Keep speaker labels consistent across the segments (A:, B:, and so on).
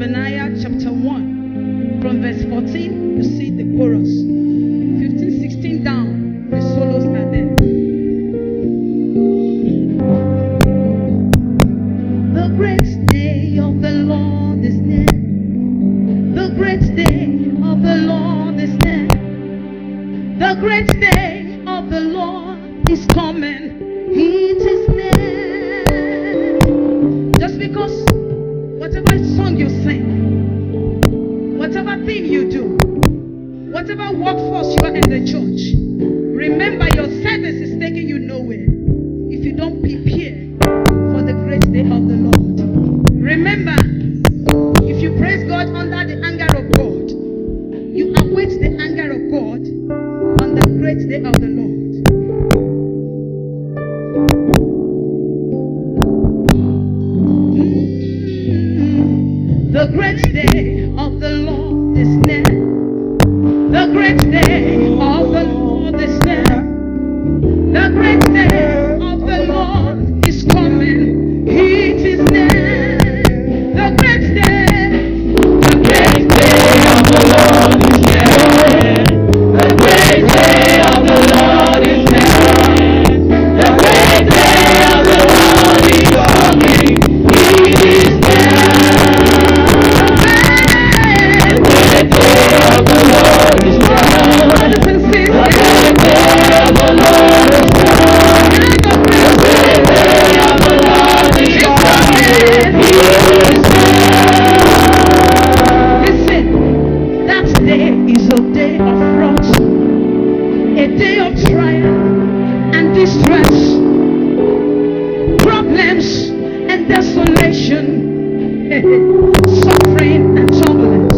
A: Zephaniah chapter 1, from verse 14, you see the chorus. 15, 16 down, the solos are there. The great day of the Lord is near. The great day of the Lord is near. The great day of the Lord is coming. It is near. Just because whatever song you sing, whatever thing you do, whatever workforce you are in the church, remember your service is taking you nowhere if you don't prepare for the great day of the Lord. Remember, if you praise God under the anger of God, you await the anger of God on the great day of the Lord. The great day of the Lord is near. The great day of the Lord is near. The great day of the Lord is coming. It is near. The great day. The great day of the Lord is near. The great day of the Lord is near. The great day of the Lord is coming. It is near. Suffering and turbulence,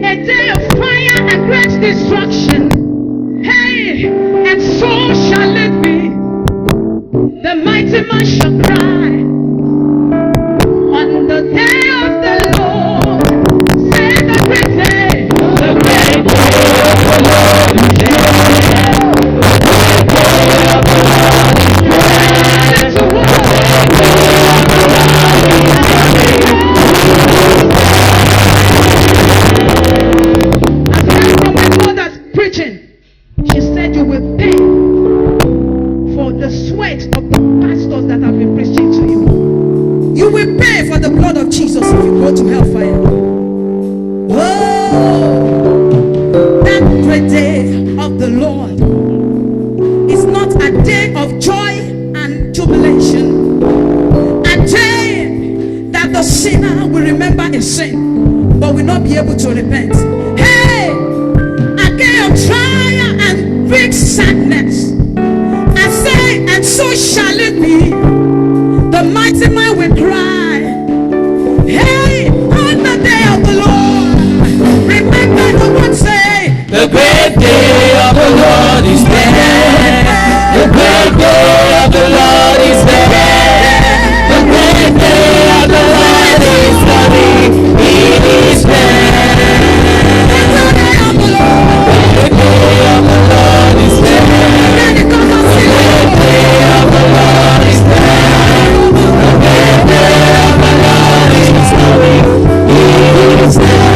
A: a day of fire and great destruction. Hey, and so shall it be. The mighty man shall cry on the day of the Lord. Say the great day, the great day of the Lord is here. The great day of the Lord is here. The great day of the Lord is preaching. She said you will pay for the sweat of the pastors that have been preaching to you. You will pay for the blood of Jesus if you go to hellfire. Oh, that great day of the Lord is not a day of joy and jubilation. A day that the sinner will remember his sin but will not be able to repent. Hey, a day of trial and big sadness. I say, and so shall it be. The mighty man will cry. Hey, on the day of the Lord, remember the one say, the great day of the Lord is there. The great day of the Lord is there. The great day of the Lord is coming. It is there. The day of the Lord. The day of the Lord is there. The great day of the Lord is there. The great day of the Lord is coming. It is there.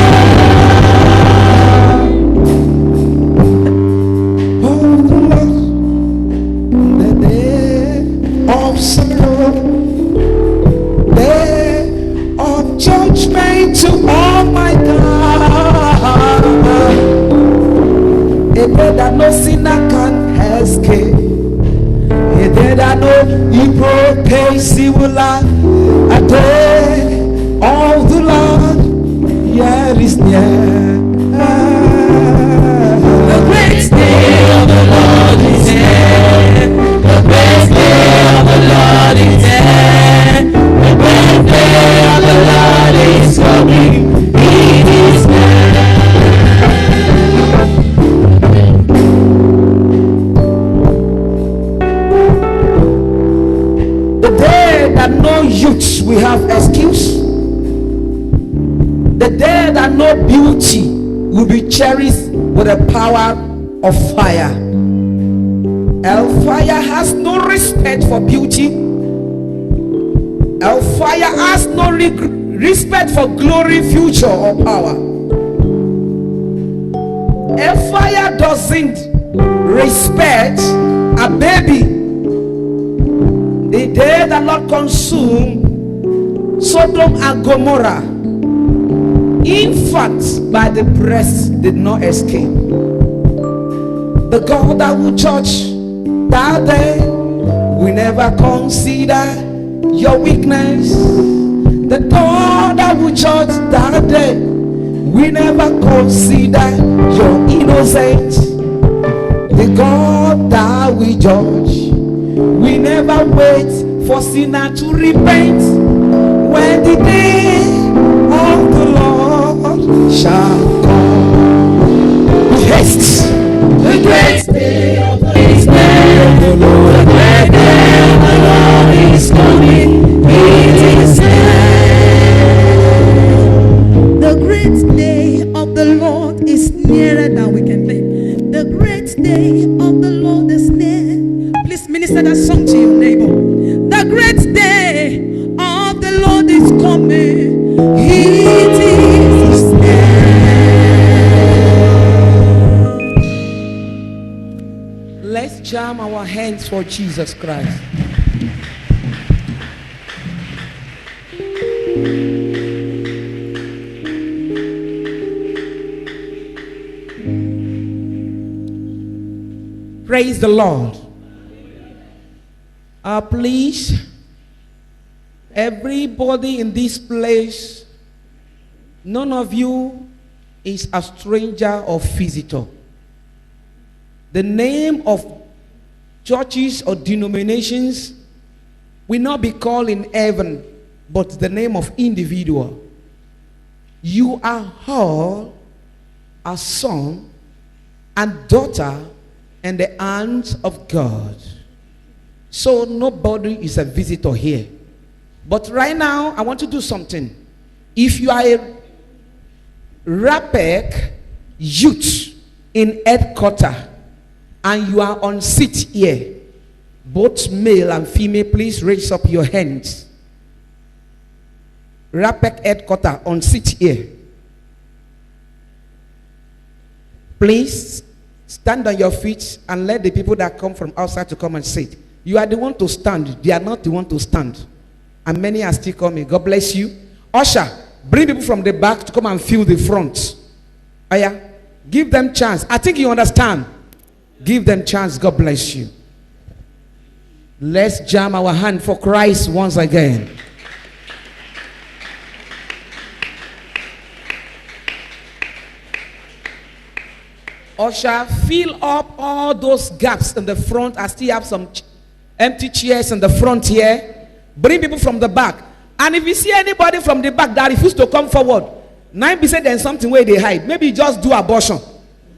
B: To all my God, a day that no sinner can escape, a day that no evil pays will lie, a day of the Lord, yeah, is near. The great day of the Lord is here. The great day of the Lord is here. The great day of the Lord is coming. It is there. The day that no youths will have excuse. The day that no beauty will be cherished with the power of fire. Hellfire has no respect for beauty. Hellfire has no
C: respect for glory, future, or power. A fire doesn't respect a baby. The day the Lord consumed Sodom and Gomorrah, infants by the breast did not escape. The God that will judge that day will never consider your weakness. The God that will judge that day will never consider your innocence. The God that will judge will never wait for sinner to repent. When the day of the Lord shall come with haste, the great day of the Lord, the great day of the Lord is coming. It is here.
A: The great day of the Lord is nearer than we can think. The great day of the Lord is near. Please minister that song to your neighbor. The great day of the Lord is coming. It is near.
C: Let's jam our hands for Jesus Christ. Praise the Lord. Please, everybody in this place, none of you is a stranger or visitor. The name of churches or denominations will not be called in heaven, but the name of individual. You are all a son and daughter in the hands of God. So nobody is a visitor here. But right now, I want to do something. If you are a RAPEC youth in headquarters and you are on seat here, both male and female, please raise up your hands. RAPEC headquarters on seat here. Please stand on your feet and let the people that come from outside to come and sit. You are the one to stand. They are not the one to stand. And many are still coming. God bless you. Usher, bring people from the back to come and fill the front. Oh yeah? Give them chance. I think you understand. Give them chance. God bless you. Let's jam our hand for Christ once again. Usher, fill up all those gaps in the front. I still have some empty chairs in the front here. Bring people from the back. And if you see anybody from the back that refuses to come forward, 9% there's something where they hide. Maybe just do abortion.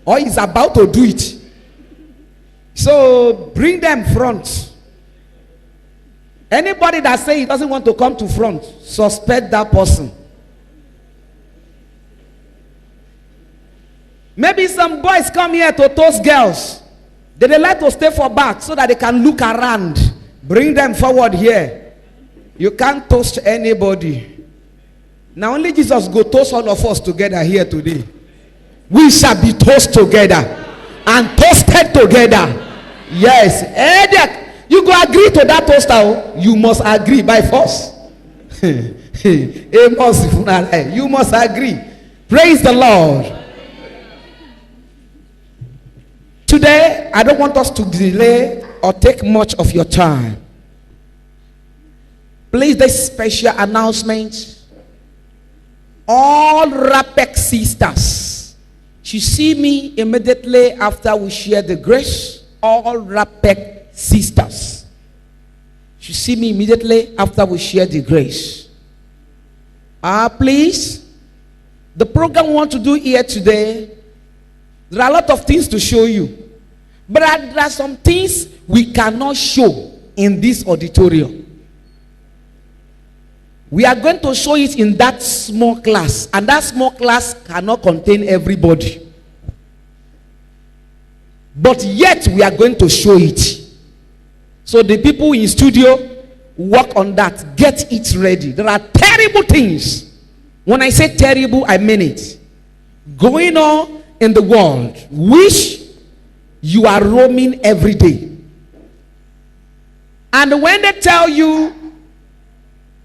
C: Or he's about to do it. So bring them front. Anybody that says he doesn't want to come to front, suspect that person. Maybe some boys come here to toast girls. They like to stay for back so that they can look around. Bring them forward here. You can't toast anybody. Now only Jesus go toast all of us together here today. We shall be toast together and toasted together. Yes. You go agree to that toaster. You must agree by force. You must agree. Praise the Lord. Today, I don't want us to delay or take much of your time. Please, this special announcement. All RAPEC sisters should see me immediately after we share the grace. All RAPEC sisters should see me immediately after we share the grace. Please, the program we want to do here today, there are a lot of things to show you. But there are some things we cannot show in this auditorium. We are going to show it in that small class. And that small class cannot contain everybody. But yet we are going to show it. So the people in studio, work on that. Get it ready. There are terrible things When I say terrible, I mean it. Going on in the world, which you are roaming every day. And when they tell you,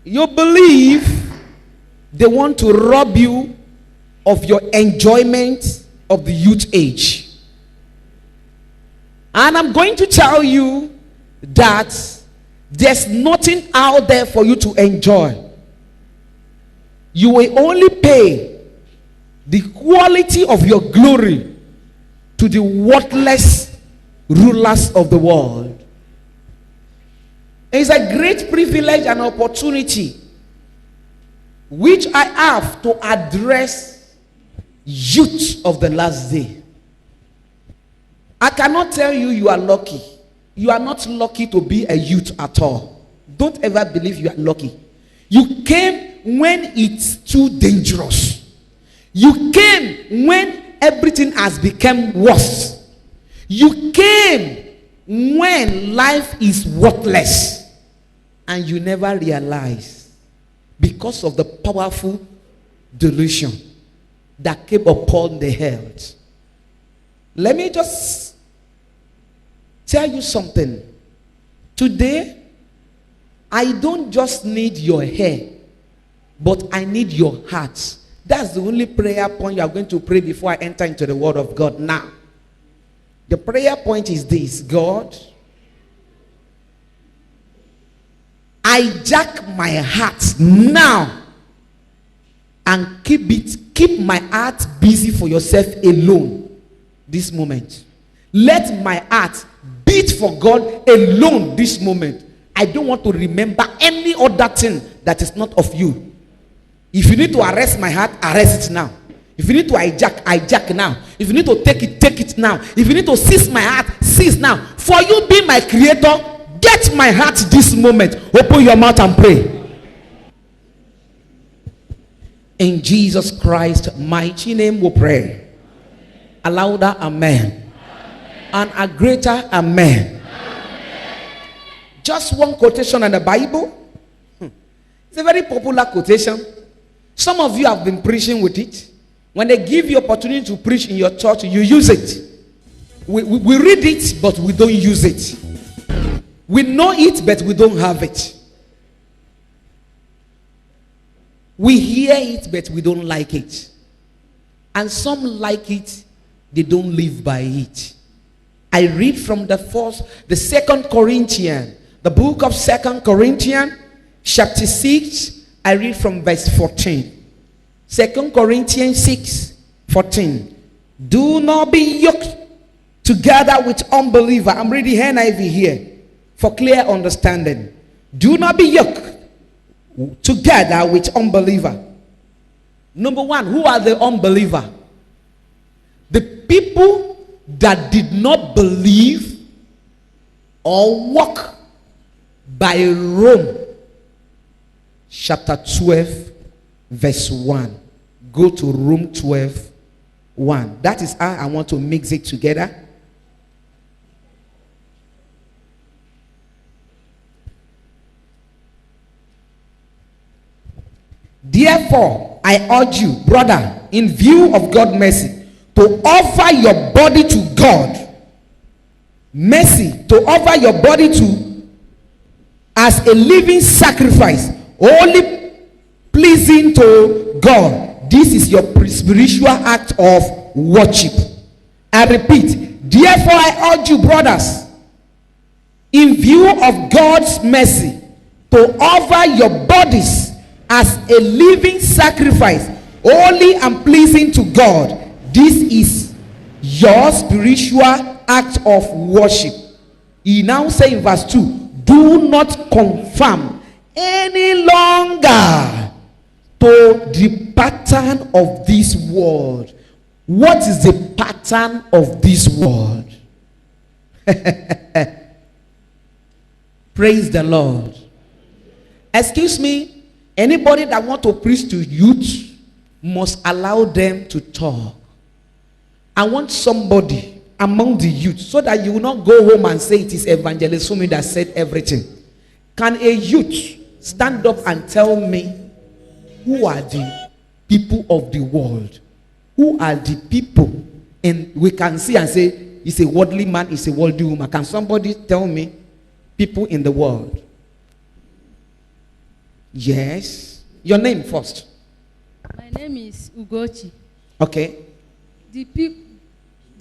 C: you believe they want to rob you of your enjoyment of the youth age. And I'm going to tell you that there's nothing out there for you to enjoy. You will only pay the quality of your glory to the worthless rulers of the world. It's a great privilege and opportunity which I have to address youth of the last day. I cannot tell you you are lucky. You are not lucky to be a youth at all. Don't ever believe you are lucky. You came when it's too dangerous. You came when everything has become worse. You came when life is worthless. And you never realize, because of the powerful delusion that came upon the health. Let me just tell you something. Today, I don't just need your hair, but I need your heart. That's the only prayer point you are going to pray before I enter into the word of God now. The prayer point is this: God, hijack my heart now and keep my heart busy for yourself alone this moment. Let my heart beat for God alone this moment. I don't want to remember any other thing that is not of you. If you need to arrest my heart, arrest it now. If you need to hijack now. If you need to take it now. If you need to seize my heart, seize now. For you being my creator, get my heart this moment. Open your mouth and pray. In Jesus Christ's mighty name we pray. A louder amen. And a greater amen. Just one quotation in the Bible. It's a very popular quotation. Some of you have been preaching with it. When they give you opportunity to preach in your church, you use it. We read it, but we don't use it. We know it, but we don't have it. We hear it, but we don't like it. And some like it, they don't live by it. I read from the 2nd Corinthians, the book of 2nd Corinthians, chapter 6. I read from verse 14. 2 Corinthians 6:14. Do not be yoked together with unbeliever. I'm reading NIV here for clear understanding. Do not be yoked together with unbeliever. Number one, who are the unbeliever? The people that did not believe or walk by Rome. Chapter 12 verse 1. Go to Rome 12:1. That is how I want to mix it together. Therefore, I urge you, brother, in view of God's mercy, to offer your body to God. Mercy, to offer your body to as a living sacrifice, only pleasing to God. This is your spiritual act of worship. I repeat, therefore I urge you, brothers, in view of God's mercy, to offer your bodies as a living sacrifice, holy and pleasing to God. This is your spiritual act of worship. He now says in verse 2, do not conform any longer to the pattern of this world. What is the pattern of this world? Praise the Lord. Excuse me, anybody that want to preach to youth must allow them to talk. I want somebody among the youth, so that you will not go home and say it is Evangelist Fumilayo that said everything. Can a youth stand up and tell me who are the people of the world. Who are the people? And we can see and say, he's a worldly man, he's a worldly woman. Can somebody tell me people in the world? Yes. Your name first.
D: My name is Ugochi.
C: Okay.
D: The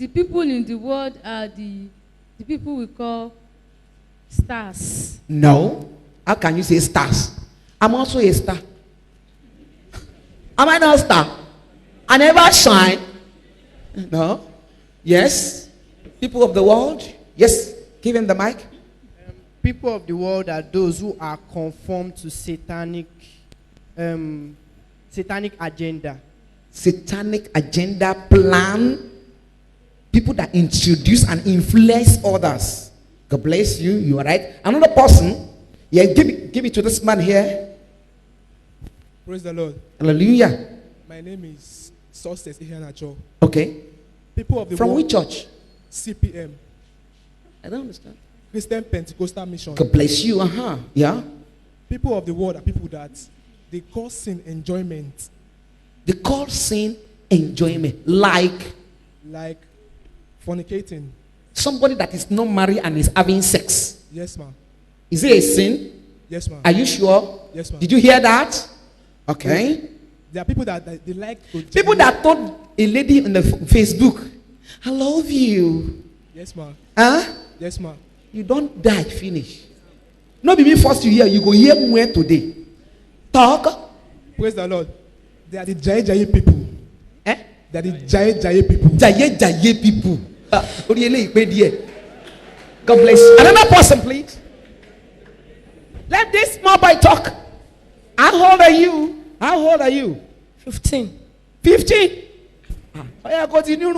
D: people in the world are the people we call stars.
C: No. How can you say stars? I'm also a star. Am I not a star? I never shine. No. Yes. People of the world. Yes. Give him the mic.
E: People of the world are those who are conformed to satanic agenda.
C: Satanic agenda plan. People that introduce and influence others. God bless you. You are right. Another person. Yeah, give it to this man here.
F: Praise the Lord.
C: Hallelujah.
F: My name is Success Ihanacho.
C: Okay.
F: People of the
C: From
F: world.
C: which church?
F: CPM.
C: I don't understand.
F: Christian Pentecostal Mission.
C: God bless you. Yeah.
F: People of the world are people that they call sin enjoyment.
C: They call sin enjoyment. Like
F: Fornicating.
C: somebody that is not married and is having sex.
F: Yes, ma'am.
C: Is it a sin?
F: Yes, ma'am.
C: Are you sure?
F: Yes, ma'am.
C: Did you hear that? Okay.
F: There are people that they like to.
C: People that told a lady on the Facebook, I love you.
F: Yes, ma'am.
C: Huh?
F: Yes, ma'am.
C: You don't die, finish. No be me first you hear, you go hear where today. Talk.
F: Praise the Lord. They are the Jai people.
C: Eh?
F: They are the Jai people.
C: Jaye people. God bless you. Another person, please. Let this small boy talk. How old are you? How old are you?
G: 15.
C: 15? I continue.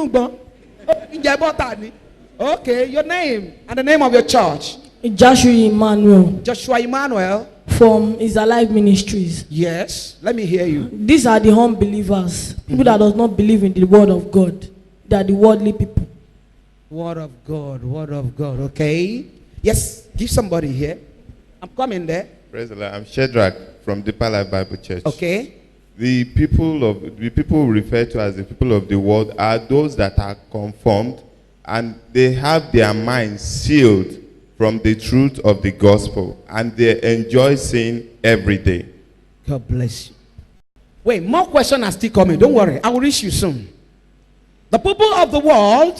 C: Okay, your name and the name of your church.
G: Joshua Emmanuel
C: Joshua Emmanuel.
G: from Is Alive Ministries.
C: Yes, let me hear you.
G: These are the unbelievers, people that does not believe in the word of God. They are the worldly people.
C: Word of God, okay. Yes, give somebody here. I'm coming there.
H: Praise the Lord. I'm Shedrack from Deeper Life Bible Church.
C: Okay.
H: The people referred to as the people of the world are those that are conformed and they have their minds sealed from the truth of the gospel and they enjoy sin every day.
C: God bless you. Wait, more questions are still coming. Don't worry, I will reach you soon. The people of the world,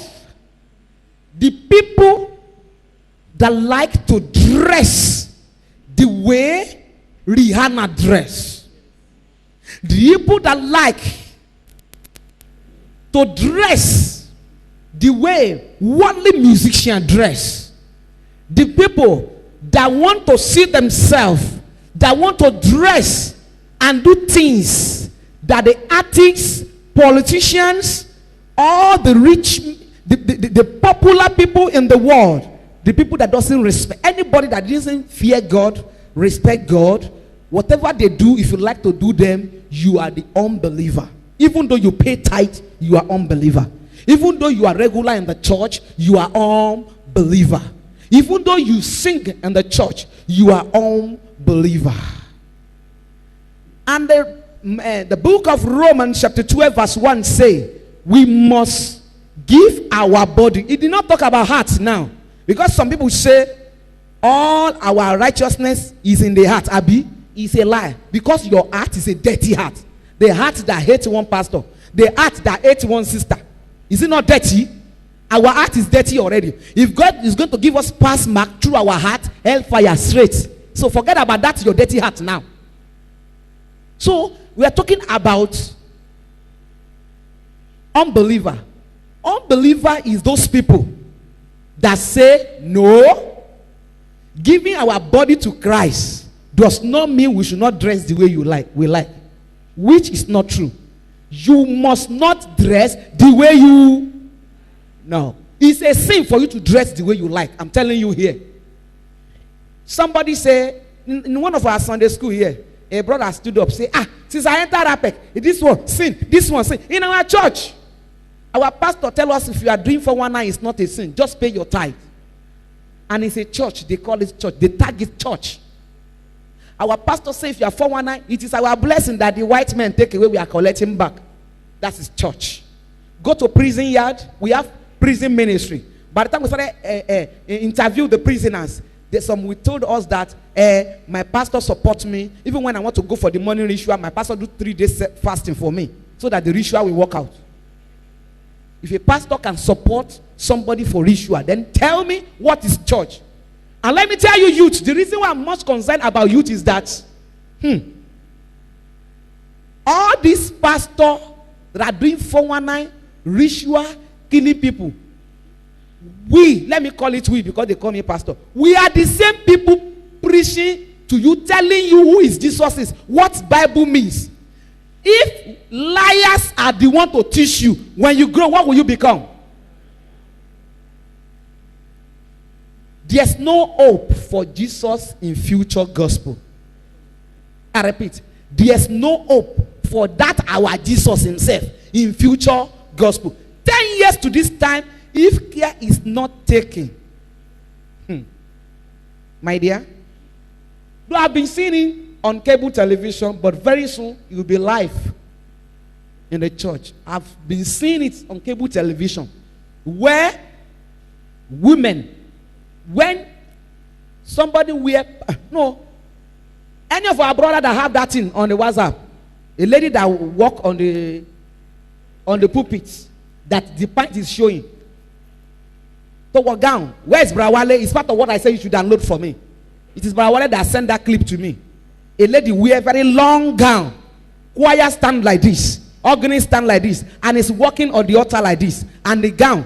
C: the people that like to dress the way Rihanna dress. The people that like to dress the way worldly musicians dress. The people that want to see themselves, that want to dress and do things that the artists, politicians, all the rich, the popular people in the world, the people that doesn't respect, anybody that doesn't fear God, respect God, whatever they do, if you like to do them, you are the unbeliever. Even though you pay tithe, you are unbeliever. Even though you are regular in the church, you are unbeliever. Even though you sing in the church, you are unbeliever. And the book of Romans chapter 12 verse 1 say, we must give our body. It did not talk about heart now. Because some people say, all our righteousness is in the heart. Abi, it's a lie. Because your heart is a dirty heart. The heart that hates one pastor. The heart that hates one sister. Is it not dirty? Our heart is dirty already. If God is going to give us pass mark through our heart, hellfire straight. So forget about that, your dirty heart now. So we are talking about unbeliever. Unbeliever is those people that say no. Giving our body to Christ does not mean we should not dress the way we like, which is not true. You must not dress the way you. No, it's a sin for you to dress the way you like. I'm telling you here. Somebody say in one of our Sunday school here, a brother stood up say, since I entered APEC, this one sin, this one sin. In our church, our pastor tell us if you are doing 419, it's not a sin. Just pay your tithe. And it's a church. They call it church. They tag it church. Our pastor say if you are 419, it is our blessing that the white men take away, we are collecting back. That is church. Go to prison yard, we have prison ministry. By the time we started interview the prisoners, we told us that my pastor supports me. Even when I want to go for the morning ritual, my pastor do 3 days fasting for me so that the ritual will work out. If a pastor can support somebody for ritual, then tell me what is church. And let me tell you, youth, the reason why I'm much concerned about youth is that all these pastors that are doing 419 ritual, killing people, let me call it we because they call me pastor. We are the same people preaching to you, telling you who is Jesus is, what Bible means. If liars are the one to teach you, when you grow, what will you become? There's no hope for Jesus in future gospel. I repeat, there's no hope for that our Jesus himself in future gospel. 10 years to this time, if care is not taken, my dear, you have been seeing it on cable television, but very soon it will be live in the church. I've been seeing it on cable television where women, when somebody any of our brothers that have that thing on the WhatsApp, a lady that walk on the pulpit, that the pint is showing. To walk down. Where is Brawale? It's part of what I say you should download for me. It is Brawale that sent that clip to me. A lady wear a very long gown, choir stand like this, organist stand like this, and is walking on the altar like this, and the gown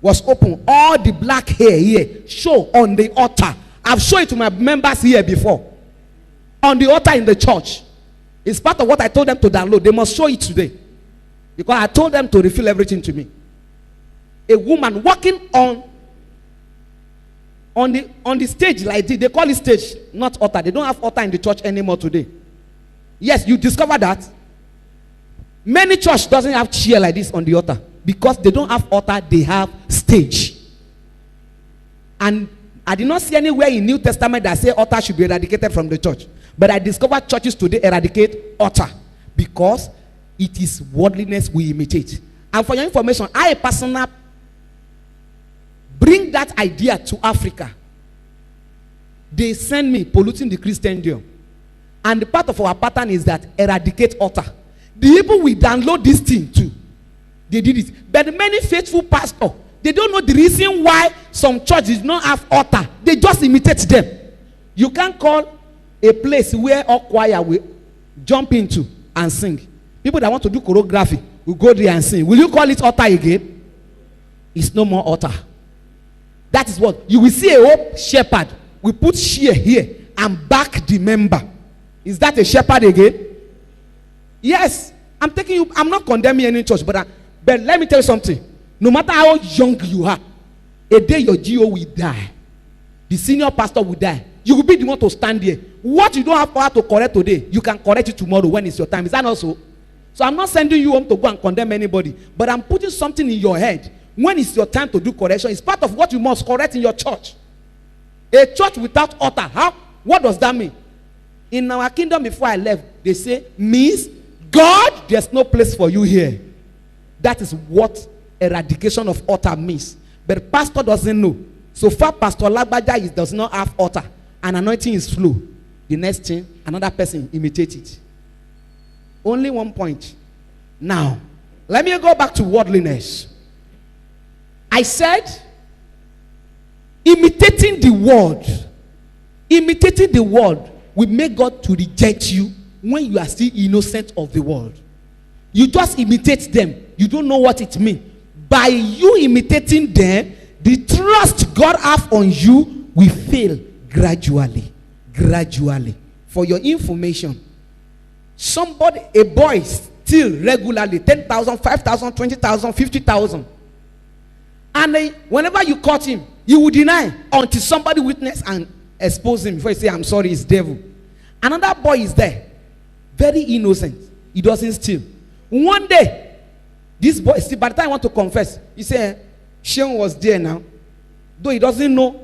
C: was open. All the black hair here show on the altar. I've shown it to my members here before. On the altar in the church. It's part of what I told them to download. They must show it today. Because I told them to refill everything to me. A woman walking on the stage like this. They call it stage, not altar. They don't have altar in the church anymore today. Yes, you discover that. Many church doesn't have chair like this on the altar. Because they don't have altar, they have stage. And I did not see anywhere in New Testament that say altar should be eradicated from the church. But I discovered churches today eradicate altar. Because it is worldliness we imitate. And for your information, I personally bring that idea to Africa. They send me polluting the Christendom. And the part of our pattern is that eradicate altar. The people will download this thing too. They did it. But many faithful pastors, they don't know the reason why some churches do not have altar. They just imitate them. You can't call a place where all choir will jump into and sing. People that want to do choreography will go there and sing. Will you call it altar again? It's no more altar. That is what you will see. A whole shepherd will put shear here and back the member. Is that a shepherd again? Yes. I'm not condemning any church, but let me tell you something. No matter how young you are, a day your GO will die. The senior pastor will die. You will be the one to stand there. What you don't have power to correct today, you can correct it tomorrow when it's your time. Is that not so? So I'm not sending you home to go and condemn anybody, but I'm putting something in your head. When it's your time to do correction, it's part of what you must correct in your church. A church without altar, what does that mean? In our kingdom before I left, they say, means God, there's no place for you here. That is what eradication of altar means. But pastor doesn't know. So far, Pastor Lagbaja does not have altar. And anointing is flow. The next thing, another person imitate it. Only one point. Now, let me go back to worldliness. I said, imitating the word will make God to reject you when you are still innocent of the world. You just imitate them. You don't know what it means. By you imitating them, the trust God has on you will fail gradually. Gradually. For your information, a boy steal regularly 10,000, 5,000, 20,000, 50,000. And whenever you caught him, he will deny until somebody witness and expose him before he say, I'm sorry, it's devil. Another boy is there, very innocent. He doesn't steal. One day, this boy, see, by the time I want to confess, he said, Sean was there now. Though he doesn't know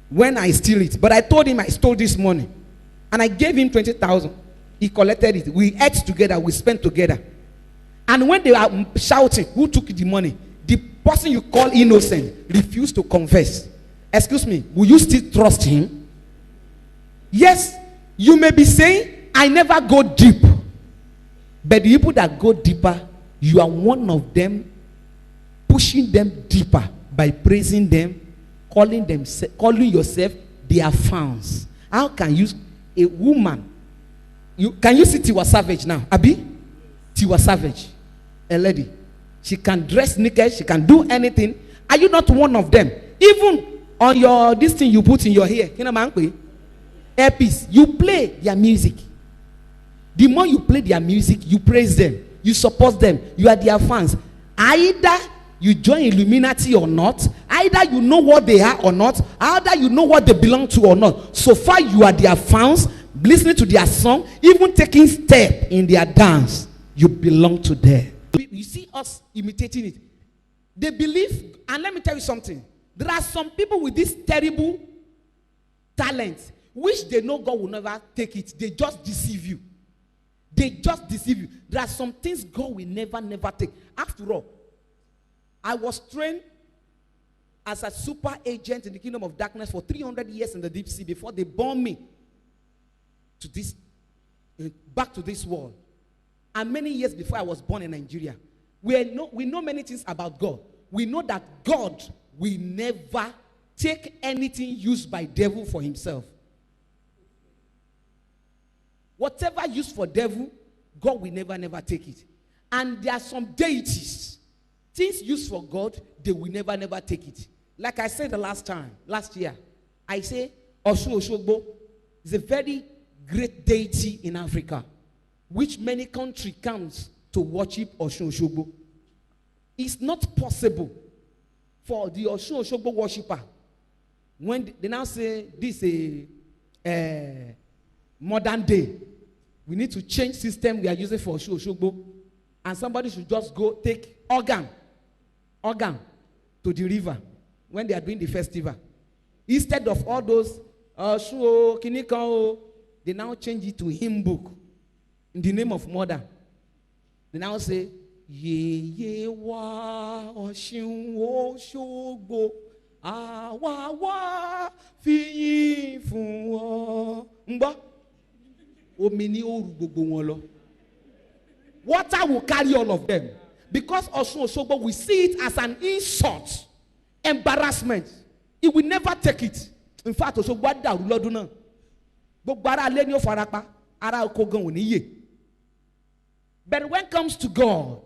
C: when I steal it. But I told him I stole this money. And I gave him 20,000. He collected it. We ate together. We spent together. And when they are shouting, who took the money? The person you call innocent refused to confess. Excuse me, will you still trust him? Yes, you may be saying, I never go deep. But the people that go deeper, you are one of them, pushing them deeper by praising them, calling yourself their fans. How can you, a woman, can you see Tiwa Savage now? Abi? Tiwa Savage, a lady. She can dress naked, she can do anything. Are you not one of them? Even on your, this thing you put in your hair, earpiece, you play their music. The more you play their music, you praise them, you support them, you are their fans. Either you join Illuminati or not, either you know what they are or not, either you know what they belong to or not. So far you are their fans, listening to their song, even taking step in their dance, you belong to them. You see us imitating it. They believe, and let me tell you something. There are some people with this terrible talent, which they know God will never take it. They just deceive you. They just deceive you. There are some things God will never take. After all, I was trained as a super agent in the kingdom of darkness for 300 years in the deep sea before they born me to this, back to this world. And many years before I was born in Nigeria. We know many things about God. We know that God will never take anything used by devil for himself. Whatever used for devil, God will never take it. And there are some deities, things used for God, they will never take it. Like I said the last year, I say Osun Osogbo is a very great deity in Africa, which many countries comes to worship Osun Osogbo. It's not possible for the Osun Osogbo worshiper, when they now say this is a modern day, we need to change system we are using for Osun Osogbo, and somebody should just go take organ to the river when they are doing the festival. Instead of all those they now change it to hymn book in the name of mother. They now say, Ye wa Osun Osogbo awa wa fi fun o. Ngbo omi ni oru gbogbo won lo. Water will carry all of them. Because Osun Osogbo, we see it as an insult, embarrassment. It will never take it. In fact, Osogbo adaru lodun na. Gbogbo ara le ni o farapa, ara oko gan oni ye. But when it comes to God,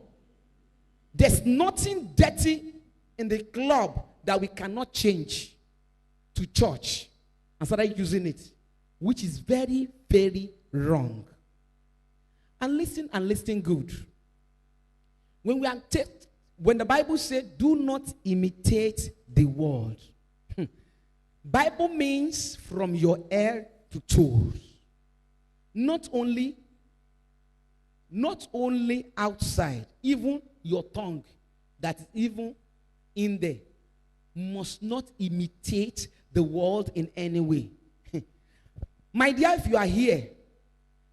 C: there's nothing dirty in the club that we cannot change to church and start using it, which is very, very wrong. And listen good. When the Bible said, do not imitate the world. Bible means from your head to toes. Not only outside, even your tongue that is even in there must not imitate the world in any way. My dear, if you are here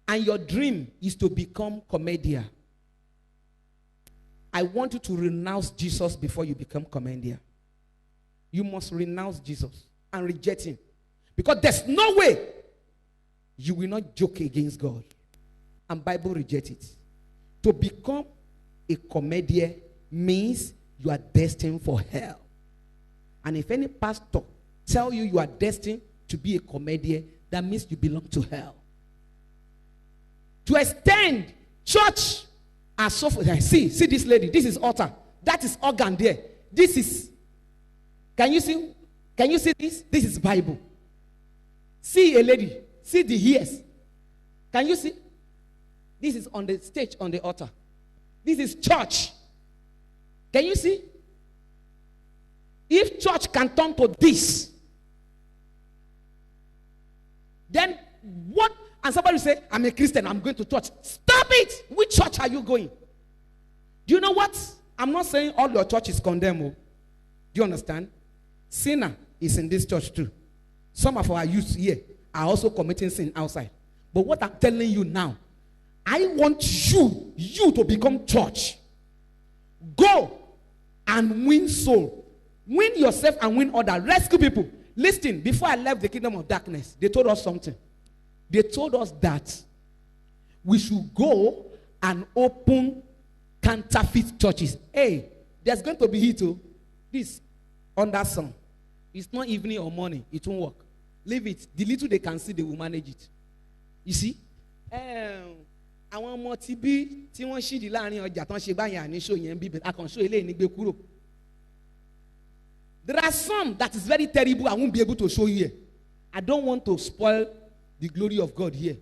C: and your dream is to become comedian, I want you to renounce Jesus before you become comedian. You must renounce Jesus and reject him. Because there's no way you will not joke against God. And Bible reject it. To become a comedian means you are destined for hell. And if any pastor tell you are destined to be a comedian, that means you belong to hell. To extend church as so forth. See this lady. This is altar. That is organ there. This is. Can you see this? This is Bible. See a lady. See the ears. Can you see? This is on the stage, on the altar. This is church. Can you see? If church can turn to this, then what? And somebody say, I'm a Christian, I'm going to church. Stop it! Which church are you going? Do you know what? I'm not saying all your church is condemned. Do you understand? Sinner is in this church too. Some of our youth here are also committing sin outside. But what I'm telling you now, I want you to become church. Go and win soul. Win yourself and win others. Rescue people. Listen, before I left the kingdom of darkness, they told us something. They told us that we should go and open counterfeit churches. Hey, there's going to be heat too. This under sun. It's not evening or morning. It won't work. Leave it. The little they can see, they will manage it. You see? Àwọn ọmọ tí bí tí wọ́n ṣì di láàrin ọjà tán ṣe báyìí àníṣó yẹn bí àkànṣó eléyìí ní gbé kúrò. There are some that is very terrible. I won't be able to show you here. I don't want to spoil the glory of God here.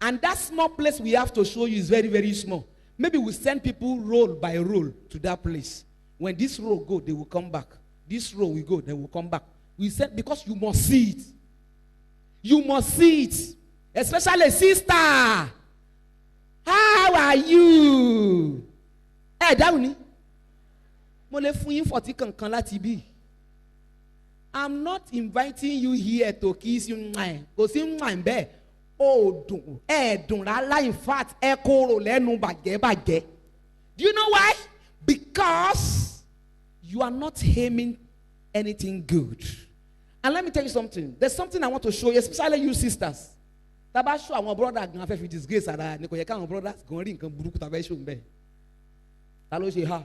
C: And that small place we have to show you is very, very small. Maybe we send people roll by roll to that place. When this row go, they will come back. This row will go, they will come back. We said because you must see it. You must see it. Especially sister. How are you? Hey, Downy. Mo le fún yín 40 kankan láti bí. I'm not inviting you here to kiss you. Kò sí ńbẹ̀. Ó dùn. Dùn rárá, in fact, ẹ kóró lẹ́nu bàjẹ́. Do you know why? Because you are not aiming anything good. And let me tell you something. There's something I want to show you, especially you sisters. Taba show àwọn brothers gan fẹ́ fi disgrace ara ni kò yẹ káwọn brothers gan rí nǹkan burúkú tàbí show ńbẹ̀. Ta ló ṣe ha?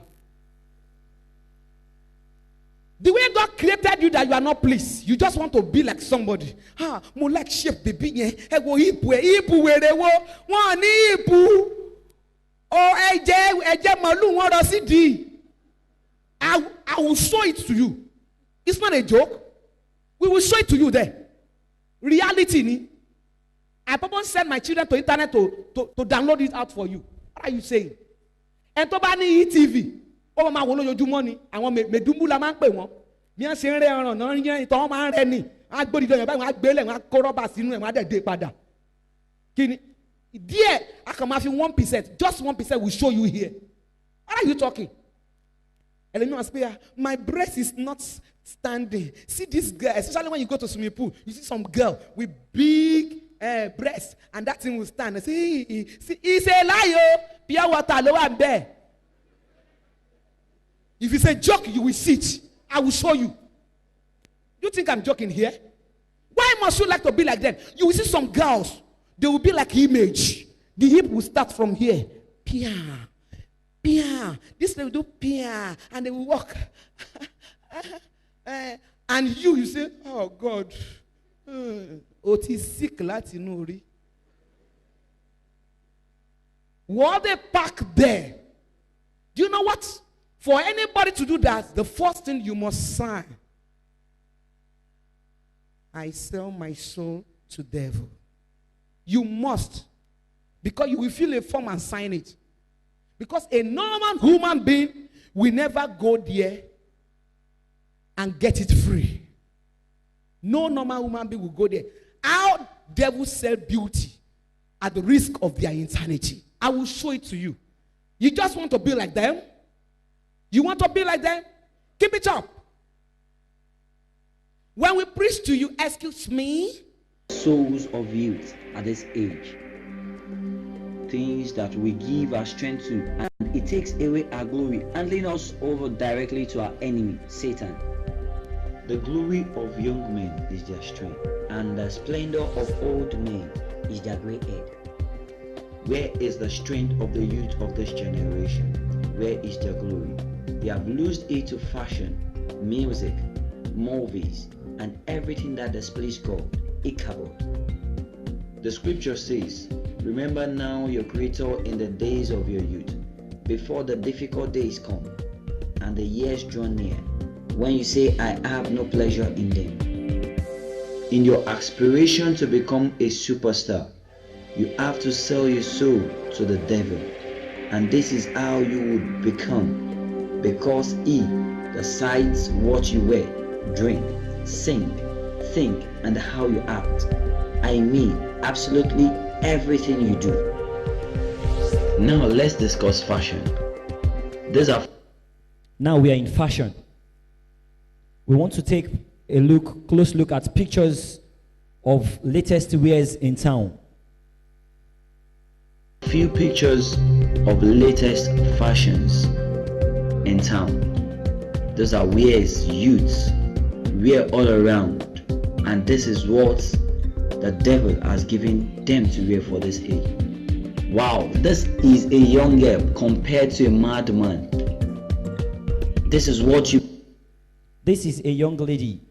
C: The way God created you that you are not pleased. You just want to be like somebody. Mo like shape baby yẹn. Ẹ wo ipu wèrè wo. Wọ́n ní ipu. Ẹ̀jẹ̀ màlúù wọ́n rọ sí di. I will show it to you. It's not a joke. We will show it to you there. Reality ni. I purposely send my children to internet to download it out for you. What are you saying? And to bá ní ETV. Ó máa wò lójoojúmọ́ ni. Àwọn mẹ̀dúmbú la máa ń pè wọ́n. Bí wọ́n ṣe ń rẹ́ ọ̀ràn náà yẹn ìtọ́ wọn máa ń rẹ́ ni. Wọ́n á gbódì dọ̀yàn báyìí wọ́n á gbélé wọ́n á kó rọ́bà sínú ẹ̀ wọ́n á dẹ̀ dé padà. Kí ni? Díẹ̀ a kàn máa fi 1%. Just 1% will show you here. What are you talking? And then you must say, my breast is not standing. See this girl, especially when you go to swimming pool, you see some girl with big breast, and that thing will stand. And say, it's a lie, pure water, lower there. If it's a joke, you will sit. I will show you. You think I'm joking here? Why must you like to be like them? You will see some girls, they will be like image. The hip will start from here. Pia. This they will do pia, and they will walk. And you say, oh God. Sick Latinuri. What they pack there. Do you know what? For anybody to do that, the first thing you must sign. I sell my soul to devil. You must. Because you will fill a form and sign it. Because a normal human being will never go there and get it free. No normal human being will go there. How devils sell beauty at the risk of their eternity. I will show it to you. You just want to be like them? You want to be like them? Keep it up. When we preach to you, excuse me.
I: Souls of youth at this age. Things that we give our strength to, and it takes away our glory and lead us over directly to our enemy, Satan. The glory of young men is their strength, and the splendor of old men is their great head. Where is the strength of the youth of this generation? Where is their glory? They have lost it to fashion, music, movies, and everything that displays God, Ichabod. The scripture says, remember now your Creator in the days of your youth, before the difficult days come, and the years draw near, when you say, I have no pleasure in them. In your aspiration to become a superstar, you have to sell your soul to the devil. And this is how you would become, because he decides what you wear, drink, sing, think, and how you act. I mean, absolutely everything you do. Now let's discuss fashion.
J: Now we are in fashion. We want to take a close look at pictures of latest wears in town.
I: few pictures of latest fashions in town. Those are wears youths wear all around, and this is what the devil has given them to wear for this age. Wow, this is a young girl compared to a madman. This is
J: a young lady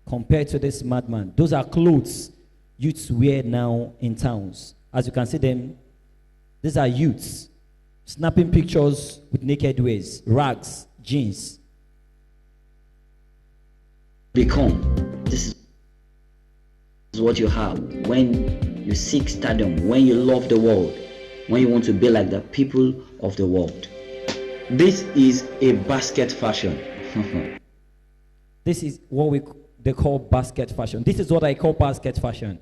J: compared to this madman. Those are clothes youths wear now in towns. As you can see them, these are youths snapping pictures with naked waist, rags, jeans.
I: This is what you have when you seek stardom, when you love the world, when you want to be like the people of the world. This is a basket fashion.
J: This is what they call basket fashion. This is what I call basket fashion.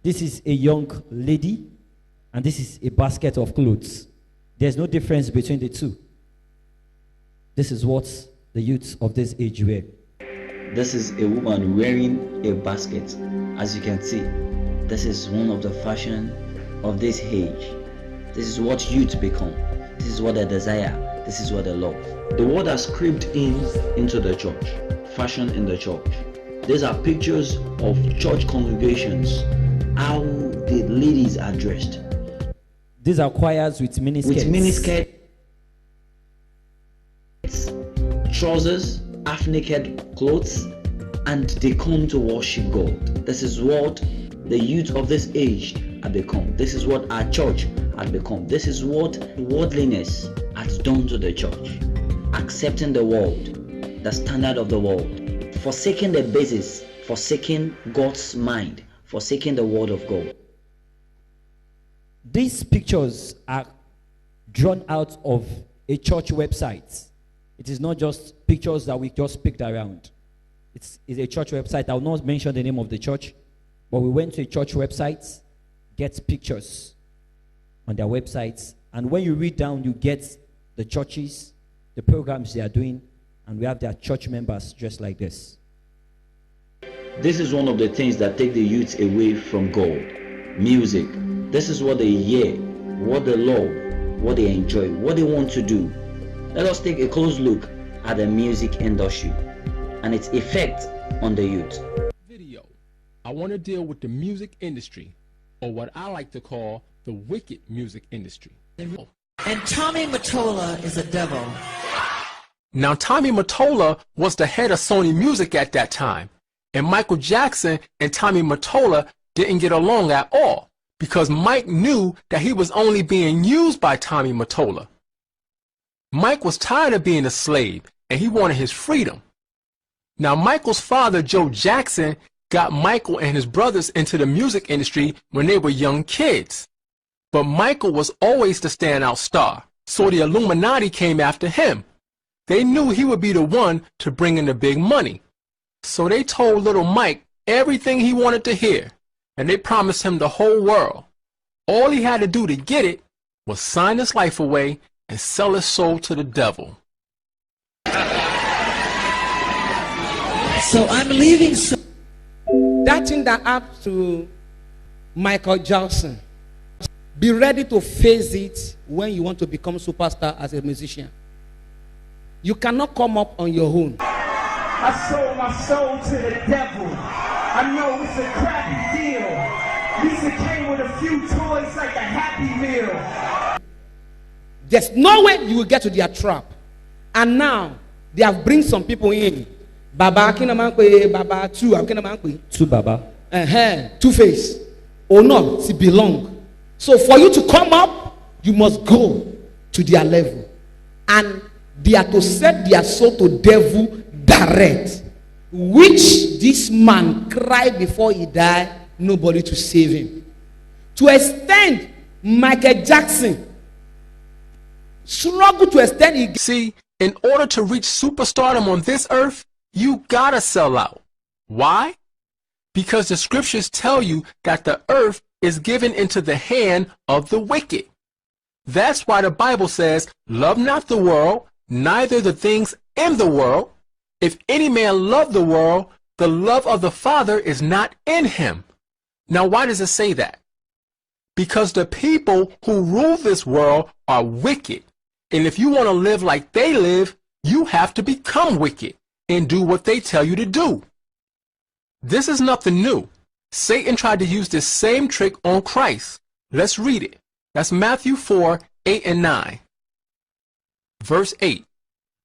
J: This is a young lady, and this is a basket of clothes. There's no difference between the two. This is what the youths of this age wear.
I: This is a woman wearing a basket. As you can see, this is one of the fashion of this age. This is what youth become. This is what they desire. This is what they love. The word has crept into the church. Fashion in the church. These are pictures of church congregations, how the ladies are dressed.
J: These are choirs with miniskirts.
I: Trousers, half-naked clothes, and they come to worship God. This is what the youth of this age have become. This is what our church has become. This is what worldliness has done to the church. Accepting the world, the standard of the world, forsaking the basis, forsaking God's mind, forsaking the word of God.
J: These pictures are drawn out of a church website. It is not just pictures that we just picked around. It's a church website. I will not mention the name of the church, but we went to a church website, get pictures on their websites, and when you read down, you get the churches, the programs they are doing, and we have their church members just like this.
I: This is one of the things that take the youth away from God. Music. This is what they hear, what they love, what they enjoy, what they want to do. Let us take a close look at the music industry and its effect on the youth.
K: Video. I want to deal with the music industry, or what I like to call the wicked music industry.
L: And Tommy Mottola is a devil.
K: Now, Tommy Mottola was the head of Sony Music at that time, and Michael Jackson and Tommy Mottola didn't get along at all because Mike knew that he was only being used by Tommy Mottola. Mike was tired of being a slave, and he wanted his freedom. Now, Michael's father, Joe Jackson, got Michael and his brothers into the music industry when they were young kids. But Michael was always the standout star, so the Illuminati came after him. They knew he would be the one to bring in the big money. So they told little Mike everything he wanted to hear, and they promised him the whole world. All he had to do to get it was sign his life away and sell his soul to the devil.
L: So I'm leaving.
C: That thing that happened to Michael Jackson, be ready to face it when you want to become superstar as a musician. You cannot come up on your own.
M: I sold my soul to the devil. I know it's a crappy deal. Lisa came with a few toys like a Happy Meal.
C: There's no way you will get to their trap. And now they have bring some people in. Baba Kinamankwe, Baba Two
J: Baba.
C: Two-Face. Or not, to belong. So for you to come up, you must go to their level. And they are to set their soul to devil direct. Which this man cried before he died, nobody to save him. To extend Michael Jackson struggle to extend.
K: See, in order to reach superstardom on this earth, you gotta sell out. Why? Because the scriptures tell you that the earth is given into the hand of the wicked. That's why the Bible says, love not the world, neither the things in the world. If any man love the world, the love of the Father is not in him. Now, why does it say that? Because the people who rule this world are wicked. And if you want to live like they live, you have to become wicked and do what they tell you to do. This is nothing new. Satan tried to use this same trick on Christ. Let's read it. That's Matthew 4, 8 and 9. Verse 8.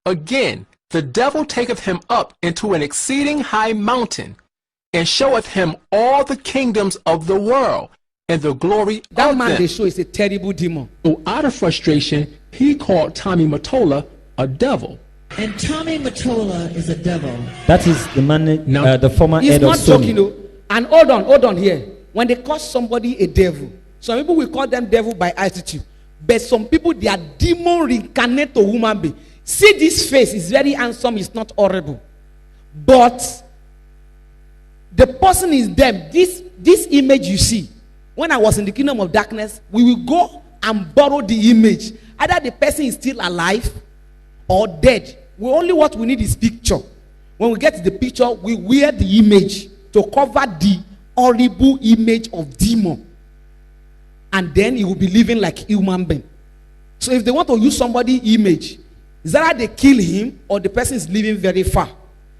K: Again, the devil taketh him up into an exceeding high mountain, and showeth him all the kingdoms of the world, and the glory
C: that
K: of
C: man
K: them.
C: they show is a terrible demon.
K: So out of frustration, he called Tommy Mottola a devil.
L: And Tommy Mottola is a devil.
J: That is the man, the former
C: He's
J: head of
C: not
J: Sony.
C: joking, though. And hold on here. When they call somebody a devil, some people will call them devil by attitude, but some people they are demon reincarnate to human being. See, this face is very handsome, it's not horrible, but the person is them. This image you see, when I was in the kingdom of darkness, we will go and borrow the image. Either the person is still alive or dead. What we need is picture. When we get the picture, we wear the image to cover the horrible image of demon, and then he will be living like human being. So if they want to use somebody's image, is that how they kill him, or the person is living very far?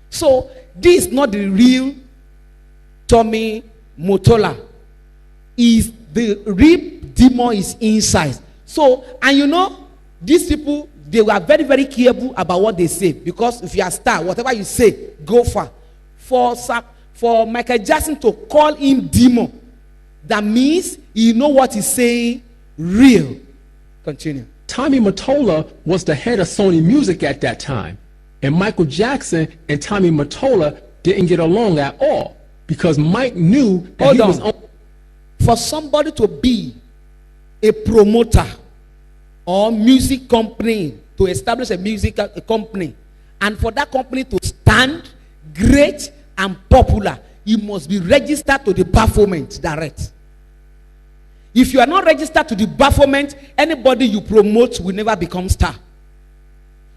C: So this is not the real Tommy Mottola. Is the real demon is inside. So, and you know, these people, they were very, very careful about what they say, because if you are a star, whatever you say, go far. For Michael Jackson to call him demon, that means you know what he's saying real. Continue.
K: Tommy Mottola was the head of Sony Music at that time, and Michael Jackson and Tommy Mottola didn't get along at all, because Mike knew that
C: Hold on. For somebody to be a promoter or music company, to establish a music company, and for that company to stand great and popular, you must be registered to the Baphomet direct. If you are not registered to the Baphomet, anybody you promote will never become star.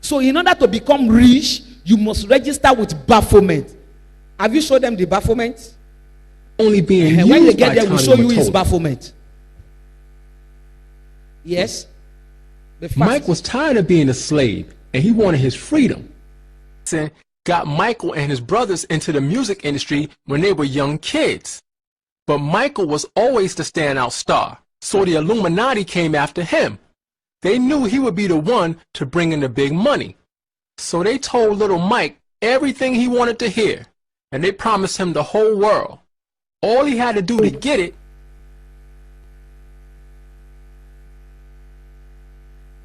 C: So in order to become rich, you must register with Baphomet. Have you showed them the Baphomet?
K: Only being
C: and when
K: used
C: they get
K: by
C: there, we'll
K: Tommy
C: show you his
K: Mottola.
C: Baphomet. Yes.
K: Mike was tired of being a slave, and he wanted his freedom. Got Michael and his brothers into the music industry when they were young kids. But Michael was always the standout star, so the Illuminati came after him. They knew he would be the one to bring in the big money. So they told little Mike everything he wanted to hear, and they promised him the whole world. All he had to do to get it.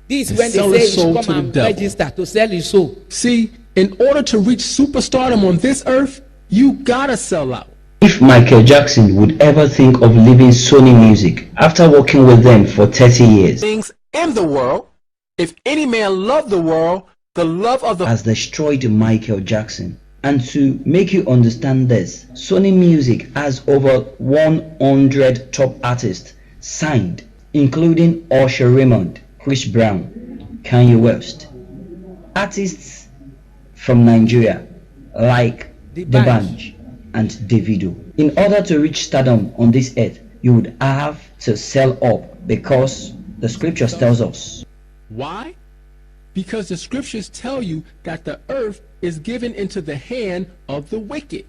C: This is when
K: Sell
C: they
K: his
C: say
K: soul
C: you
K: to
C: come
K: the
C: and
K: devil.
C: register to sell his soul.
K: See, in order to reach superstardom on this earth, you gotta sell out.
I: If Michael Jackson would ever think of leaving Sony Music after working with them for 30 years,
K: Things in the world. If any man love the world, the love of the
I: has destroyed Michael Jackson. And to make you understand this, Sony Music has over 100 top artists signed, including Usher Raymond, Chris Brown, Kanye West. Artists from Nigeria like D'banj and Davido. In order to reach stardom on this earth, you would have to sell up, because the scriptures tells us.
K: Why? Because the scriptures tell you that the earth is given into the hand of the wicked.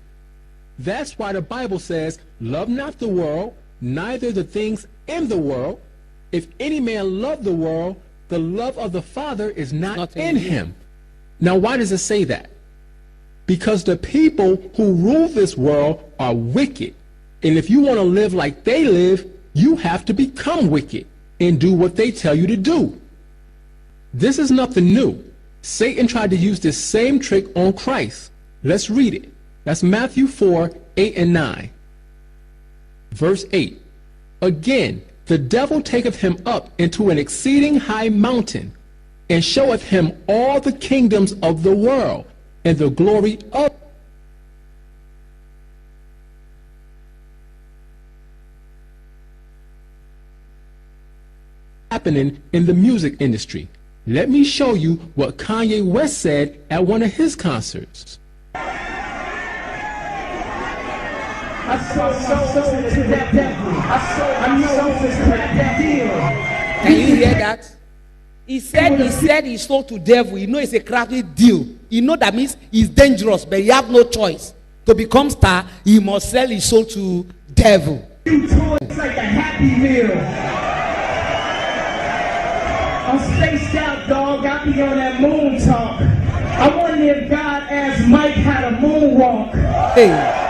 K: That's why the Bible says, love not the world, neither the things in the world. If any man love the world, the love of the Father is not in him. Now, why does it say that? Because the people who rule this world are wicked. And if you want to live like they live, you have to become wicked and do what they tell you to do. This is nothing new. Satan tried to use this same trick on Christ. Let's read it. That's Matthew 4, 8 and 9. Verse 8. Again, the devil taketh him up into an exceeding high mountain, and showeth him all the kingdoms of the world, and the glory of happening in the music industry. Let me show you what Kanye West said at one of his concerts.
M: I sold my soul to the devil. I sold my soul to the devil.
C: Can you hear that? He said he sold to devil. You know it's a crafty deal. You know that means he's dangerous, but he have no choice. To become star, he must sell his soul to devil.
M: You toys like a Happy Meal. I'm spaced out, dog. I be on that moon talk. I wonder if God asked Mike how to moonwalk.
C: Hey.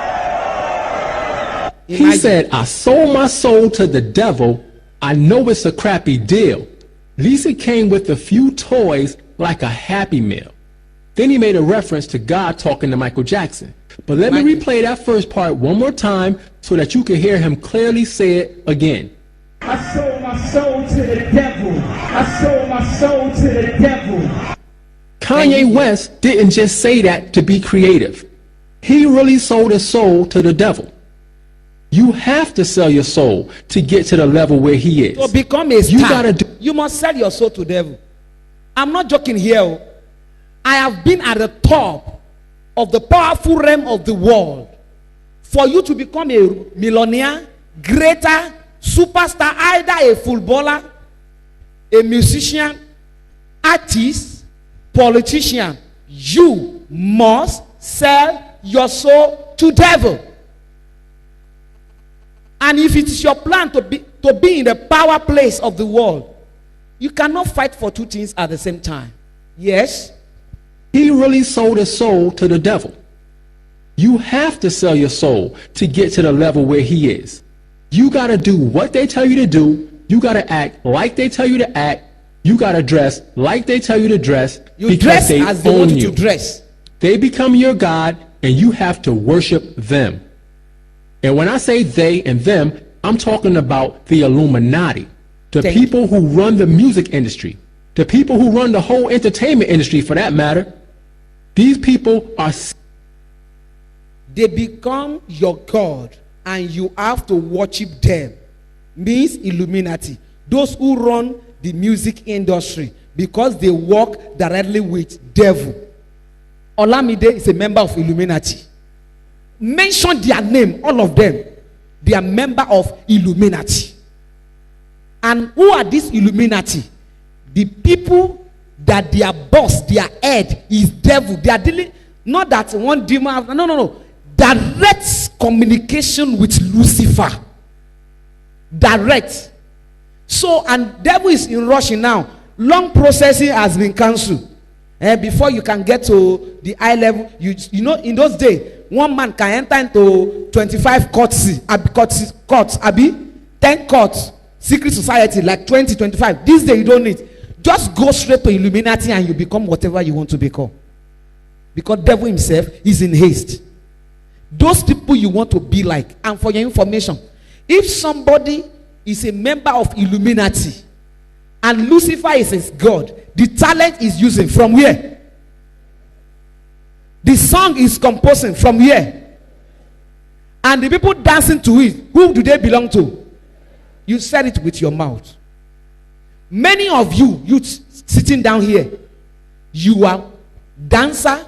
K: He said, I sold my soul to the devil. I know it's a crappy deal. Lisa came with a few toys like a Happy Meal. Then he made a reference to God talking to Michael Jackson. But let me replay that first part one more time so that you can hear him clearly say it again.
M: I sold my soul to the devil. I sold my soul to the devil.
K: Kanye West didn't just say that to be creative. He really sold his soul to the devil. You have to sell your soul to get to the level where he is.
C: To become a star, you must sell your soul to the devil. I'm not joking here. I have been at the top of the powerful realm of the world. For you to become a millionaire, greater, superstar, either a footballer, a musician, artist, politician, you must sell your soul to devil. And if it is your plan to be in the power place of the world, you cannot fight for two things at the same time. Yes?
K: He really sold his soul to the devil. You have to sell your soul to get to the level where he is. You got to do what they tell you to do. You got to act like they tell you to act. You got to dress like they tell you to dress.
C: You dress as they want you to dress.
K: They become your God, and you have to worship them. And when I say they and them, I'm talking about the Illuminati, the people who run the music industry, the people who run the whole entertainment industry for that matter. These people are...
C: They become your God and you have to worship them. Means Illuminati. Those who run the music industry because they work directly with devil. Olamide is a member of Illuminati. Mention their name, all of them. They are member of Illuminati. And who are these Illuminati? The people that their boss, their head is devil. They are dealing, not that one demon, no. Direct communication with Lucifer. Direct. So, and devil is in rushing now. Long processing has been cancelled. Before you can get to the high level, you know, in those days, one man can enter into 25 courts, 10 courts, secret society, like 20, 25. This day you don't need. Just go straight to Illuminati and you become whatever you want to become. Because devil himself is in haste. Those people you want to be like. And for your information, if somebody is a member of Illuminati and Lucifer is his God, the talent is using from where? The song is composing from where? And the people dancing to it, who do they belong to? You said it with your mouth. Many of you sitting down here, you are dancer,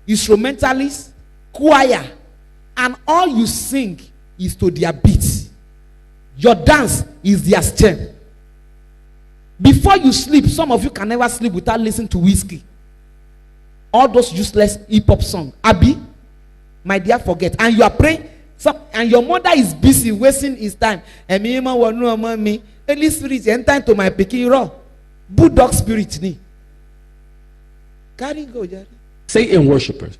C: instrumentalist, choir, and all you sing is to their beats. Your dance is their stem. Before you sleep, some of you can never sleep without listening to whiskey. All those useless hip-hop songs. Abi, my dear, forget. And you are praying, and your mother is busy wasting his time. Holy Spirit, enter into my pikin raw. Bulldog spirit ni. Carry go, Jerry.
K: Satan worshipers.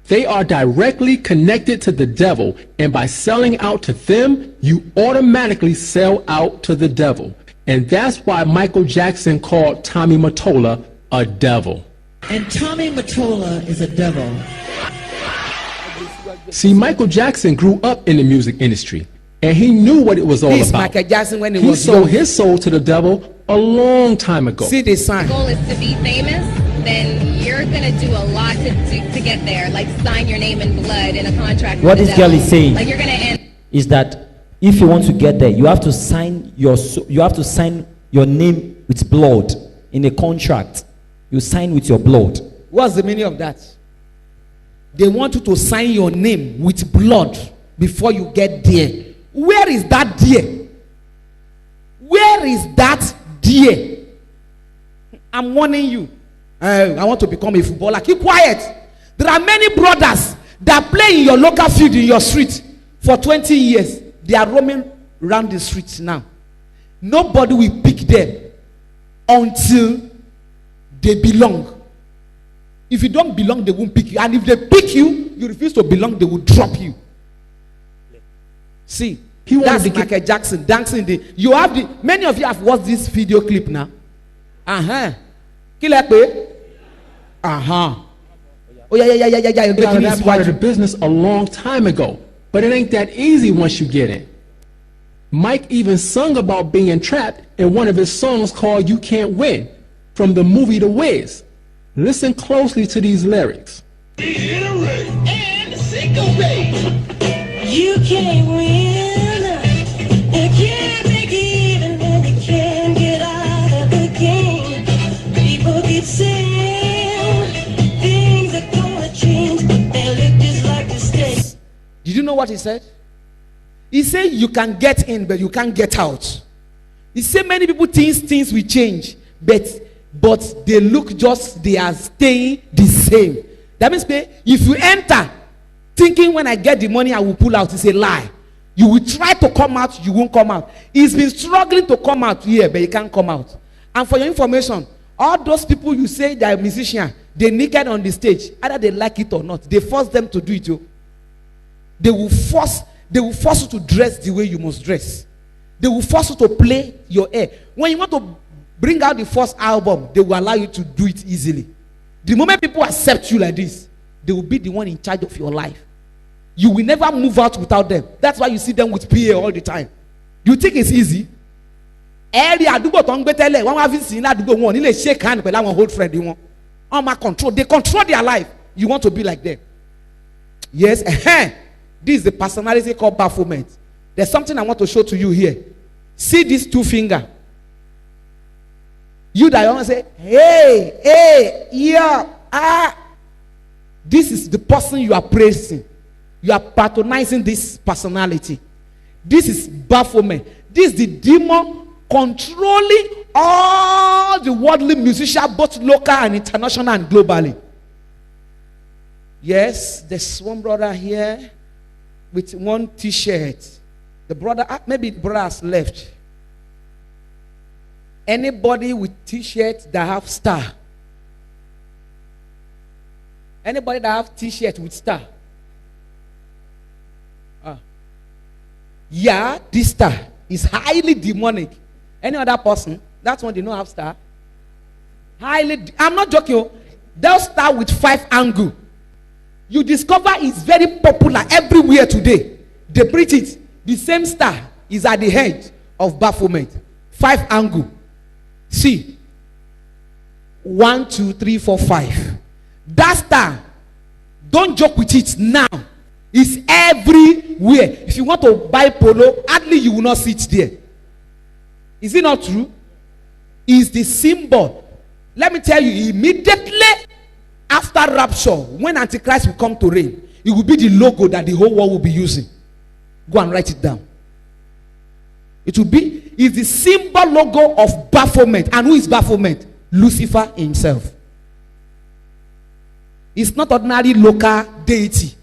K: They are directly connected to the devil, and by selling out to them, you automatically sell out to the devil. And that's why Michael Jackson called Tommy Mottola a devil.
L: And Tommy Mottola is a devil.
K: See, Michael Jackson grew up in the music industry, and he knew what it was all about.
C: Michael Jackson when
K: he sold his soul to the devil a long time ago.
C: See the sign.
N: The goal is to be famous, then you're going to do a lot to get there, like sign your name in blood in a contract.
J: What this girl is saying
N: like you're going to end
J: is that if you want to get there, you have to sign your name with blood in a contract. You sign with your blood.
C: What's the meaning of that? They want you to sign your name with blood before you get there. Where is that there? Where is that there? I'm warning you. I want to become a footballer. Keep quiet. There are many brothers that play in your local field, in your street for 20 years. They are roaming around the streets now. Nobody will pick them until they belong. If you don't belong, they won't pick you. And if they pick you, you refuse to belong, they will drop you. See, that's Michael Jackson dancing. You have the many of you have watched this video clip now. Oh yeah.
K: Got out of that part of the business a long time ago, but it ain't that easy once you get in. Mike even sung about being trapped in one of his songs called "You Can't Win" from the movie The Wiz. Listen closely to these lyrics.
B: And you can't win, you can't make even, and you can't get out of the game. People keep saying things are gonna change, they look just like the state.
C: Did you know what he said? He said you can get in, but you can't get out. He said many people think things will change, but they look just, they are staying the same. That means if you enter thinking when I get the money I will pull out, it's a lie. You will try to come out, you won't come out. He's been struggling to come out here, but he can't come out. And for your information, all those people you say they are musicians, they naked on the stage, either they like it or not, they force them to do it. They will force you to dress the way you must dress. They will force you to play your hair. When you want to bring out the first album, they will allow you to do it easily. The moment people accept you like this, they will be the one in charge of your life. You will never move out without them. That's why you see them with PA all the time. You think it's easy? Area àdúgbò tó ń gbé tẹ́lẹ̀, wọ́n wá fi sìn ní àdúgbò wọn, nílé shake hand pẹ̀lú àwọn old friend wọn. On my control, they control their life. You want to be like them. Yes, this is the personality called bafflement. There's something I want to show to you here. See this two finger. You that want to say, hey, yeah, this is the person you are praising. You are patronizing this personality. This is bafflement. This is the demon controlling all the worldly musicians, both local and international and globally. Yes, there's one brother here with one t-shirt. The brother, maybe the brother has left. Anybody with t-shirt that have star? Anybody that have t-shirt with star? Yeah, this star is highly demonic. Any other person? That's one they don't have star. I'm not joking. They'll start with 5 angle. You discover it's very popular everywhere today. They preach it. The same star is at the head of bafflement. 5 angle. See. 1, 2, 3, 4, 5. That star, don't joke with it now. It's everywhere. If you want to buy polo, hardly you will not see it there. Is it not true? It's the symbol. Let me tell you, immediately after rapture, when Antichrist will come to reign, it will be the logo that the whole world will be using. Go and write it down. It will be, it's the symbol logo of bafflement. And who is bafflement? Lucifer himself. It's not ordinary local deity.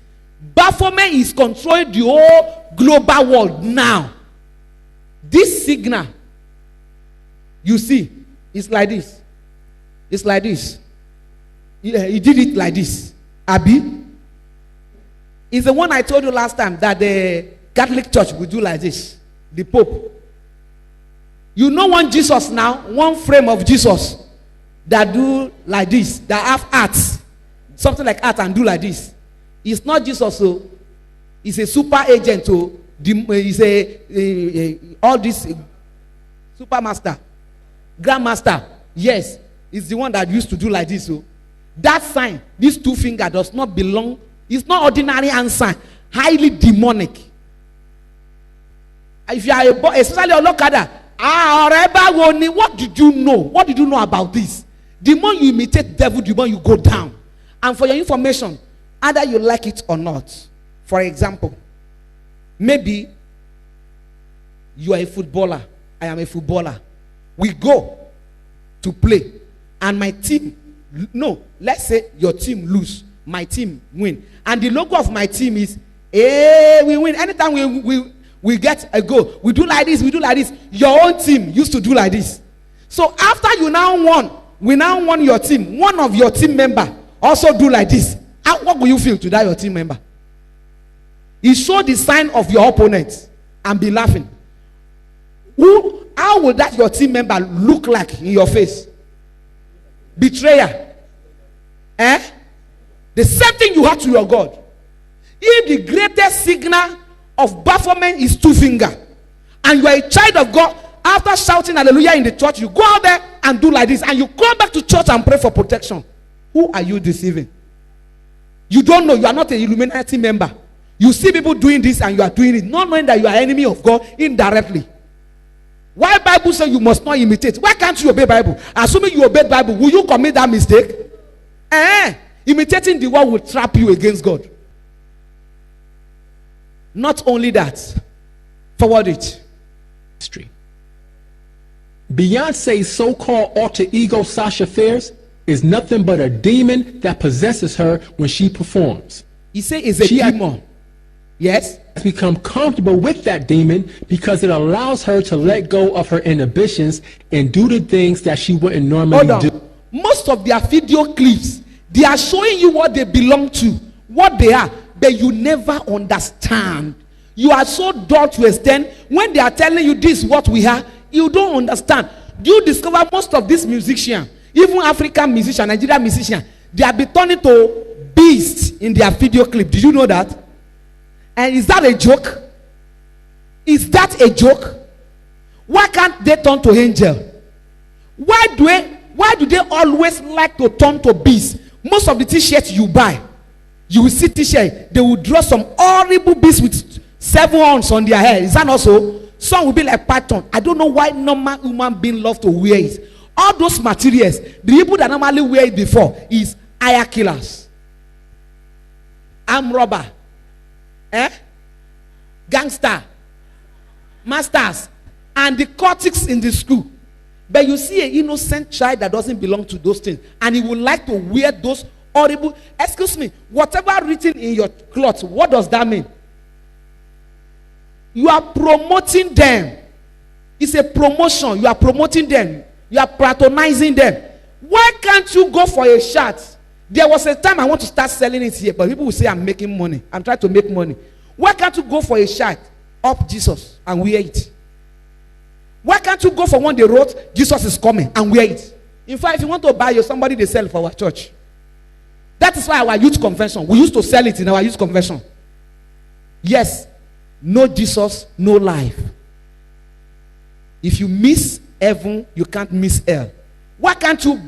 C: Bafflement is controlling the whole global world now. This signal, you see, it's like this. It's like this. He did it like this. Abi. It's the one I told you last time that the Catholic Church will do like this. The Pope. You know one Jesus now, one frame of Jesus that do like this, that have arts. Something like art and do like this. It's not Jesus, so it's a super agent, so it's all this super master, grandmaster. Yes, it's the one that used to do like this. So that sign, this 2 finger, does not belong. It's not ordinary hand sign, highly demonic. If you are a boy, especially a lokada, what did you know? What did you know about this? The more you imitate devil, the more you go down. And for your information, either you like it or not. For example, Maybe you are a footballer. I am a footballer. We go to play, and my team, no, let's say your team lose, my team win, and the logo of my team is, hey, we win. Anytime we get a goal, we do like this, we do like this. Your own team used to do like this. So after you now won, we now won your team. One of your team member also do like this. What will you feel to that your team member? You show the sign of your opponent and be laughing. How will that your team member look like in your face? Betrayer. The same thing you have to your God. If the greatest signal of bafflement is 2 fingers, and you are a child of God, after shouting hallelujah in the church, you go out there and do like this, and you come back to church and pray for protection. Who are you deceiving? You don't know. You are not a Illuminati member. You see people doing this and you are doing it, not knowing that you are enemy of God indirectly. Why Bible says you must not imitate? Why can't you obey Bible? Assuming you obey Bible, will you commit that mistake? Imitating the word will trap you against God. Not only that, forward it.
K: Beyonce's so-called alter ego Sasha Fierce is nothing but a demon that possesses her when she performs.
C: He said it's a demon. Yes.
K: Has become comfortable with that demon because it allows her to let go of her inhibitions and do the things that she wouldn't normally do.
C: Most of their video clips, they are showing you what they belong to, what they are, but you never understand. You are so dull to extend when they are telling you this is what we have, you don't understand. You discover most of these musicians, even African musicians, Nigerian musicians, they have been turning to beasts in their video clip. Did you know that? And is that a joke? Is that a joke? Why can't they turn to angel? Why do they always like to turn to beasts? Most of the t-shirts you buy, you will see t-shirt, they will draw some horrible beasts with 7 horns on their head. Is that not so? Some will be like python. I don't know why normal human being love to wear it. All those materials, the people that normally wear it before is hire killers, arm robber, gangster, masters, and the cultists in the school. But you see an innocent child that doesn't belong to those things, and he would like to wear those horrible, excuse me, whatever written in your cloth, what does that mean? You are promoting them. It's a promotion. You are promoting them. You are patronizing them. Why can't you go for a shirt? There was a time I want to start selling it here, but people will say I'm making money. I'm trying to make money. Why can't you go for a shirt up Jesus and wear it? Why can't you go for one they wrote Jesus is coming and wear it? In fact, if you want to buy somebody they sell for our church. That is why our youth convention, we used to sell it in our youth convention. Yes, no Jesus, no life. If you miss heaven, you can't miss hell. Why can't you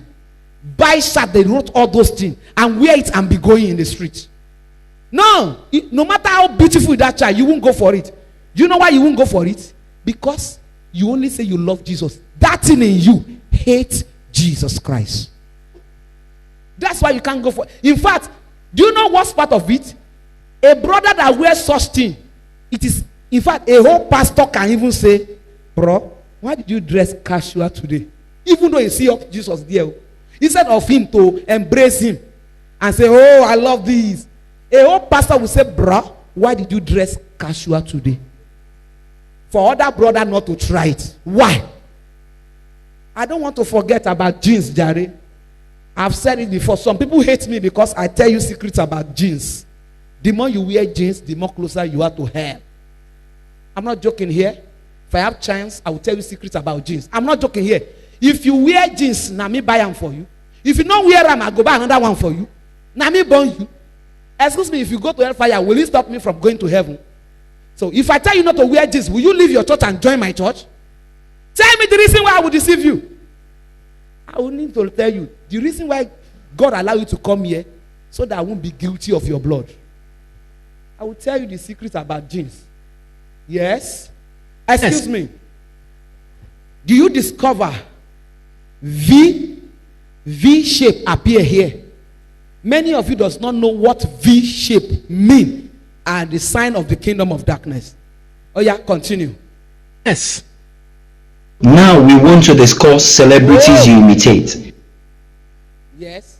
C: buy shirt they wrote all those things and wear it and be going in the street? No, no matter how beautiful that child, you won't go for it. Do you know why you won't go for it? Because you only say you love Jesus. That thing in you hates Jesus Christ. That's why you can't go for it. In fact, do you know what's part of it? A brother that wears such thing, it is, in fact, a whole pastor can even say, bro, why did you dress casual today? Even though you see Jesus there. Instead of him to embrace him and say, oh, I love these. A whole pastor will say, bro, why did you dress casual today? For other brother not to try it. Why? I don't want to forget about jeans, Jerry. I've said it before. Some people hate me because I tell you secrets about jeans. The more you wear jeans, the more closer you are to hell. I'm not joking here. If I have chance, I will tell you secrets about jeans. I'm not joking here. If you wear jeans, now me buy them for you. If you don't wear them, I go buy another one for you. Now me burn you. Excuse me, if you go to hellfire, will you stop me from going to heaven? So if I tell you not to wear jeans, will you leave your church and join my church? Tell me the reason why I will deceive you. I will need to tell you the reason why God allowed you to come here, so that I won't be guilty of your blood. I will tell you the secret about jeans. Yes? Excuse me. Do you discover V shape appear here? Many of you does not know what V shape mean and the sign of the kingdom of darkness. Oh yeah, continue.
K: Yes.
I: Now we want to discuss celebrities you imitate.
C: Yes.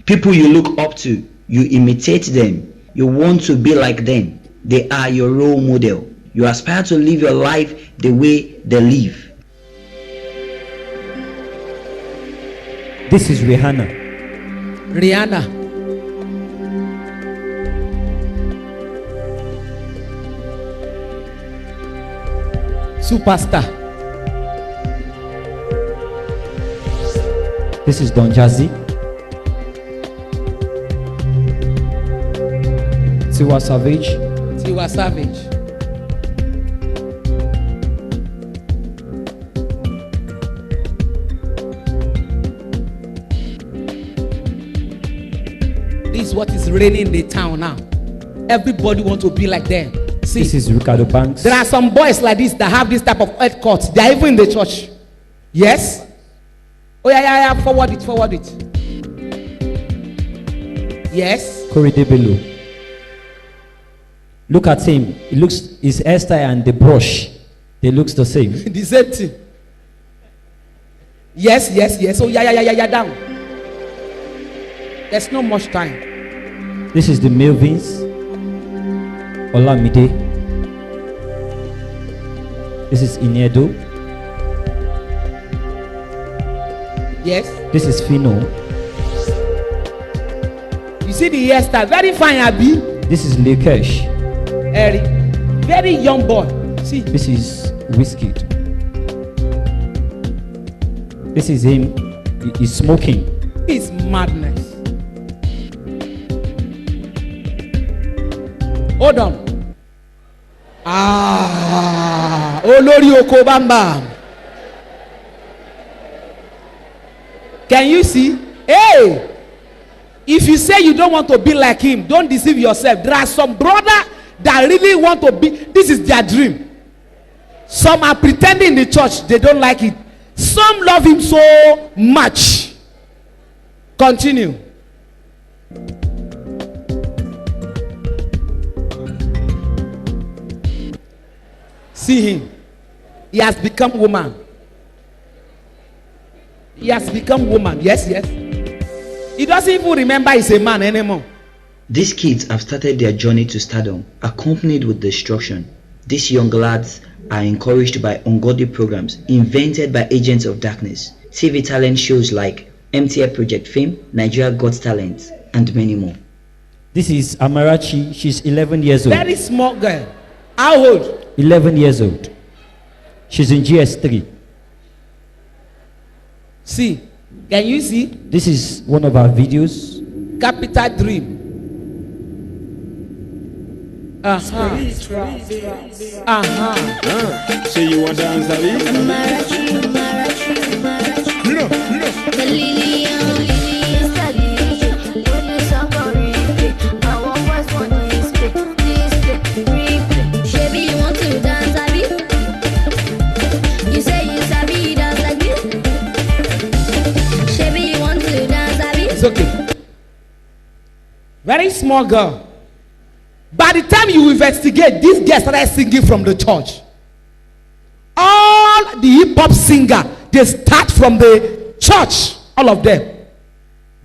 I: People you look up to, you imitate them. You want to be like them. They are your role model. You aspire to live your life the way they live.
J: This is Rihanna.
C: Rihanna. Superstar.
J: This is Don Jazzy. Tiwa Savage.
C: Tiwa Savage. This is what is reigning in the town now. Everybody wants to be like them. See,
J: this is Ricardo Banks.
C: there are some boys like this that have this type of head cut. They are even in the church. Yes? Oh yeah, forward it. Yes?
J: Corey Debelo. Look at him. It looks, his hairstyle and the brush, they looks the same.
C: The same thing. Yes. Oh yeah, down. There's not much time.
J: This is the Melvins. Olamide. This is Inedo.
C: Yes.
J: This is Fino.
C: You see the hairstyle, very fine, Abi.
J: This is Lekesh.
C: Eric, very young boy. See.
J: This is Wizkid. This is him. He's smoking.
C: It's madness. Hold on. Olori Oko Bam Bam. Can you see? Hey, if you say you don't want to be like him, don't deceive yourself. There are some brother that really want to be. This is their dream. Some are pretending in the church they don't like it. Some love him so much. Continue. See him. He has become woman. He has become woman. Yes. He doesn't even remember he's a man anymore.
I: These kids have started their journey to stardom, accompanied with destruction. These young lads are encouraged by ungodly programs invented by agents of darkness, TV talent shows like MTL Project Fame, Nigeria Got Talent, and many more.
J: This is Amarachi. She's 11 years old.
C: Very small girl. How old?
J: 11 years old. She's in GS3.
C: See, can you see?
J: This is one of our videos.
C: Capital Dream.
M: So you want to dance, Abi?
C: It's okay. Very small girl. By the time you investigate, this girl started singing from the church. All the hip-hop singer, they start from the church. All of them.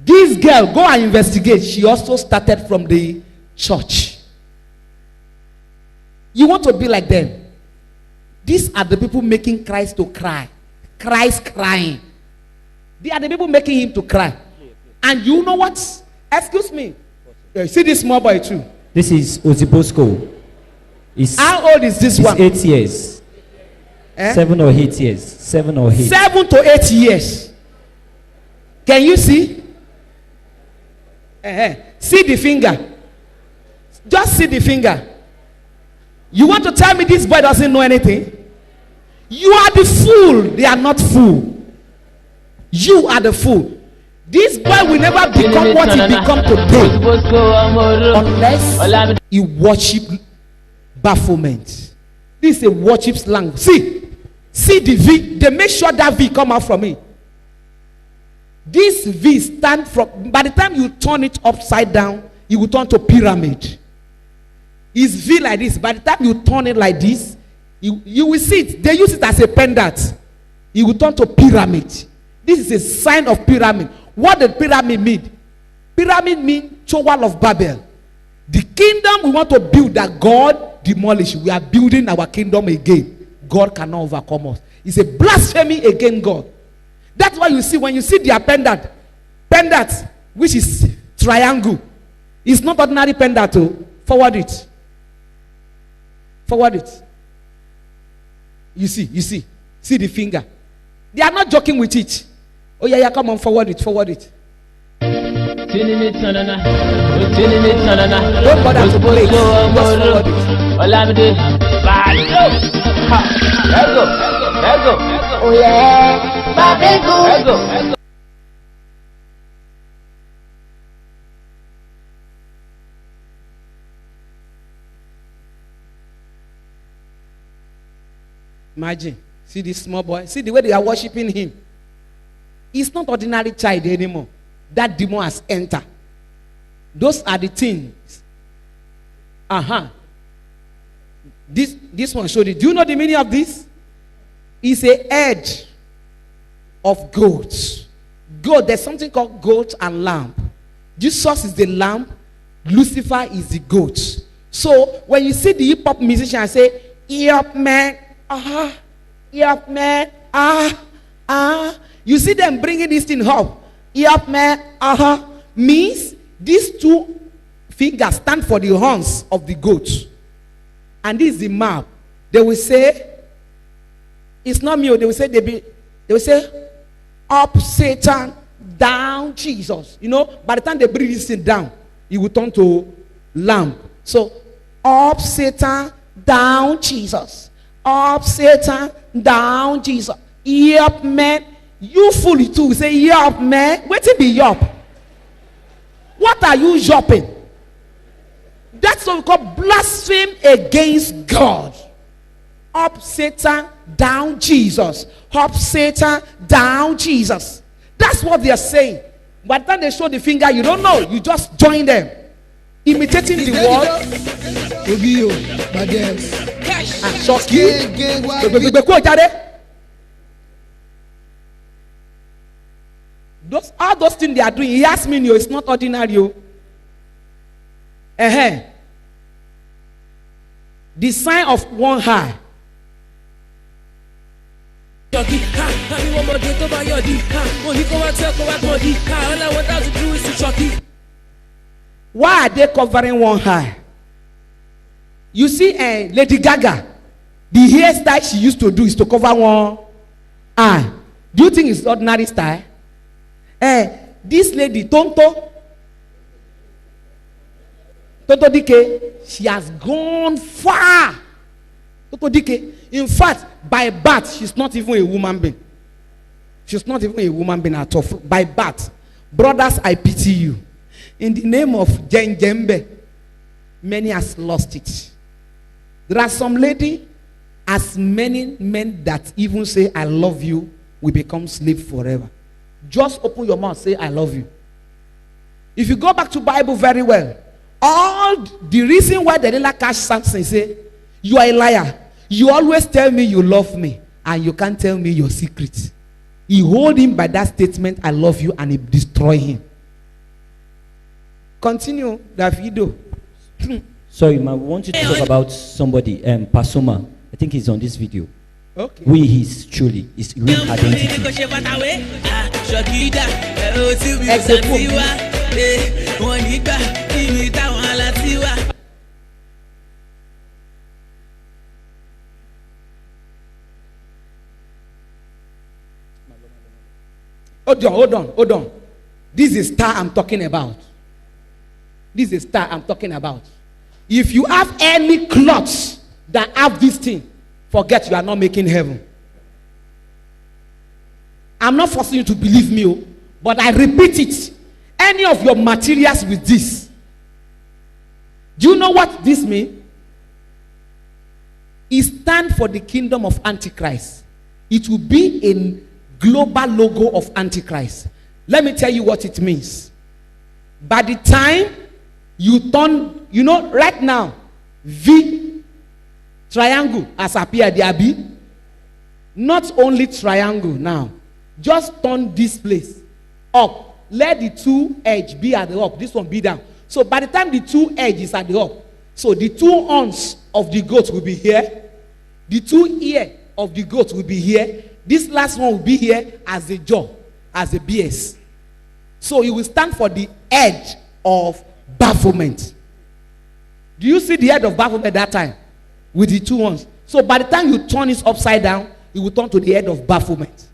C: This girl, go and investigate. She also started from the church. You want to be like them. These are the people making Christ to cry. Christ crying. They are the people making him to cry. And you know what? Excuse me. See this small boy too.
J: This is Ozibosco.
C: How old is this one?
J: 8 years. 7 or 8 years. 7 or 8.
C: 7 to 8 years. Can you see? See the finger. Just see the finger. You want to tell me this boy doesn't know anything? You are the fool. They are not fool. You are the fool. This boy will never become what he become today unless he worship bafflement. This is a worship slang. See the V. They make sure that V come out from it. This V stand from. By the time you turn it upside down, it will turn to pyramid. It's V like this. By the time you turn it like this, you will see it. They use it as a pendant. It will turn to pyramid. This is a sign of pyramid. What does pyramid mean? Pyramid means Tower of Babel. The kingdom we want to build that God demolished. We are building our kingdom again. God cannot overcome us. It's a blasphemy against God. That's why you see, when you see their pendant, which is triangle, it's not ordinary pendant. Forward it. Forward it. You see the finger. They are not joking with it. Oh yeah, come on, forward it. Don't bother to play. Just forward it.
B: Oh yeah, let's go.
C: Imagine, see this small boy. See the way they are worshiping him. He's not ordinary child anymore. That demon has entered. Those are the things. This one showed it. Do you know the meaning of this? It's a head of goats. Goat. There's something called goat and lamb. Jesus is the lamb. Lucifer is the goat. So when you see the hip hop musician say, "Yup, man, yup, man, you see them bringing this thing up. Yup, man, means these two fingers stand for the horns of the goat. And this is the map. They will say, it's not me. They will say, up Satan, down Jesus. You know, by the time they bring this thing down, it will turn to lamb. So, up Satan, down Jesus. Up Satan, down Jesus. Yup, man. You fool too. Say, yup, man. Wait till be yup. What are you yopping? That's what we call blaspheme against God. Up Satan, down Jesus. Up Satan, down Jesus. That's what they are saying. By the time they show the finger, you don't know. You just join them. Imitating the word. And shock you. All those things they are doing, he asked me, it's not ordinary. The sign of one eye. Why are they covering one eye? You see, Lady Gaga, the hairstyle she used to do is to cover one eye. Do you think it's ordinary style? This lady, Tonto Dike, she has gone far. Tonto Dike, in fact, by birth, she's not even a woman being. She's not even a woman being at all. By birth. Brothers, I pity you. In the name of Jembe, many has lost it. There are some lady, as many men that even say, I love you, will become slave forever. Just open your mouth, say, I love you. If you go back to Bible very well, all the reason why they didn't catch Samson, say, you are a liar. You always tell me you love me, and you can't tell me your secret. He hold him by that statement, I love you, and he destroy him. Continue, Davido.
J: Sorry, ma, we want you to talk about somebody, Pasoma. I think he's on this video.
C: Okay.
J: We, his truly, his real identity.
C: Hold on. This is star I'm talking about. If you have any clothes that have this thing, forget you are not making heaven. I'm not forcing you to believe me, but I repeat it. Any of your materials with this. Do you know what this means? It stands for the kingdom of Antichrist. It will be a global logo of Antichrist. Let me tell you what it means. By the time you turn, right now, V triangle has appeared there, Abi. Not only triangle now. Just turn this place up. Let the two edge be at the up. This one be down. So by the time the two edge is at the up, so the two horns of the goat will be here. The two ear of the goat will be here. This last one will be here as a jaw, as a BS. So it will stand for the edge of bafflement. Do you see the head of bafflement that time? With the two horns. So by the time you turn it upside down, it will turn to the head of bafflement.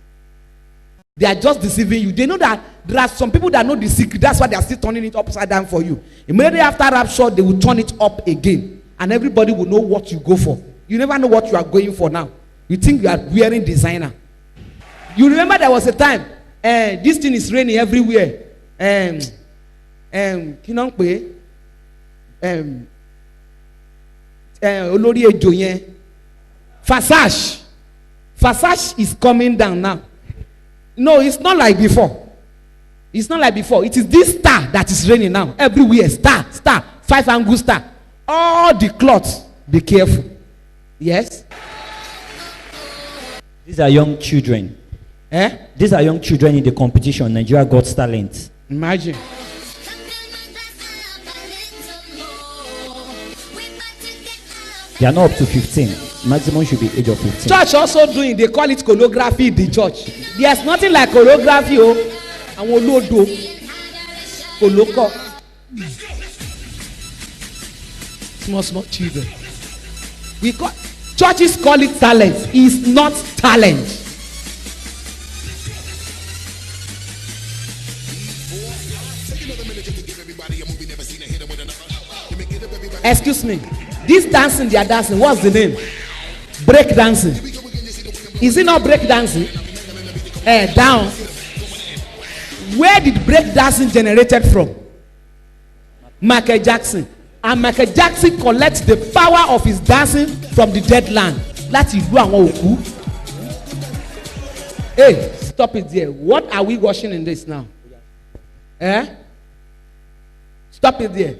C: They are just deceiving you. They know that there are some people that know the secret. That's why they are still turning it upside down for you. Immediately after rapture, they will turn it up again. And everybody will know what you go for. You never know what you are going for now. You think you are wearing designer. You remember there was a time, this thing is raining everywhere. Fasage is coming down now. No, it's not like before. It's not like before. It is this star that is raining now. Everywhere, star, 5-angle star. All the cloths, be careful. Yes?
J: These are young children. These are young children in the competition. Nigeria Got Talent.
C: Imagine.
J: They are not up to 15. Maximum should be age of 15.
C: Church also doing, they call it choreography in the church. There's nothing like choreography. Small children. Churches call it talent. It's not talent. Excuse me. This dancing they are dancing, what's the name? Break dancing. Is it not break dancing? Down. Where did break dancing generated from? Michael Jackson. And Michael Jackson collects the power of his dancing from the dead land. That's it. Hey, stop it there. What are we watching in this now? Stop it there.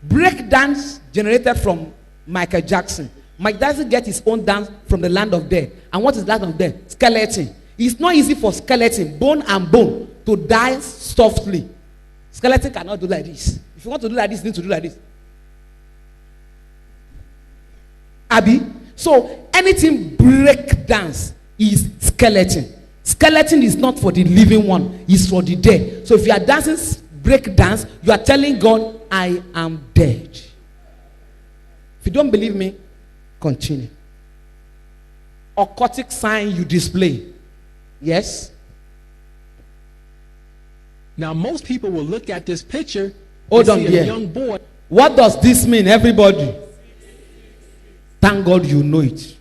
C: Break dance generated from Michael Jackson. Mike Jackson gets his own dance from the land of dead. And what is land of dead? Skeleton. It's not easy for skeleton, bone and bone, to dance softly. Skeleton cannot do like this. If you want to do like this, you need to do like this. Abi? So anything break dance is skeleton. Skeleton is not for the living one, it's for the dead. So if you are dancing break dance, you are telling God, I am dead. If you don't believe me, continue. Occultic sign you display. Yes?
K: Now most people will look at this picture
C: Hold on
K: see
C: here.
K: a young boy.
C: What does this mean, everybody? Thank God you know it.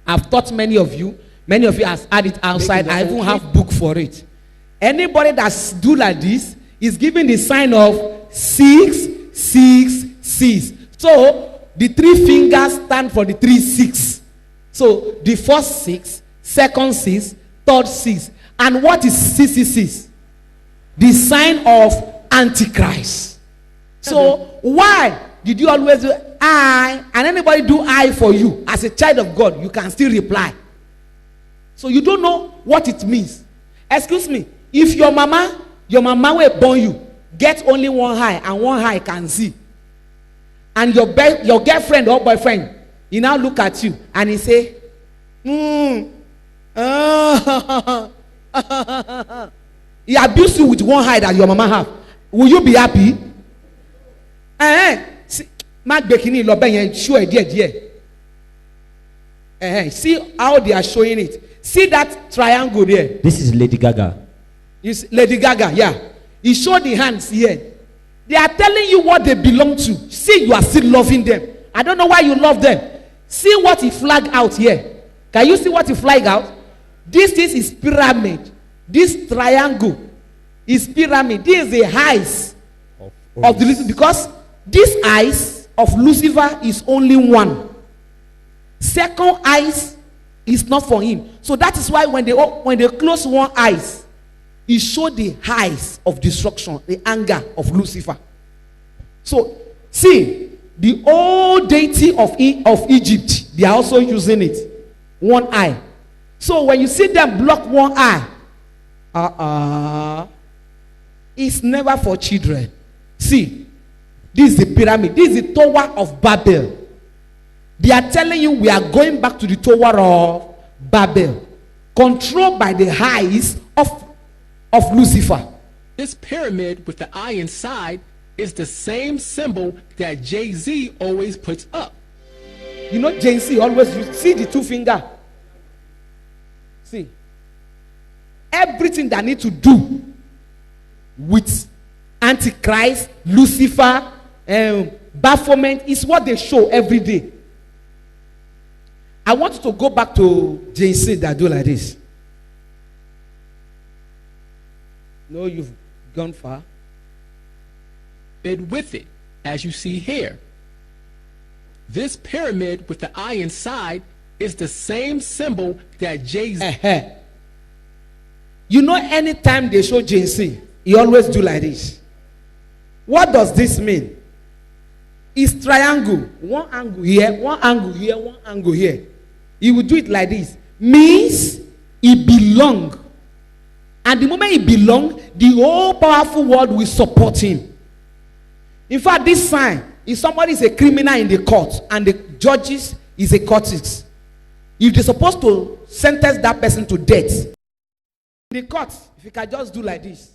C: I've taught many of you has had it outside. I even have book for it. Anybody that's do like this is giving the sign of 6, 6, 6. So the 3 fingers stand for the 3 6. So the first 6, second 6, third 6. And what is 666? The sign of Antichrist. So why did you always do I? And anybody do I for you as a child of God, you can still reply. So you don't know what it means. Excuse me. If your mama will born you, get only one eye and one eye can see. And your girlfriend or boyfriend, he now look at you and he say, he abuse you with one eye that your mama have. Will you be happy? See how they are showing it. See that triangle there.
J: This is Lady Gaga.
C: You see, Lady Gaga, yeah. He showed the hands here. They are telling you what they belong to. See, you are still loving them. I don't know why you love them. See what he flagged out here. Can you see what he flagged out? This is his pyramid. This triangle is pyramid. This is the eyes of the Lucifer. Because this eyes of Lucifer is only one. Second eyes is not for him. So that is why when they close one eyes, it showed the eyes of destruction, the anger of Lucifer. So see, The old deity of Egypt, they are also using it. One eye. So when you see them block one eye, it's never for children. See, this is the pyramid. This is the Tower of Babel. They are telling you we are going back to the Tower of Babel, controlled by the eyes of Lucifer.
K: This pyramid with the eye inside is the same symbol that Jay-Z always puts up.
C: You know, Jay-Z always see the two finger. See, everything that need to do with Antichrist, Lucifer, Baphomet is what they show every day. I want you to go back to Jay-Z that do like this. No, you've gone far.
K: And with it, as you see here, this pyramid with the eye inside is the same symbol that Jay-Z.
C: You know, anytime they show Jay-Z, he always do like this. What does this mean? It's triangle. One angle here, one angle here, one angle here. He will do it like this. Means he belong. And the moment he belong, the whole powerful world will support him. In fact, this sign, if somebody is a criminal in the court and the judges is a courtist, if they're supposed to sentence that person to death, in the court, if you can just do like this,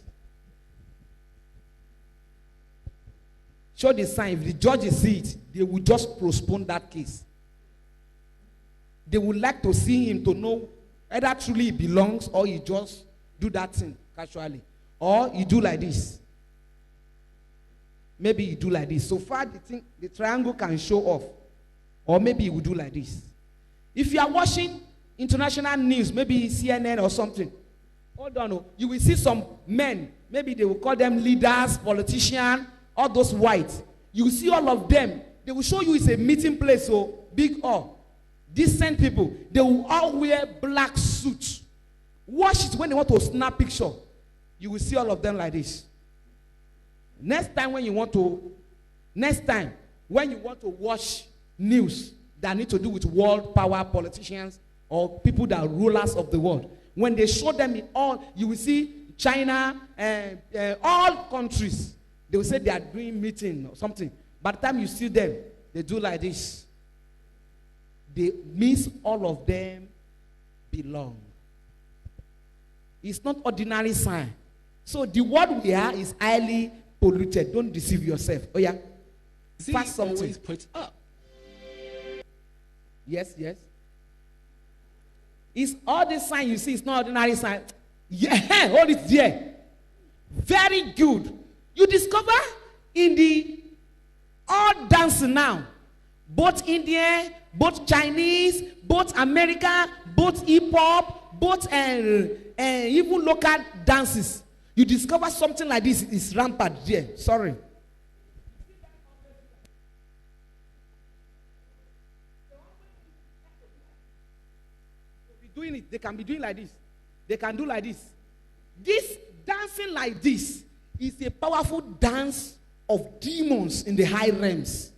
C: show the sign. If the judges see it, they will just postpone that case. They would like to see him to know either truly he belongs or he just do that thing casually, or you do like this. Maybe you do like this. So far, the triangle can show off, or maybe you will do like this. If you are watching international news, maybe CNN or something, hold on, you will see some men. Maybe they will call them leaders, politicians, all those whites. You will see all of them. They will show you it's a meeting place, so big all decent people. They will all wear black suits. Watch it when they want to snap picture. You will see all of them like this. Next time when you want to watch news that need to do with world power politicians or people that are rulers of the world, when they show them in all, you will see China and all countries. They will say they are doing meeting or something. By the time you see them, they do like this. They means all of them belong. It's not ordinary sign. So the world we are is highly polluted. Don't deceive yourself. Oh yeah. Fast something.
K: Always puts up.
C: Yes, yes. It's all this sign you see. It's not ordinary sign. Yeah, hold it there. Very good. You discover in the all dancing now, both Indian, both Chinese, both American, both hip hop, both even local dances. You discover something like this is rampant there. Sorry. Doing it, they can be doing like this. They can do like this. This dancing like this is a powerful dance of demons in the high realms.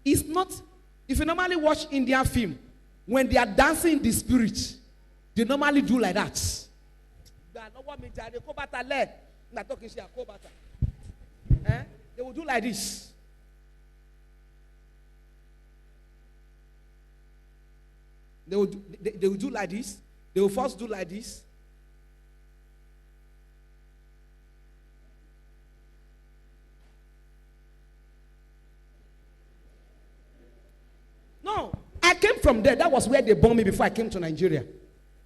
C: It's not, if you normally watch Indian film, when they are dancing in the spirit, they normally do like that. They will do like this. They will do like this. They will first do like this. No, I came from there. That was where they born me before I came to Nigeria.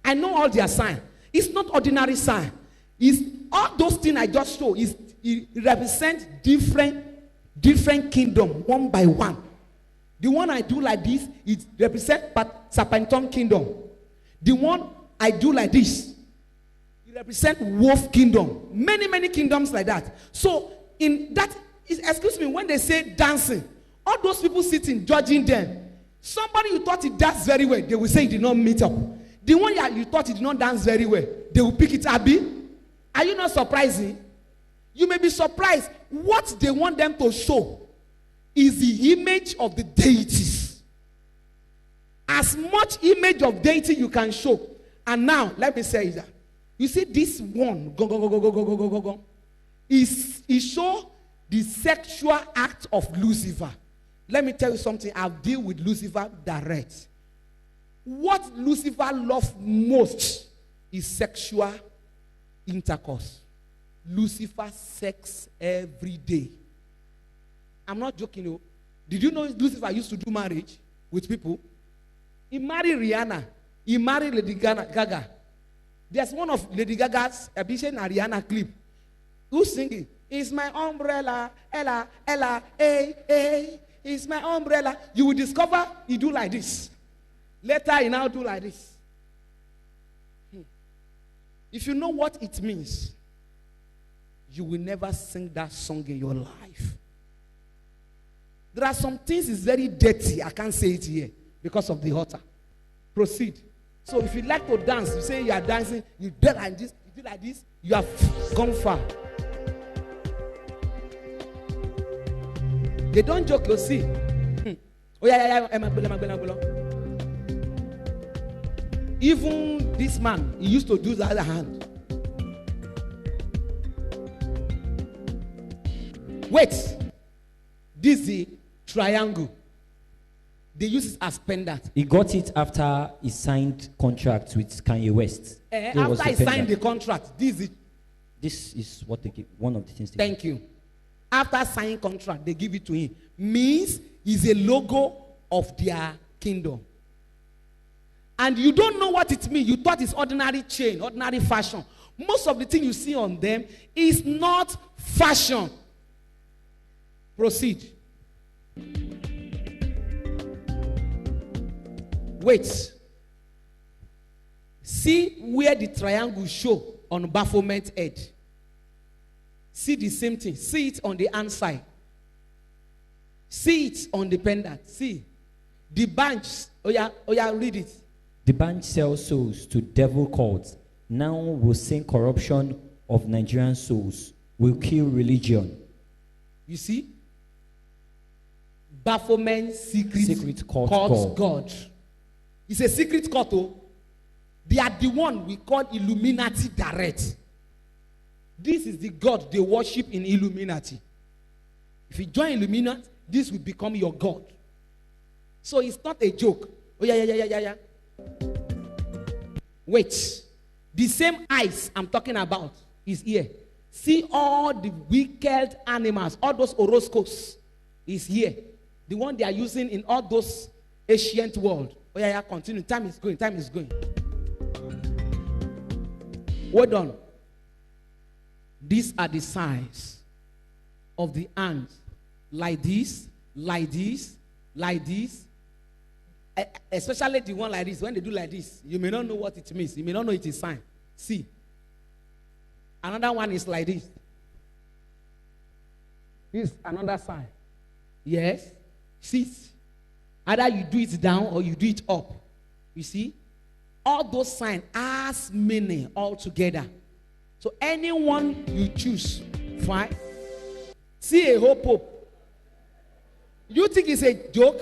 C: I know all their sign. It's not ordinary sign. It's all those things I just showed. It represents different kingdom one by one. The one I do like this, it represents Serpentine kingdom. The one I do like this, it represents Wolf kingdom. Many kingdoms like that. So in that, excuse me, when they say dancing, all those people sitting judging them. Somebody you thought he danced very well, they will say he did not meet up. The one you thought he did not dance very well, they will pick it up. Are you not surprising? You may be surprised what they want them to show. is the image of the deities. As much image of deity you can show. And now, let me say that. You see this one, is show the sexual act of Lucifer. Let me tell you something. I'll deal with Lucifer direct. What Lucifer loves most is sexual intercourse. Lucifer sex every day. I'm not joking. You. Did you know Lucifer used to do marriage with people? He married Rihanna. He married Lady Gaga. There's one of Lady Gaga's Abishan and Rihanna clip. Who's singing? It's my umbrella, Ella, Ella, hey, hey. It's my umbrella. You will discover he do like this. Later he now do like this. If you know what it means, you will never sing that song in your life. There are some things is very dirty. I can't say it here because of the altar. Proceed. So if you like to dance, you say you are dancing, you do like this, you do like this, you have gone far. They don't joke, you see. Oh yeah. Even this man, he used to do the other hand. Wait. This is the triangle. They use it as pendant.
J: He got it after he signed contract with Kanye West.
C: After he signed the contract,
J: this is what they give. One of the things.
C: Thank you. After signing contract, they give it to him. Means is a logo of their kingdom. And you don't know what it means. You thought it's ordinary chain, ordinary fashion. Most of the thing you see on them is not fashion. Proceed. Wait. See where the triangle show on Baphomet head. See the same thing. See it on the hand side. See it on the pendant. See. The bunch. Oh yeah, read it.
J: The bunch sells souls to devil cults. Now will sing corruption of Nigerian souls. Will kill religion.
C: You see? Baphomet secret cult God. It's a secret cult. Oh. They are the one we call Illuminati direct. This is the God they worship in Illuminati. If you join Illuminati, this will become your God. So it's not a joke. Oh yeah. Wait. The same eyes I'm talking about is here. See all the wicked animals, all those horoscopes is here. The one they are using in all those ancient world. Oh yeah, continue. Time is going. Hold on. These are the signs of the hands. Like this. Especially the one like this. When they do like this, you may not know what it means. You may not know it is sign. See. Another one is like this. This is another sign. Yes. See. Either you do it down or you do it up. You see? All those signs has meaning altogether. So anyone you choose, fine. See a whole pope. You think it's a joke?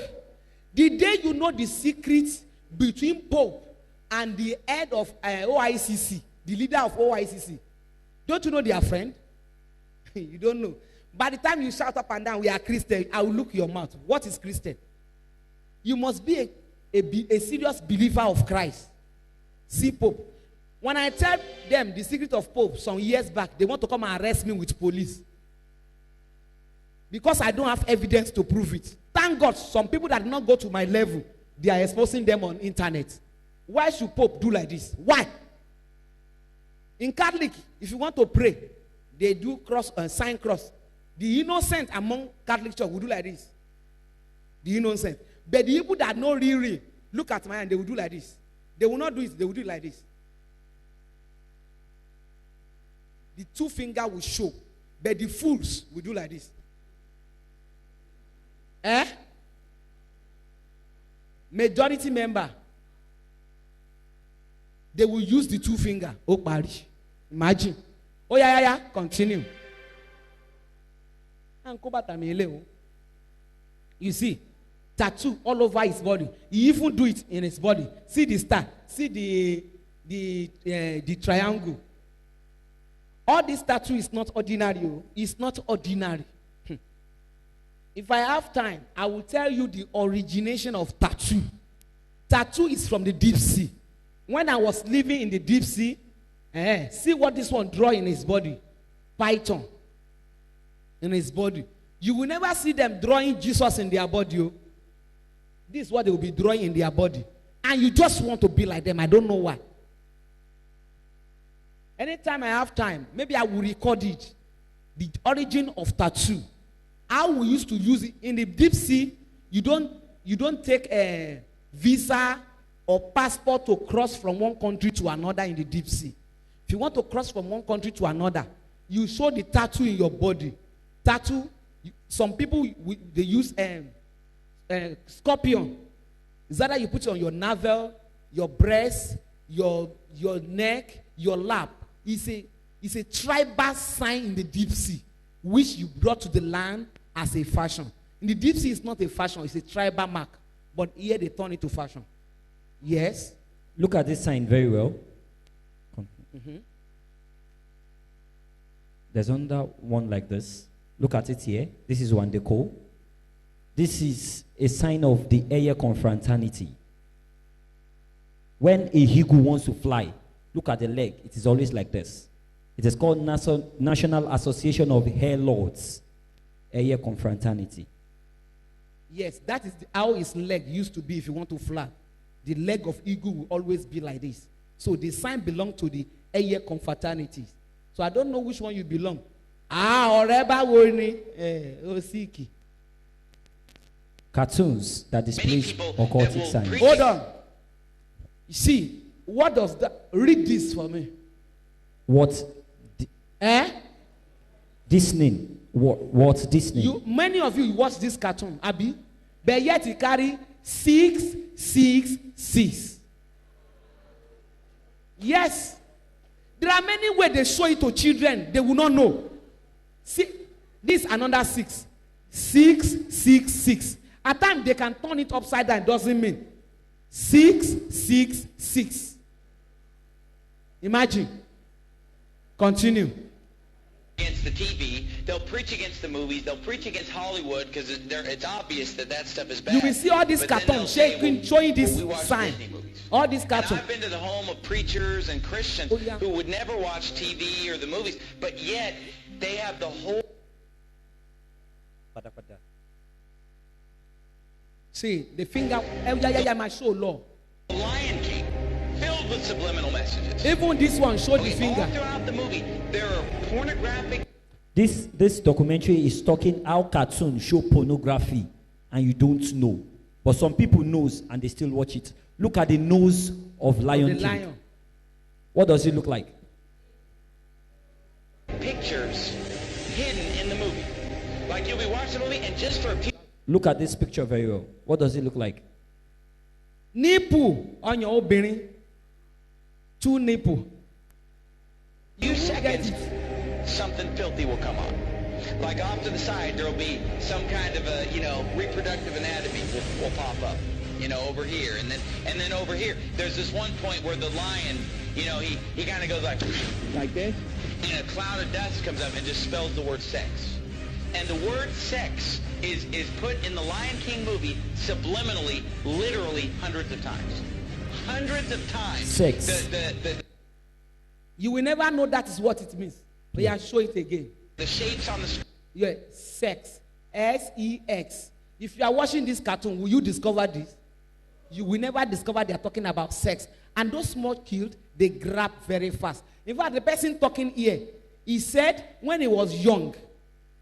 C: The day you know the secret between pope and the head of OICC, the leader of OICC, don't you know they are friends? You don't know. By the time you shout up and down, we are Christian, I will look your mouth. What is Christian? You must be a serious believer of Christ. See Pope. When I tell them the secret of Pope some years back, they want to come and arrest me with police. Because I don't have evidence to prove it. Thank God, some people that did not go to my level, they are exposing them on internet. Why should Pope do like this? Why? In Catholic, if you want to pray, they do sign cross. The innocent among Catholic church will do like this. The innocent. But the people that know real, look at my hand, they will do like this. They will not do it, they will do it like this. The two finger will show. But the fools will do like this. Majority member, they will use the two finger. Oh, parish. Imagine. Oh, yeah. Continue. You see, tattoo all over his body. He even do it in his body. See the star. See the triangle. All this tattoo is not ordinary. Oh. It's not ordinary. If I have time, I will tell you the origination of tattoo. Tattoo is from the deep sea. When I was living in the deep sea, see what this one draw in his body. Python. In his body. You will never see them drawing Jesus in their body. Oh. This is what they will be drawing in their body. And you just want to be like them. I don't know why. Anytime I have time, maybe I will record it. The origin of tattoo. How we used to use it in the deep sea. You don't take a visa or passport to cross from one country to another in the deep sea. If you want to cross from one country to another, you show the tattoo in your body. Tattoo. Some people they use scorpion. Is that you put it on your navel, your breast, your neck, your lap? It's a tribal sign in the deep sea, which you brought to the land as a fashion. In the deep sea, it's not a fashion; it's a tribal mark. But here they turn it to fashion. Yes.
J: Look at this sign very well.
C: Mm-hmm.
J: There's another one like this. Look at it here. This is one they call. This is a sign of the air confraternity. When a eagle wants to fly, look at the leg. It is always like this. It is called National Association of Air Lords, air confraternity.
C: Yes, that is how his leg used to be if you want to fly. The leg of eagle will always be like this. So the sign belongs to the air confraternities. So I don't know which one you belong. Osiki.
J: Cartoons that display occultic signs.
C: Hold on. You see, what does that? Read this for me.
J: What? Disney. What Disney?
C: Many of you watch this cartoon, Abi, but yet you carry 666. Yes. There are many ways they show it to children. They will not know. See, this another 6. 666. At times they can turn it upside down. It doesn't mean 666. Imagine. Continue.
O: Against the TV, they'll preach against the movies, they'll preach against Hollywood because it's obvious that stuff is bad.
C: You will see all these cartoons showing this sign. All these cartoons.
O: I've been to the home of preachers and Christians who would never watch TV or the movies, but yet they have the whole.
C: See, the finger, my show law.
O: Lion King, filled with subliminal messages.
C: Even this one showed the finger.
O: All throughout the movie, there are pornographic.
J: This documentary is talking how cartoons show pornography, and you don't know. But some people knows and they still watch it. Look at the nose of Lion King. Lion. What does it look like?
O: Pictures hidden in the movie. Like you'll be watching the movie and just for a few.
J: Look at this picture very well. What does it look like?
C: Nipple on your obìnrin. 2 nipple.
O: Few seconds, something filthy will come on. Like off to the side, there'll be some kind of a, reproductive anatomy will pop up, over here, and then over here. There's this one point where the lion, he kind of goes like this, and a cloud of dust comes up and just spells the word sex. And the word sex is put in the Lion King movie subliminally, literally hundreds of times. Hundreds of times.
J: Sex.
C: You will never know that is what it means. But yeah, show it again.
O: The shapes on the screen.
C: Yeah, sex. S-E-X. If you are watching this cartoon, will you discover this? You will never discover they are talking about sex. And those small kids, they grab very fast. In fact, the person talking here, he said when he was young,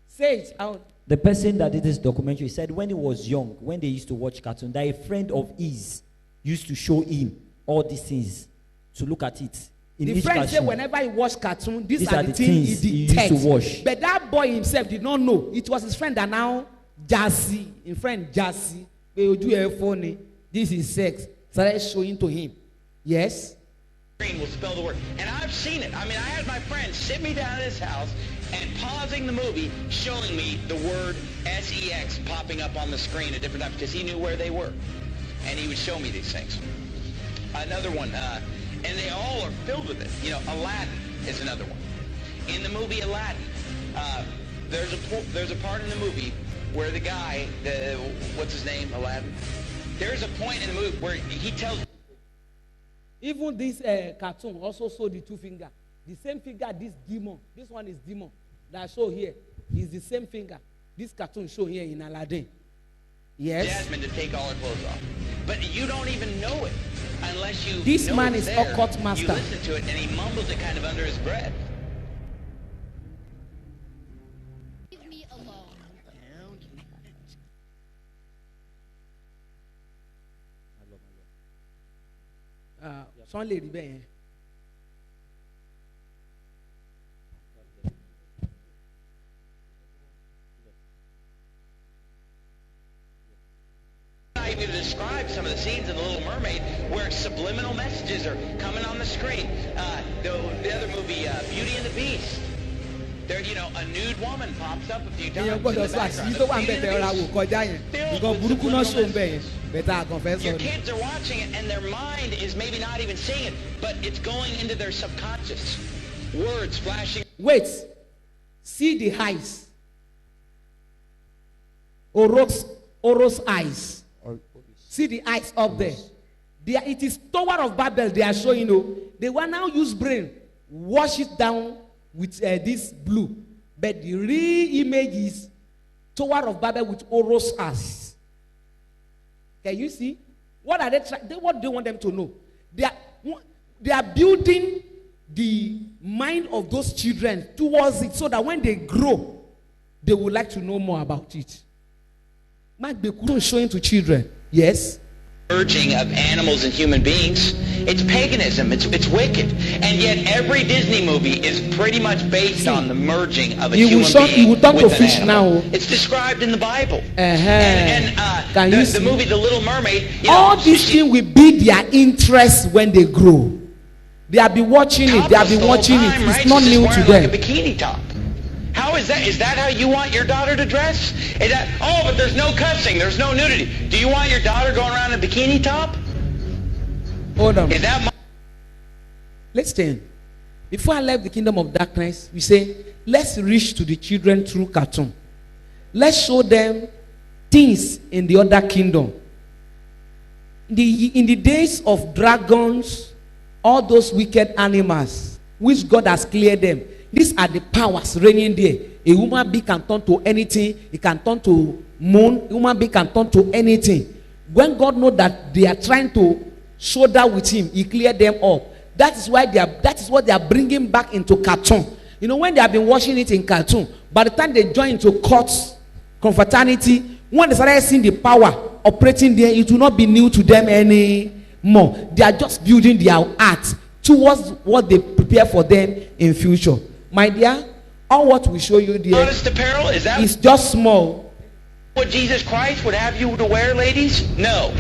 C: say it out.
J: The person that did this documentary said when he was young, when they used to watch cartoon, that a friend of his used to show him all these things to look at it.
C: The friend said whenever he watched cartoon, these are the things he detects.
J: Used to watch.
C: But that boy himself did not know. It was his friend that now, Jassy, in friend Jassy, this is sex. Started showing to him. Yes?
O: Will spell the word. And I've seen it. I mean, I had my friend sit me down at his house and pausing the movie, showing me the word SEX popping up on the screen at different times because he knew where they were. And he would show me these things. Another one, and they all are filled with it. You know, Aladdin is another one. In the movie Aladdin, there's a part in the movie where the guy, what's his name, Aladdin? There's a point in the movie where he tells...
C: Even this cartoon also showed the two finger. The same finger, this demon. This one is demon. That I show here is the same finger. This cartoon show here in Aladdin. Yes.
O: Jasmine to take all her clothes off. But you don't even know it unless you
C: This
O: know
C: man
O: it's
C: is
O: there.
C: occult master.
O: You listen to it and he mumbles it kind of under his breath.
N: Leave me alone.
C: Some lady bẹ́ẹ̀.
O: I even describe some of the scenes in The Little Mermaid where subliminal messages are coming on the screen. The other movie, Beauty and the Beast. There, you know, a nude woman pops up a few times in the background. Your kids are watching it and their mind is maybe not even seeing it, but it's going into their subconscious. Words flashing.
C: Wait. See the eyes. Oros eyes. See the eyes up there. It is Tower of Babel they are showing you. They will now use brain, wash it down with this blue. But the real image is Tower of Babel with Oros eyes. Can you see? What are they trying? What do they want them to know? They are building the mind of those children towards it so that when they grow, they would like to know more about it. Mark Bekuru is showing to children. Yes.
O: Merging of animals and human beings. It's paganism. It's wicked. And yet every Disney movie is pretty much based on the merging of a human being with an animal. It's described in the Bible. The movie The Little Mermaid.
C: All these things will be their interest when they grow. They have been watching it. They have been watching it. It's not new to them.
O: Like a bikini top. How is that? Is that how you want your daughter to dress? Is that, oh, but there's no cussing, there's no nudity. Do you want your daughter going around in a bikini top?
C: Hold on.
O: Is that
C: Listen. Before I left the kingdom of darkness, we say, let's reach to the children through cartoon. Let's show them things in the other kingdom. In the days of dragons, all those wicked animals, which God has cleared them, these are the powers reigning there. A human being can turn to anything. It can turn to moon. A human being can turn to anything. When God knows that they are trying to shoulder with him, he cleared them up. That is why that is what they are bringing back into cartoon. You know, when they have been watching it in cartoon, by the time they join into courts, confraternity, when they started seeing the power operating there, it will not be new to them anymore. They are just building their art towards what they prepare for them in future. My dear, all what we show you there
O: honest apparel? Is that
C: is just small.
O: What Jesus Christ would have you to wear, ladies? No.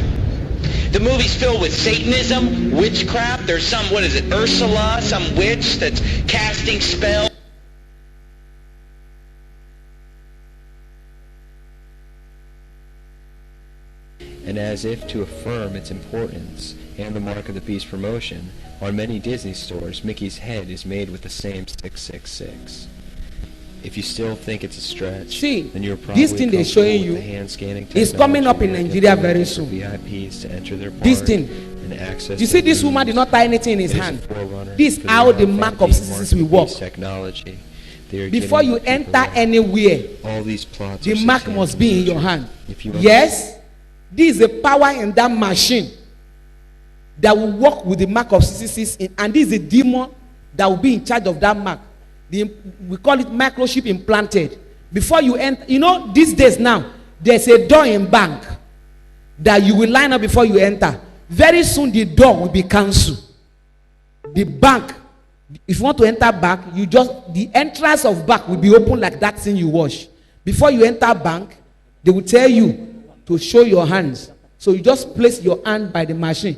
O: The movie's filled with Satanism, witchcraft. There's some, what is it, Ursula, some witch that's casting spells.
P: And as if to affirm its importance and the mark of the beast promotion, on many Disney stores, Mickey's head is made with the same 666. If you still think it's a stretch, then you're probably
C: this thing they're showing you
P: the hand scanning
C: is coming up in Nigeria very soon.
P: VIPs to enter their
C: This thing.
P: and access.
C: You see, this woman did not tie anything in his hand. This is how the mark of CCC will work.
P: Technology.
C: Before you enter anywhere,
P: all these plots
C: the mark must be in your hand.
P: If you
C: Yes, this is a power in that machine that will work with the mark of 666, and this is a demon that will be in charge of that mark. We call it microchip implanted. Before you enter, you know, these days now, there's a door in bank that you will line up before you enter. Very soon the door will be cancelled. The bank, if you want to enter bank, the entrance of bank will be open like that thing you wash. Before you enter bank, they will tell you to show your hands. So you just place your hand by the machine.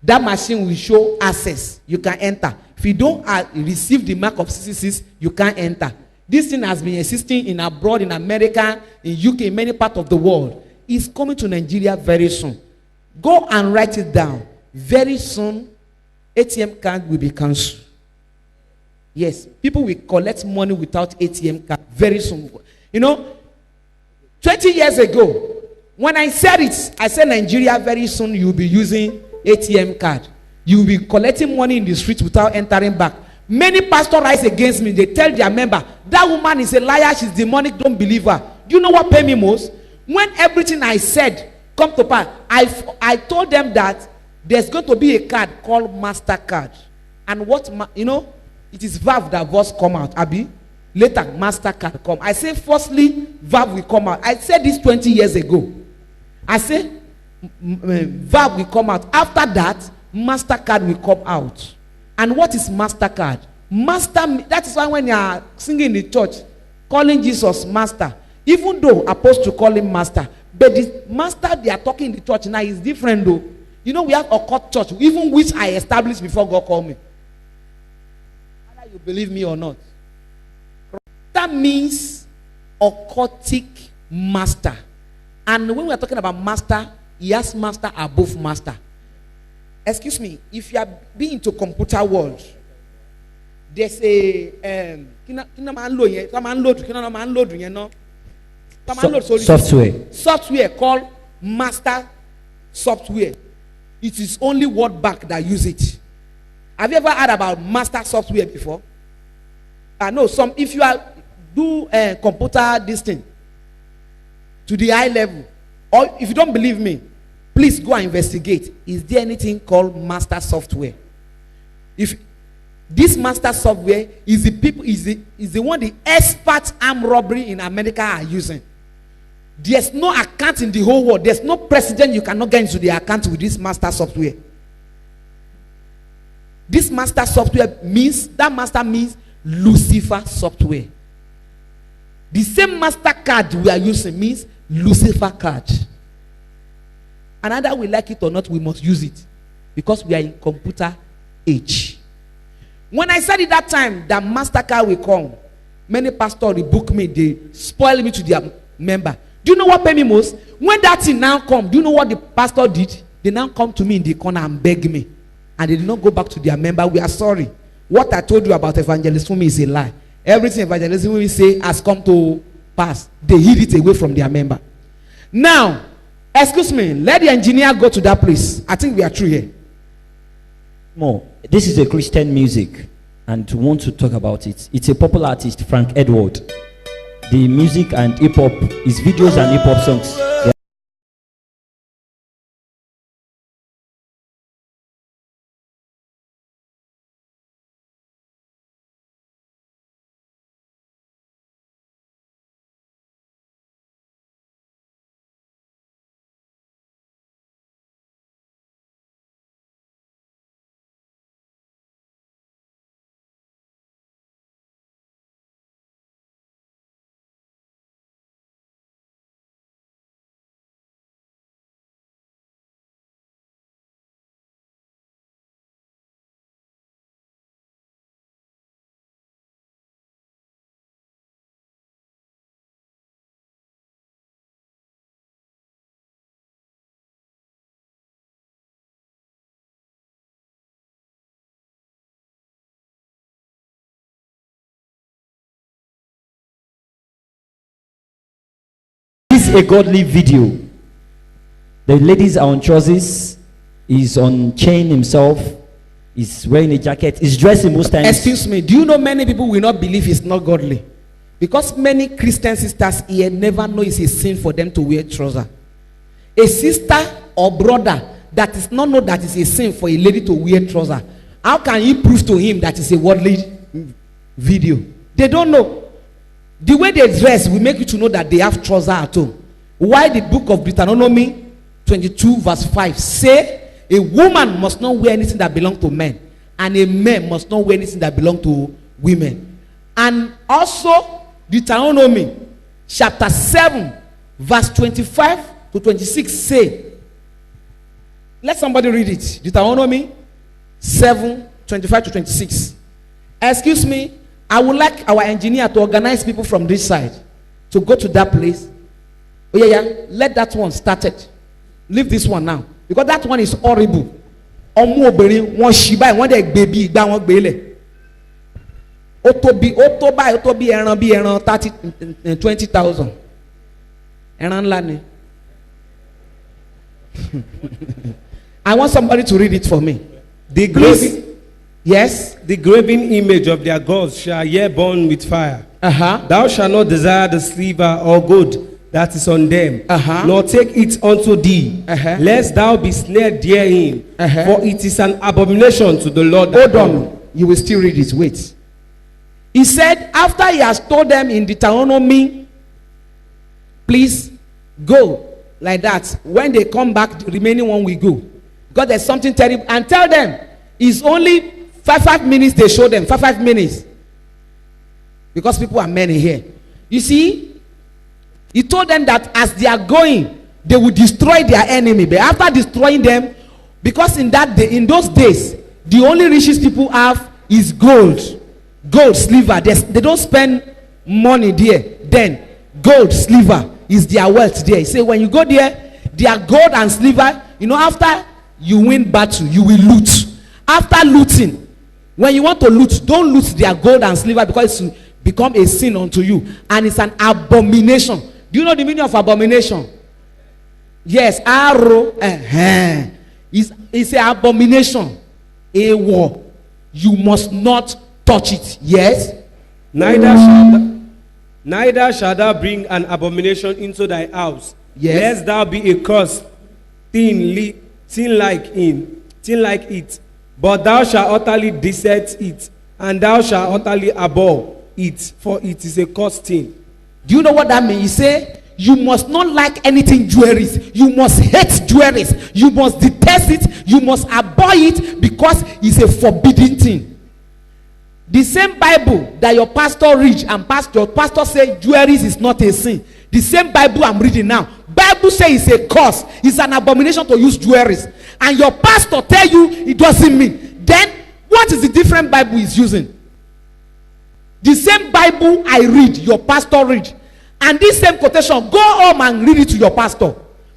C: That machine will show access. You can enter. If you don't receive the mark of 666, you can't enter. This thing has been existing in abroad, in America, in UK, in many parts of the world. It's coming to Nigeria very soon. Go and write it down. Very soon, ATM card will be cancelled. Yes, people will collect money without ATM card very soon. You know, 20 years ago, when I said it, I said Nigeria very soon you will be using ATM card. You will be collecting money in the street without entering back. Many pastors rise against me. They tell their member, that woman is a liar, she's demonic, don't believe her. Do you know what paid me most? When everything I said come to pass, I told them that there's going to be a card called MasterCard. And what, you know, it is Valve that was come out, Abi. Later, MasterCard come. I say, firstly, Valve will come out. I said this 20 years ago. I say, Valve will come out. After that, MasterCard will come out. And what is MasterCard? That is why when you are singing in the church, calling Jesus Master, even though opposed to call him Master, but the Master they are talking in the church now is different though. You know, we have occult church, even which I established before God called me. Whether you believe me or not. That means occultic master. And when we are talking about master, he has master above master. Excuse me, if you are being into computer world, there's a software called master software. It is only WordBank that use it. Have you ever heard about master software before? No, if you are do computer this thing to the high level, or if you don't believe me, please go and investigate. Is there anything called master software? If this master software is the one the expert armed robbery in America are using. There's no account in the whole world. There's no president you cannot get into the account with this master software. This master software means Lucifer software. The same master card we are using means Lucifer card. And either we like it or not, we must use it. Because we are in computer age. When I said it that time, that MasterCard will come, many pastors rebook me, they spoil me to their member. Do you know what paid me most? When that thing now come, do you know what the pastor did? They now come to me in the corner and beg me. And they did not go back to their member. We are sorry. What I told you about Evangelist Fumi is a lie. Everything Evangelist Fumi say has come to pass. They hid it away from their member. Now, excuse me, let the engineer go to that place. I think we are through here.
J: More. This is a Christian music, and we want to talk about it. It's a popular artist, Frank Edward. The music and hip hop, his videos and hip hop songs. This is a godly video. The ladies are on trousers. He's on chain himself. He's wearing a jacket. He's dressing most times.
C: Excuse me. Do you know many people will not believe it's not godly? Because many Christian sisters here never know it's a sin for them to wear trousers. A sister or brother that is not know that it's a sin for a lady to wear trousers. How can you prove to him that it's a worldly video? They don't know. The way they dress will make you to know that they have trousers at home. Why the book of Deuteronomy 22 verse 5 say a woman must not wear anything that belongs to men, and a man must not wear anything that belongs to women. And also Deuteronomy chapter 7 verse 25 to 26 say, let somebody read it. Deuteronomy 7 25 to 26. Excuse me, I would like our engineer to organize people from this side to go to that place. Oh yeah, let that one start it. Leave this one now, because that one is horrible. Ọmọ obìnrin wọn ṣì báyìí wọ́n dẹ̀ gbé bí ìgbà wọn gbé lẹ̀. Ó tó bí ẹran 20,000. Ẹran ńlá ni. I want somebody to read it for me.
Q: The
C: Please. Yes.
Q: The graven image of their gods shall yet burn with fire. Thou shalt not desire the silver or gold that is on them, nor take it unto thee, lest thou be snared therein, for it is an abomination to the Lord.
C: Hold on, you will still read it. Wait. He said, after he has told them in Deuteronomy, please go like that. When they come back, the remaining one will go, because there's something terrible. And tell them it's only 5 minutes. They show them 5 minutes, because people are many here. You see, he told them that as they are going, they will destroy their enemy. But after destroying them, because in those days, the only riches people have is gold, silver. They don't spend money there. Then gold, silver is their wealth there. He said, when you go there, their gold and silver, after you win battle, you will loot. After looting, when you want to loot, don't loot their gold and silver, because it will become a sin unto you, and it's an abomination. Do you know the meaning of abomination? Yes, arrow. It's an abomination, a war. You must not touch it. Yes.
Q: Neither shall thou bring an abomination into thy house.
C: Yes.
Q: Lest thou be a curse, thin like it. But thou shalt utterly detest it, and thou shalt utterly abhor it, for it is a cursed thing.
C: Do you know what that means? He say you must not like anything jewelries. You must hate jewelries. You must detest it. You must abhor it, because it's a forbidden thing. The same Bible that your pastor read and your pastor say jewelries is not a sin. The same Bible I'm reading now, Bible say it's a curse. It's an abomination to use jewelries. And your pastor tell you it doesn't mean. Then what is the different Bible is using? The same Bible I read, your pastor read, and this same quotation, go home and read it to your pastor.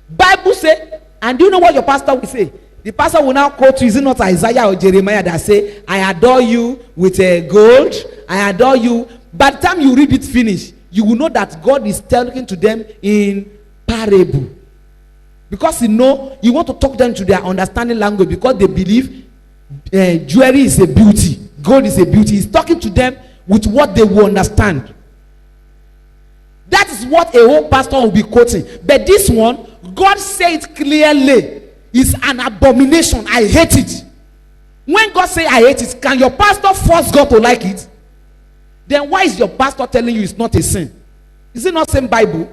C: Bible say, and do you know what your pastor will say? The pastor will now quote you. Is it not Isaiah or Jeremiah that say, I adore you with gold, I adore you? By the time you read it finish, you will know that God is talking to them in parable, because you want to talk them to their understanding language, because they believe jewelry is a beauty, gold is a beauty. He's talking to them with what they will understand. That is what a whole pastor will be quoting. But this one, God said it clearly, is an abomination. I hate it. When God say I hate it, can your pastor force God to like it? Then why is your pastor telling you it's not a sin? Is it not same Bible?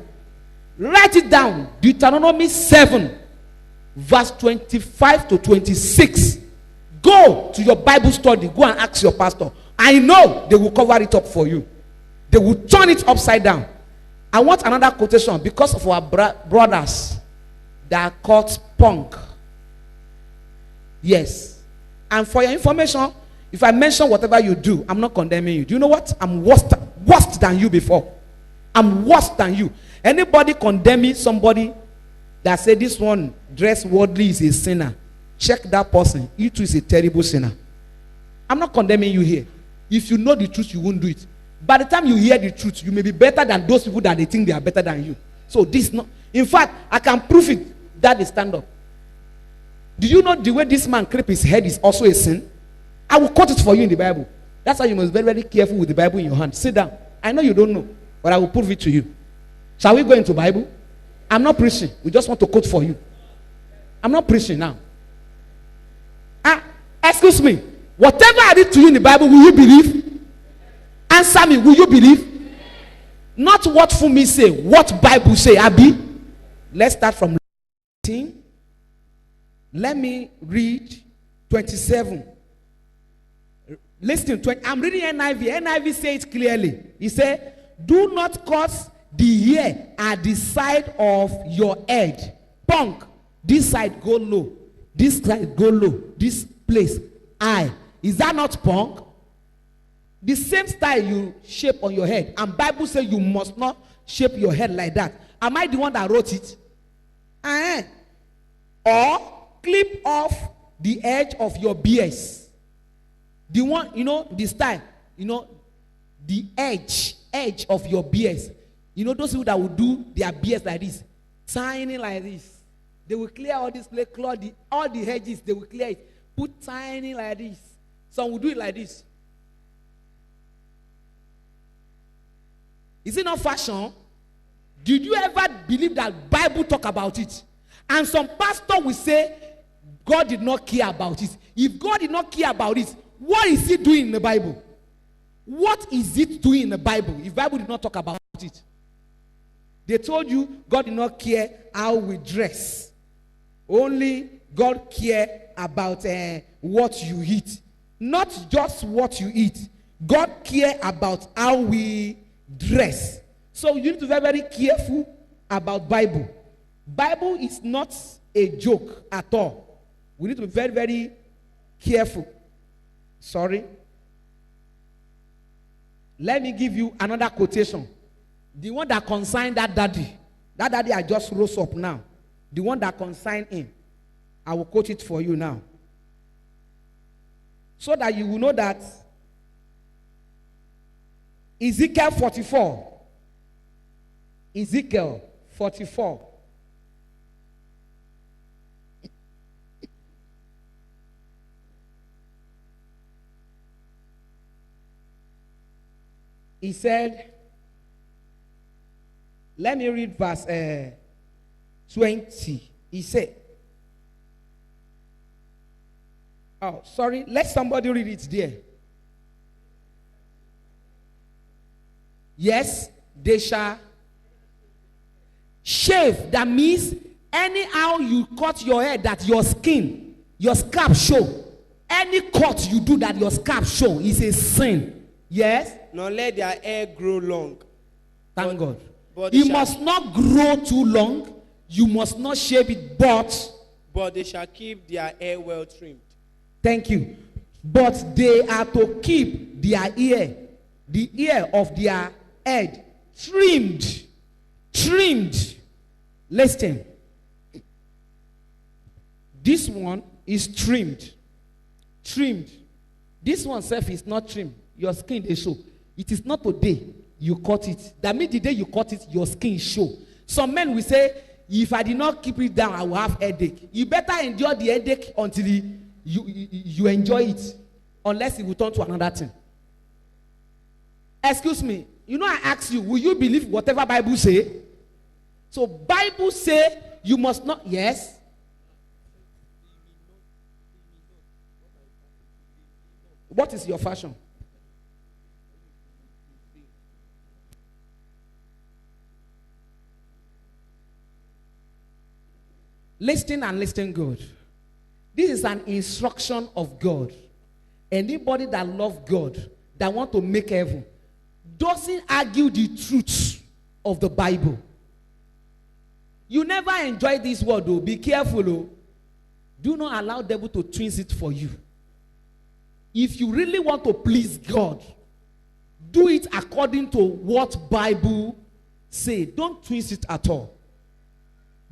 C: Write it down. Deuteronomy 7 verse 25 to 26. Go to your Bible study. Go and ask your pastor. I know they will cover it up for you. They will turn it upside down. I want another quotation, because of our brothers that are called punk. Yes. And for your information, if I mention whatever you do, I'm not condemning you. Do you know what? I'm worse than you before. I'm worse than you. Anybody condemning somebody that say this one dress worldly is a sinner, check that person. You too is a terrible sinner. I'm not condemning you here. If you know the truth, you won't do it. By the time you hear the truth, you may be better than those people that they think they are better than you. So this is not. In fact, I can prove it. That is stand up. Do you know the way this man creep his head is also a sin? I will quote it for you in the Bible. That's why you must be very, very careful with the Bible in your hand. Sit down. I know you don't know, but I will prove it to you. Shall we go into Bible? I'm not preaching. We just want to quote for you. I'm not preaching now. Excuse me. Whatever I read to you in the Bible, will you believe? Answer me. Will you believe? Not what Fumi say. What Bible say, Abi? Let's start from 19. Let me read 27. Listen, I'm reading NIV. NIV says it clearly. He said, do not cause the hair at the side of your head. Punk. This side go low. This side go low. This place high. Is that not punk? The same style you shape on your head, and Bible says you must not shape your head like that. Am I the one that wrote it? Or clip off the edge of your beard. The one, the style, the edge of your beard. Those people that will do their beards like this, tiny like this. They will clear all this, all the hedges, they will clear it. Put tiny like this. Some will do it like this. Is it not fashion? Did you ever believe that Bible talk about it? And some pastor will say, God did not care about it. If God did not care about it, what is he doing in the Bible? What is it doing in the Bible if Bible did not talk about it? They told you God did not care how we dress. Only God care about what you eat. Not just what you eat. God care about how we dress. So you need to be very, very careful about Bible. Bible is not a joke at all. We need to be very, very careful. Sorry. Let me give you another quotation. The one that consigned that daddy. That daddy I just rose up now. The one that consigned him. I will quote it for you now. So that you will know that Ezekiel 44. Ezekiel 44. He said, let me read verse 20. He said, oh, sorry, let somebody read it there. Yes, they shall shave. That means anyhow you cut your hair that your skin, your scalp show. Any cut you do that your scalp show is a sin. Yes?
R: Now let their hair grow long.
C: Thank God.
R: But
C: It must not grow too long. You must not shave it,
R: but they shall keep their hair well trimmed.
C: Thank you. But they are to keep their ear, the ear of their head, trimmed. Trimmed. Listen. This one is trimmed. Trimmed. This one self is not trimmed. Your skin they show. It is not today you cut it. That means the day you cut it, your skin show. Some men will say, if I did not keep it down, I will have headache. You better endure the headache until you enjoy it. Unless it will turn to another thing. Excuse me. I ask you, will you believe whatever Bible say? So Bible say you must not, yes. What is your fashion? Listen and listen good. This is an instruction of God. Anybody that loves God, that want to make heaven, doesn't argue the truth of the Bible. You never enjoy this word, though. Be careful, though. Do not allow the devil to twist it for you. If you really want to please God, do it according to what Bible say. Don't twist it at all.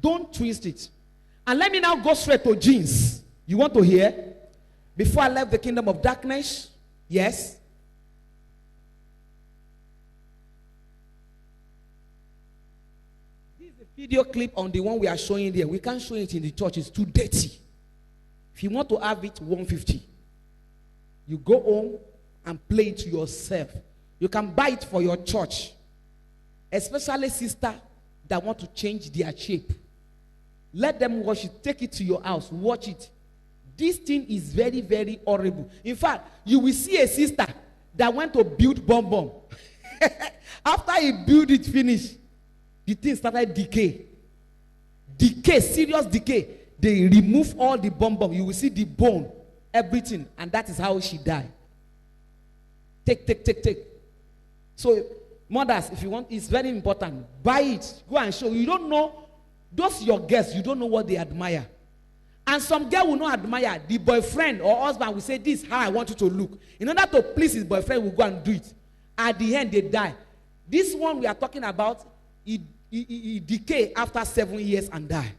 C: Don't twist it. And let me now go straight to jeans. You want to hear? Before I left the kingdom of darkness, yes. This is a video clip on the one we are showing there. We can't show it in the church. It's too dirty. If you want to have it, 150. You go home and play it yourself. You can buy it for your church. Especially sister that want to change their shape. Let them watch it. Take it to your house. Watch it. This thing is very, very horrible. In fact, you will see a sister that went to build bomb. After he built it, finish, the thing started decay. Decay, serious decay. They remove all the bomb. You will see the bone, everything. And that is how she died. Take. So, mothers, if you want, it's very important. Buy it. Go and show. You don't know. Those your guests, you don't know what they admire. And some girl will not admire. The boyfriend or husband will say, this is how I want you to look. In order to please his boyfriend, will go and do it. At the end, they die. This one we are talking about, he decay after 7 years and die.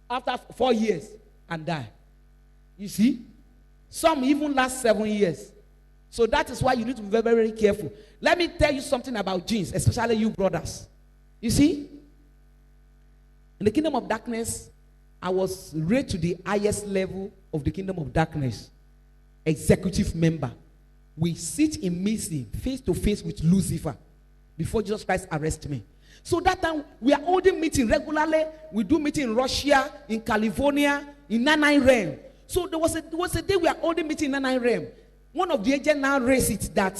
C: After 4 years and die. You see? Some even last 7 years. So that is why you need to be very, very careful. Let me tell you something about genes, especially you brothers. You see? In the kingdom of darkness, I was raised to the highest level of the kingdom of darkness. Executive member. We sit in meeting face to face with Lucifer before Jesus Christ arrested me. So that time we are holding meeting regularly. We do meeting in Russia, in California, in Nanai realm. So there was a day we are holding meeting in Nanai realm. One of the agents now raised it that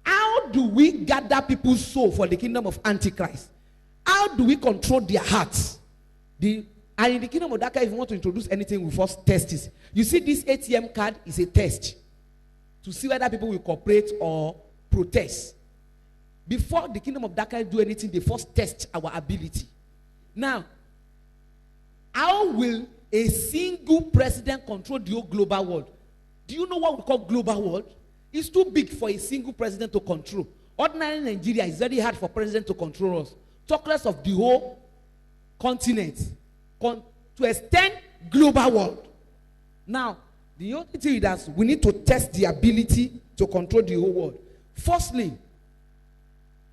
C: how do we gather people's soul for the kingdom of Antichrist? How do we control their hearts? And in the kingdom of darkness, if you want to introduce anything, we first test it. You see, this ATM card is a test to see whether people will cooperate or protest. Before the kingdom of darkness do anything, they first test our ability. Now, how will a single president control the whole global world? Do you know what we call global world? It's too big for a single president to control. Ordinary Nigeria is very hard for president to control us. Talk less of the whole continent. To extend global world. Now, the only thing is that we need to test the ability to control the whole world. Firstly,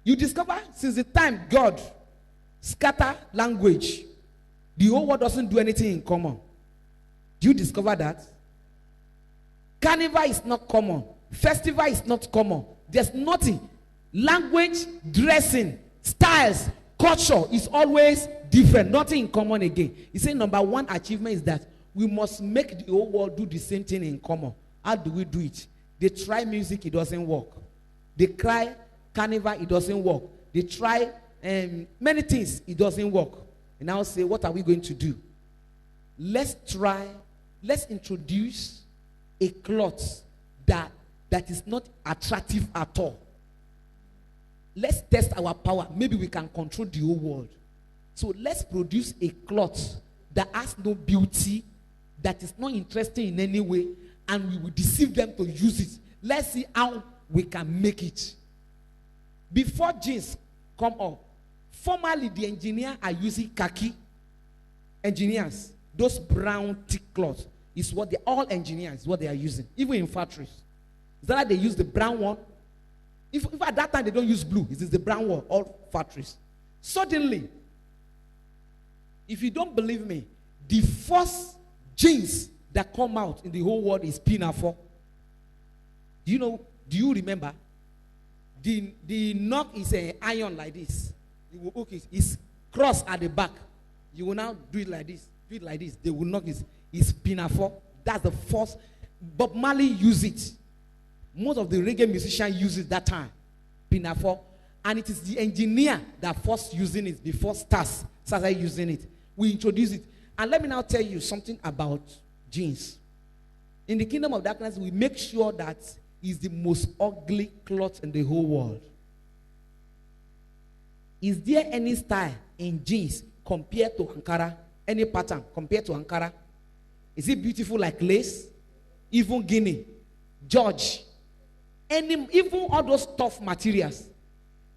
C: you discover since the time God scattered language, the whole world doesn't do anything in common. Do you discover that? Carnival is not common. Festival is not common. There's nothing. Language, dressing, styles, culture is always different. Nothing in common again. He said number one achievement is that we must make the whole world do the same thing in common. How do we do it? They try music, it doesn't work. They try carnival, it doesn't work. They try many things, it doesn't work. And now say, what are we going to do? Let's introduce a cloth that is not attractive at all. Let's test our power. Maybe we can control the whole world. So let's produce a cloth that has no beauty, that is not interesting in any way, and we will deceive them to use it. Let's see how we can make it. Before jeans come up, formerly the engineers are using khaki. Engineers, those brown thick cloths is what all engineers, what they are using, even in factories. Is that they use the brown one? If at that time they don't use blue, it is the brown one, all factories. Suddenly, if you don't believe me, the first jeans that come out in the whole world is pinafore. Do you remember? The knock is an iron like this. You will hook it. It's cross at the back. You will now do it like this. Do it like this. They will knock it. It's pinafore. That's the first. Bob Marley used it. Most of the reggae musicians use it that time. Pinafore. And it is the engineer that first using it before stars started using it. We introduce it. And let me now tell you something about jeans. In the kingdom of darkness, we make sure that it's the most ugly cloth in the whole world. Is there any style in jeans compared to Ankara? Any pattern compared to Ankara? Is it beautiful like lace? Even Guinea, George, even all those tough materials.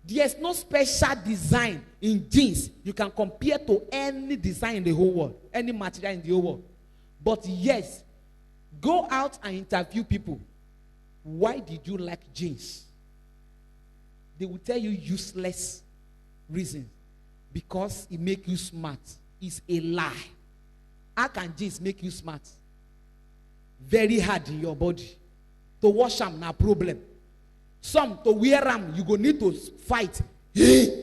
C: There's no special design in jeans you can compare to any design in the whole world, any material in the whole world. But yes, go out and interview people. Why did you like jeans? They will tell you useless reasons. Because it makes you smart. It's a lie. How can jeans make you smart? Very hard in your body. To wash them, no problem. Some to wear them, you go need to fight.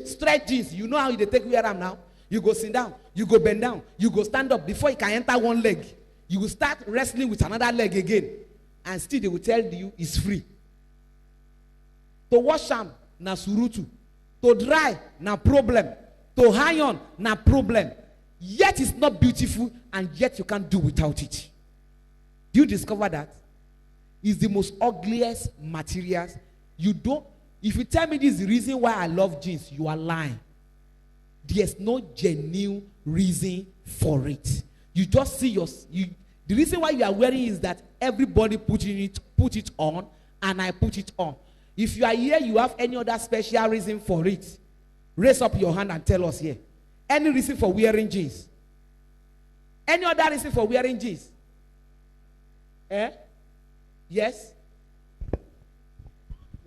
C: Stretch jeans. You know how they take wear them now? You go sit down, you go bend down, you go stand up. Before you can enter one leg, you will start wrestling with another leg again. And still they will tell you it's free. To wash them, na surutu. To dry, na problem. To iron, na problem. Yet it's not beautiful, and yet you can't do without it. Do you discover that? It's the most ugliest materials. You don't. If you tell me this is the reason why I love jeans, you are lying. there's no genuine reason for it. You just see the reason why you are wearing is that everybody put it on, and I put it on. If you are here, you have any other special reason for it, raise up your hand and tell us here. Any reason for wearing jeans? Any other reason for wearing jeans? Yes?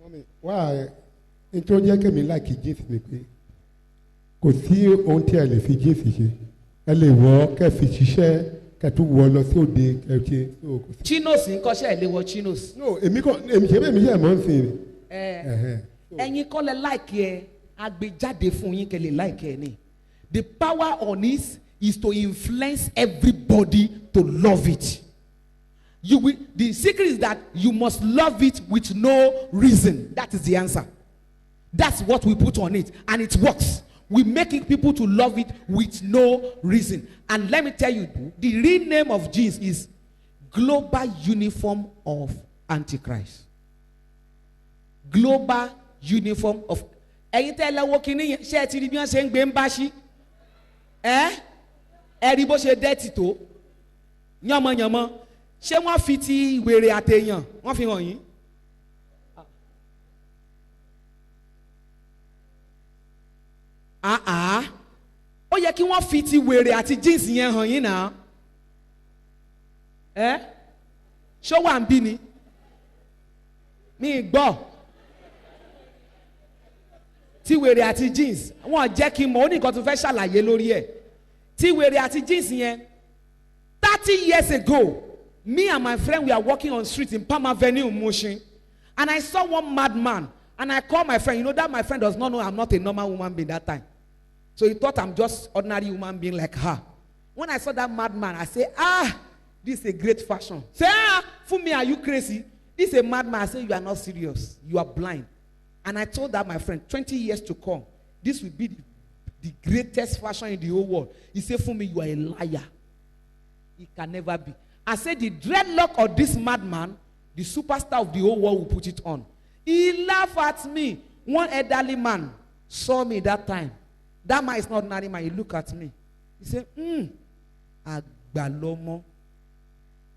S: Mommy, why? Nítorí kí mi like jeans ni pé kò sí ohun tí ẹ lè fi jeans ṣe. Ẹ lè wọ̀ kẹ́ fi ṣiṣẹ́ kẹ́ tún wọ̀ lọ sí òde kẹ́ ṣe.
C: Chinos nǹkan ṣe ẹ lè wọ̀ chinos.
S: No, èmi ṣe mọ̀ ń sìn.
C: Ẹ̀yin kọ́ lẹ like ẹ, agbèjáde fún yín kẹ́ lè like ẹ ni. The power on it is to influence everybody to love it. The secret is that you must love it with no reason. That is the answer. That's what we put on it, and it works. We're making people to love it with no reason. And let me tell you, the real name of jeans is Global Uniform of Antichrist. Global Uniform of. Ẹ̀yin tẹ́ lọ́wọ́ kìíní yẹn ṣé ẹ ti rí bí wọ́n ṣe ń gbé ń bá ṣí? Ẹ rí bó ṣe dẹ́tì tó? Yánmọ́yánmọ́. Ṣé wọ́n fi ti wèrè àtẹ̀yàn wọ́n fi hàn yín? Ó yẹ kí wọ́n fi ti wèrè àti jeans yẹn hàn yín náà. Ṣó wà ń bí ni? Mi gbọ́. Ti wèrè àti jeans wọ́n jẹ́ kí n mọ̀ ó ní nǹkan tó fẹ́ ṣàlàyé lórí ẹ̀. Ti wèrè àti jeans yẹn 30 years ago, me and my friend, we are walking on street in Palm Avenue, Mushin, and I saw one madman, and I called my friend. You know that my friend does not know I'm not a normal woman being that time. So he thought I'm just ordinary human being like her. When I saw that madman, I said, this is a great fashion. Say, Fumi, are you crazy? This is a madman. I said, you are not serious. You are blind. And I told that my friend, 20 years to come, this will be the greatest fashion in the whole world. He said, Fumi, you are a liar. It can never be. I said, the dreadlock of this madman, the superstar of the whole world will put it on. He laughed at me. One elderly man saw me that time. That man is not ordinary man. He looked at me. He said, Agbalomo.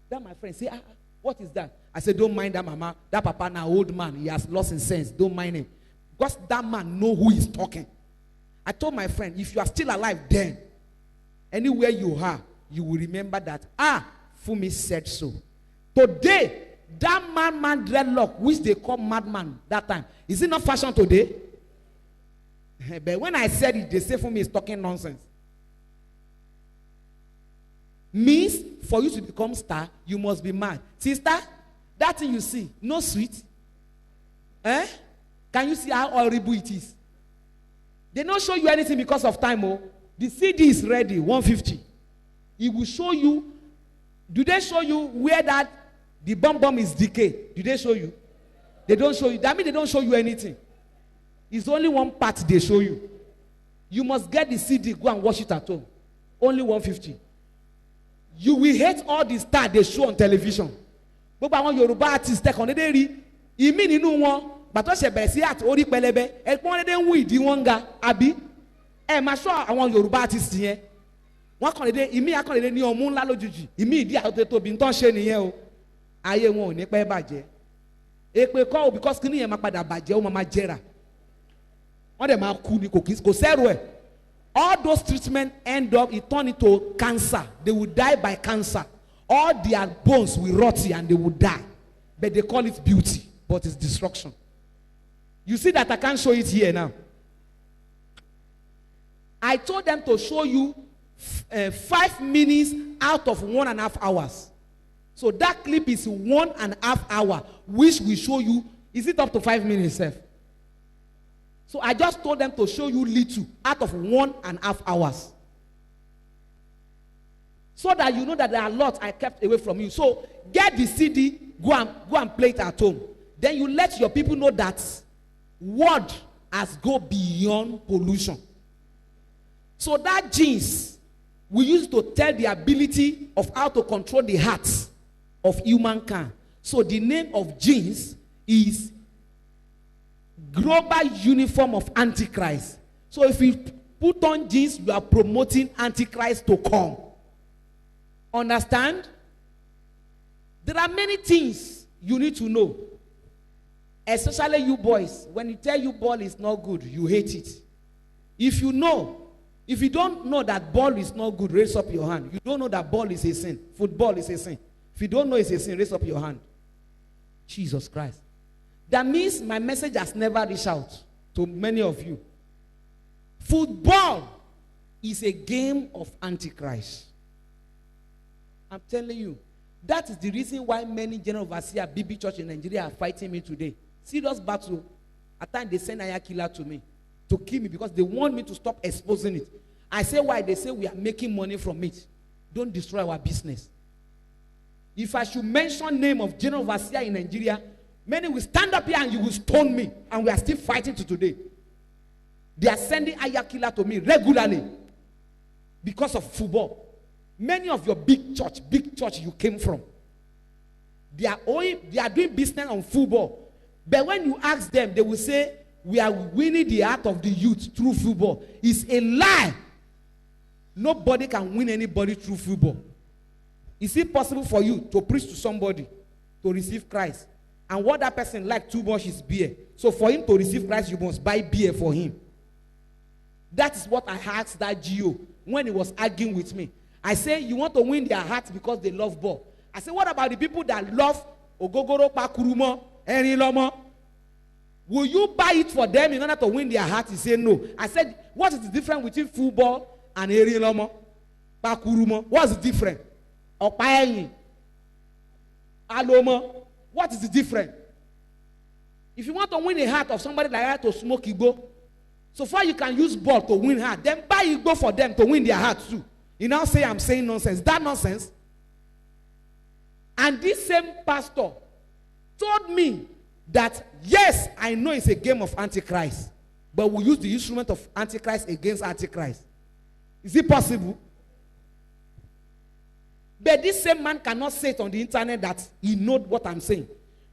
C: That my friend said, what is that? I said, don't mind that mama. That papa now old man. He has lost his sense. Don't mind him. Because that man know who is talking. I told my friend, if you are still alive then, anywhere you are, you will remember that, Fumi said so. Today, that madman dreadlock, which they call madman that time, is it not fashion today? But when I said it, they say Fumi is talking nonsense. Means for you to become star, you must be mad. Sister, that thing you see, no sweet. Can you see how horrible it is? They don't show you anything because of time. The CD is ready, 150. It will show you. Do they show you where that the bomb is decayed? Do they show you? They don't show you. That means they don't show you anything. It's only one part they show you. You must get the CD, go and watch it at home. Only 150. You will hate all the stars they show on television. But I want Yoruba artists take on the day. You mean you know one, but what's your best at Ori Pelebe? And one of them we do one guy, Abi. My sure I want Yoruba artists here. One can day, imi akon de ni omun la lojuji. Imi di out to bin ton se niyen o. Aye won o ni pe baje. Epe ko because kini yen ma pada baje o ma jera. Wọ́n dẹ̀ máa kú ni kò sẹ́rù ẹ̀. All those treatments end up, it turn into cancer. They will die by cancer. All their bones will rot and they will die. But they call it beauty, but it's destruction. You see that I can't show it here now. I told them to show you 5 minutes out of 1.5 hours. So that clip is 1.5 hours, which will show you, is it up to 5 minutes, Seth? So I just told them to show you little out of 1.5 hours. So that you know that there are lots I kept away from you. So get the CD, go and play it at home. Then you let your people know that word has go beyond pollution. So that genes we use to tell the ability of how to control the hearts of humankind. So the name of genes is Global Uniform of Antichrist. So if you put on jeans, you are promoting Antichrist to come. Understand? There are many things you need to know. Especially you boys. When you tell you ball is not good, you hate it. If you don't know that ball is not good, raise up your hand. You don't know that ball is a sin. Football is a sin. If you don't know it's a sin, raise up your hand. Jesus Christ. That means my message has never reached out to many of you. Football is a game of Antichrist. I'm telling you. That is the reason why many general overseers, BB Church in Nigeria are fighting me today. Serious battle. At times they send Aya killer to me to kill me because they want me to stop exposing it. I say why? They say we are making money from it. Don't destroy our business. If I should mention name of general overseer in Nigeria, many will stand up here and you will stone me. And we are still fighting to today. They are sending Aya killer to me regularly because of football. Many of your big church you came from, they are doing business on football. But when you ask them, they will say, we are winning the heart of the youth through football. It's a lie. Nobody can win anybody through football. Is it possible for you to preach to somebody to receive Christ? And what that person like too much is beer. So for him to receive Christ, you must buy beer for him. That is what I asked that GO when he was arguing with me. I say, you want to win their hearts because they love ball. I say, what about the people that love Ogogoro Pakurumo, Enilomo? Will you buy it for them in order to win their hearts? He said, no. I said, what is the difference between football and Enilomo? Pakurumo? What's the difference? Opaeni? Alomo? What is the difference? If you want to win the heart of somebody like that to smoke Igbo, so far you can use ball to win heart, then buy Igbo for them to win their heart too. You now say I'm saying nonsense. That nonsense? And this same pastor told me that, yes, I know it's a game of Antichrist, but we use the instrument of Antichrist against Antichrist. Is it possible? But this same man cannot say it on the internet that he knows what I'm saying.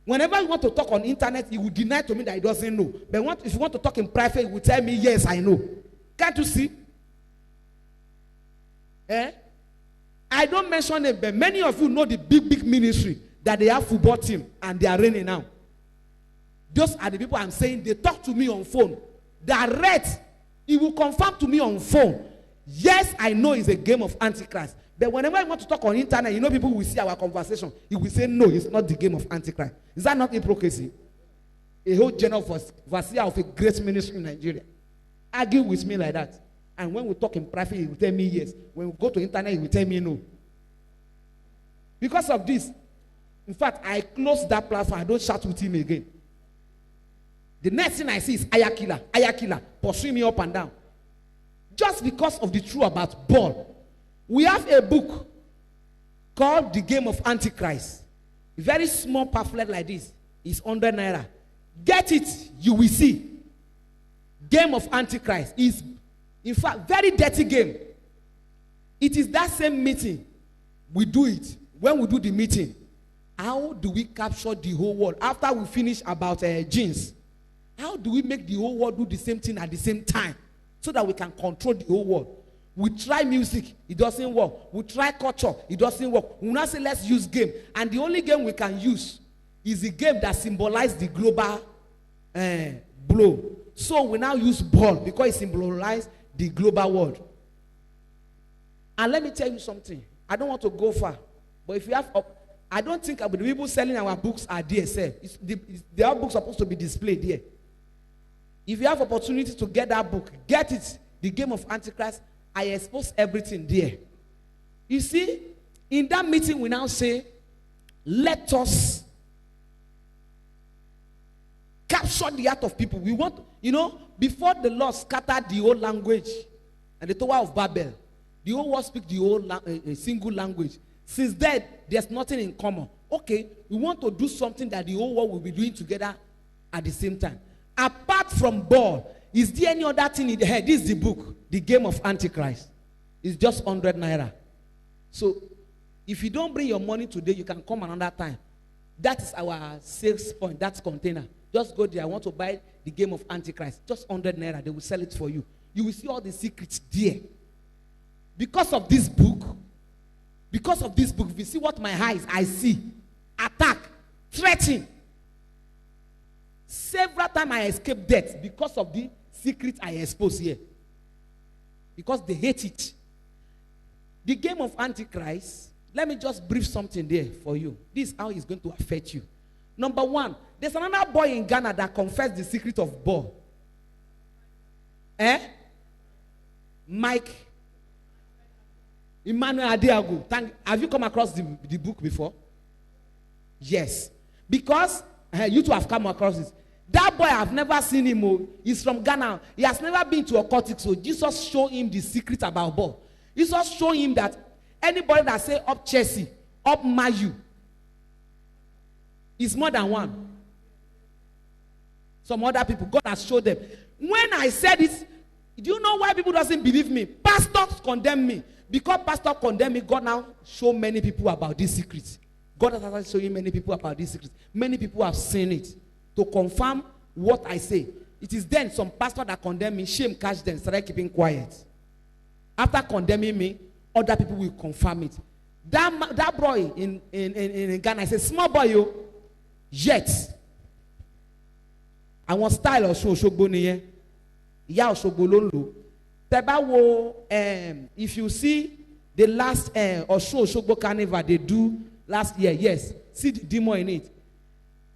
C: Whenever you want to talk on the internet, he will deny to me that he doesn't know. But if you want to talk in private, he will tell me, yes, I know. Can't you see? I don't mention it, but many of you know the big ministry that they have football team and they are reigning now. Those are the people I'm saying, they talk to me on phone. Direct. He will confirm to me on phone. Yes, I know it's a game of Antichrist. But whenever I want to talk on internet, you know people will see our conversation. He will say, no, it's not the game of Antichrist. Is that not hypocrisy? A whole general overseer of a great ministry in Nigeria argue with me like that. And when we talk in private, he will tell me yes. When we go to internet, he will tell me no. Because of this, in fact, I closed that platform. I don't chat with him again. The next thing I see is Aya killer, pursuing me up and down. Just because of the truth about ball. We have a book called The Game of Antichrist. A very small pamphlet like this is 100 naira. Get it, you will see. Game of Antichrist is, in fact, very dirty game. It is that same meeting. We do it. When we do the meeting, how do we capture the whole world? After we finish about jeans, how do we make the whole world do the same thing at the same time so that we can control the whole world? We try music, it doesn't work. We try culture, it doesn't work. We now say, let's use game. And the only game we can use is the game that symbolizes the global blow. So we now use ball because it symbolizes the global world. And let me tell you something. I don't want to go far. But if you have, I don't think the people selling our books are there, sir. Their books are supposed to be displayed here. If you have opportunity to get that book, get it. The Game of Antichrist. I expose everything there. You see, in that meeting we now say, let us capture the heart of people. We want, before the Lord scattered the whole language and the Tower of Babel, the whole world speak the whole a single language. Since then, there's nothing in common. Okay, we want to do something that the whole world will be doing together at the same time. Apart from ball, is there any other thing in the head? This is the book, The Game of Antichrist. It's just 100 naira. So, if you don't bring your money today, you can come another time. That is our sales point, that container. Just go there. I want to buy The Game of Antichrist. Just 100 naira. They will sell it for you. You will see all the secrets there. Because of this book, if you see what my eyes I see, attack, threatening. Several times I escaped death because of the secret I exposed here. Because they hate it. The game of Antichrist, let me just brief something there for you. This is how it's going to affect you. Number one, there's another boy in Ghana that confessed the secret of Bo. Mike Emmanuel Adeago. Have you come across the book before? Yes. Because you two have come across this. That boy, I've never seen him. He's from Ghana. He has never been to a occultic. So Jesus showed him the secret about Bo. Jesus showed him that anybody that say up Chelsea, up Mayu, is more than one. Some other people, God has showed them. When I said it, do you know why people doesn't believe me? Pastors condemn me. Because pastor condemn me, God now show many people about these secrets. God has started showing many people about these secrets. Many people have seen it. To confirm what I say. It is then some pastor that condemn me, shame catch them, started keeping quiet. After condemning me, other people will confirm it. That boy in Ghana, I said, small boy, yo. Yet, I want style of Oshogbo niye. Ya Oshogbo lolo. If you see the last Oshogbo carnival they do last year, yes, see the demon in it.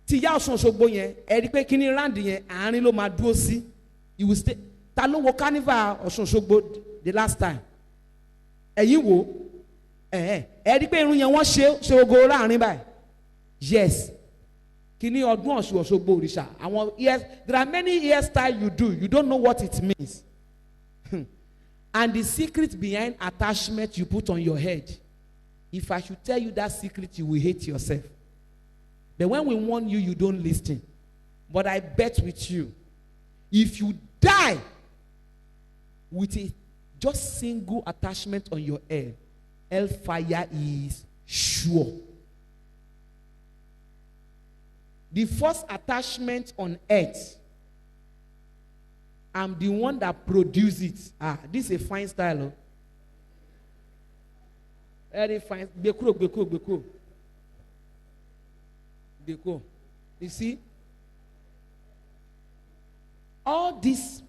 C: Ti ya Oshogbo yen, eri pe kini round yen, àárín ló máa dúró sí. You will stay. Ta ló wo carnival Oshogbo the last time? Ẹ̀yin wo? Eri pe irun yen wọ́n ṣe ogo láàrin báyìí. Yes. Kini ọdún Ọ̀ṣun Òṣogbo òrìṣà. Àwọn ears, there are many hairstyles you do. You don't know what it means. And the secret behind attachment you put on your head. If I should tell you that secret, you will hate yourself. But when we warn you, you don't listen. But I bet with you, if you die with a just single attachment on your head, hellfire is sure. The first attachment on earth, I'm the one that produced it. This is a fine style. Very fine. Beko. You see? All this,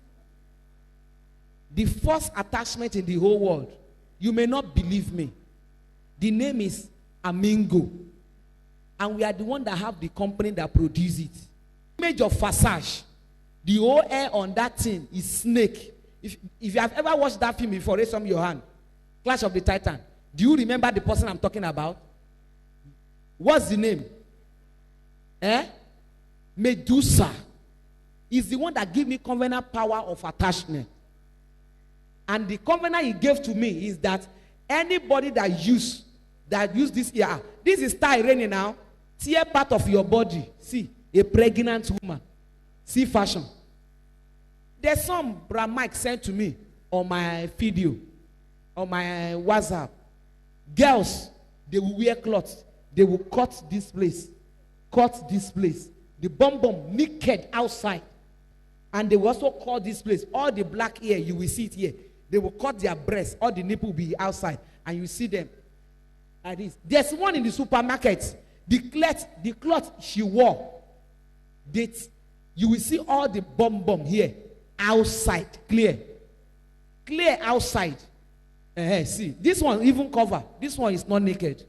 C: the first attachment in the whole world, you may not believe me. The name is Amingo. And we are the one that have the company that produce it. Image of Farsage. The whole hair on that thing is snake. If you have ever watched that film before, raise up your hand. Clash of the Titan. Do you remember the person I'm talking about? What's the name? Medusa. Is the one that gave me covenant power of attachment. And the covenant he gave to me is that anybody that use this ear, this is style raining now. Tear part of your body. See, a pregnant woman. See fashion. There's some Brad Mike sent to me on my video, on my WhatsApp. Girls, they will wear clothes. They will cut this place. The bum naked outside. And they will also cut this place. All the black hair, you will see it here. They will cut their breasts. All the nipple will be outside. And you see them. Like this. There's one in the supermarket. The cloth she wore. You will see all the bum here. Outside. Clear outside. See. This one even cover. This one is not naked.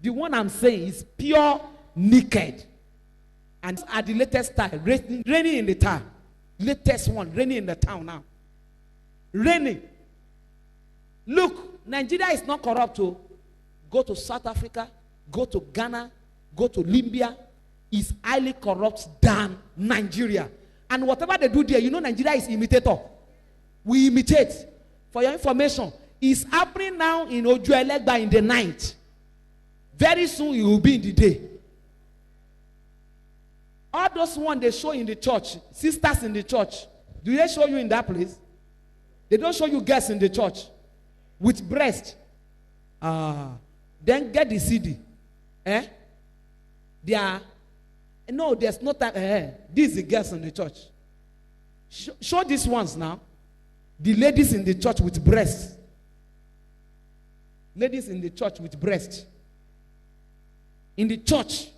C: The one I'm saying is pure naked. And at the latest time. Raining in the town. Latest one. Raining in the town now. Raining. Look. Nigeria is not corrupt. Go to South Africa. Go to Ghana. Go to Libya. Is highly corrupt than Nigeria. And whatever they do there, you know Nigeria is imitator. We imitate. For your information, it's happening now in Ojuelegba in the night. Very soon it will be in the day. All those ones they show in the church, sisters in the church, do they show you in that place? They don't show you girls in the church with breast. Then get the CD. No, there's no time. These are the girls in the church. Show these ones now. The ladies in the church with breasts. Ladies in the church with breasts. In the church,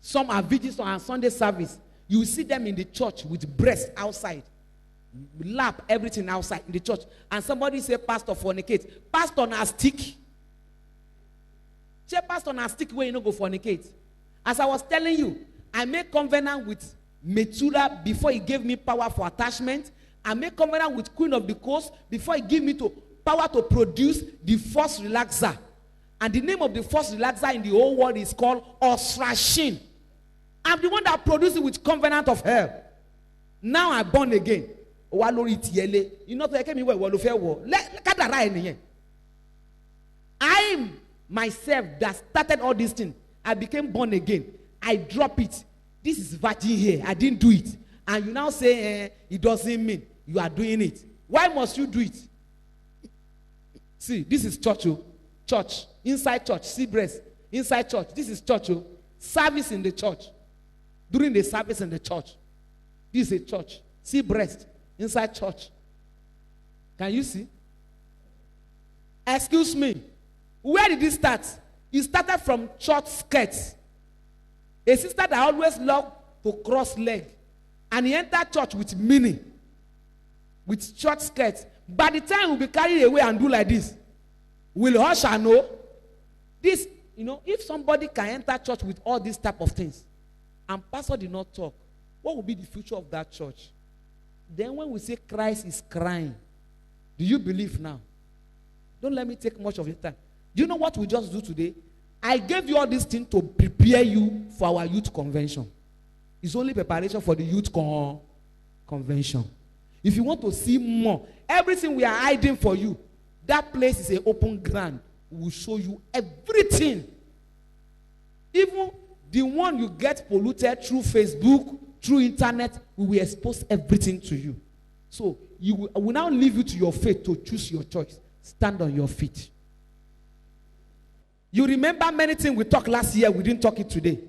C: some are vigils on Sunday service. You see them in the church with breasts outside. Lap, everything outside in the church. And somebody say, pastor fornicate. Pastor na stick. Say, pastor na stick where you no go fornicate. As I was telling you, I made covenant with Methuselah before he gave me power for attachment. I made covenant with Queen of the Coast before he gave me power to produce the first relaxer. And the name of the first relaxer in the whole world is called Osrashin. I'm the one that produced it with covenant of hell. Now I'm born again. You know, I myself that started all these things. I became born again. I drop it. This is virgin here. I didn't do it. And you now say, it doesn't mean you are doing it. Why must you do it? See, this is church. Church. Inside church. See breast. Inside church. This is church. Service in the church. During the service in the church. This is a church. See breast. Inside church. Can you see? Excuse me. Where did it start? It started from church skirts. A sister that always loved to cross leg. And he entered church with meaning. With church skirts. By the time we'll be carried away and do like this, will usher know? This, you know, if somebody can enter church with all these type of things, and pastor did not talk, what will be the future of that church? Then when we say Christ is crying, do you believe now? Don't let me take much of your time. Do you know what we just do today? I gave you all these things to prepare you for our youth convention. It's only preparation for the youth convention. If you want to see more, everything we are hiding for you, that place is an open ground. We will show you everything. Even the one you get polluted through Facebook, through internet, we will expose everything to you. So I will now leave you to your faith to choose your choice. Stand on your feet. You remember many things we talked last year, we didn't talk it today.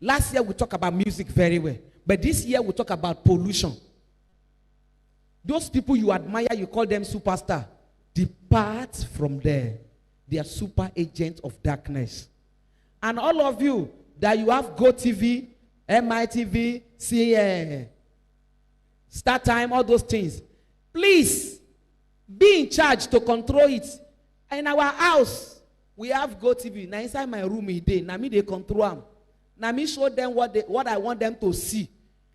C: Last year we talked about music very well. But this year we talk about pollution. Those people you admire, you call them superstar. Depart from there. They are super agents of darkness. And all of you that you have GoTV, MITV, CNN, StarTime, all those things, please be in charge to control it. In our house, we have GoTV. Now inside my room, now me they control them. Now me show them what I want them to see.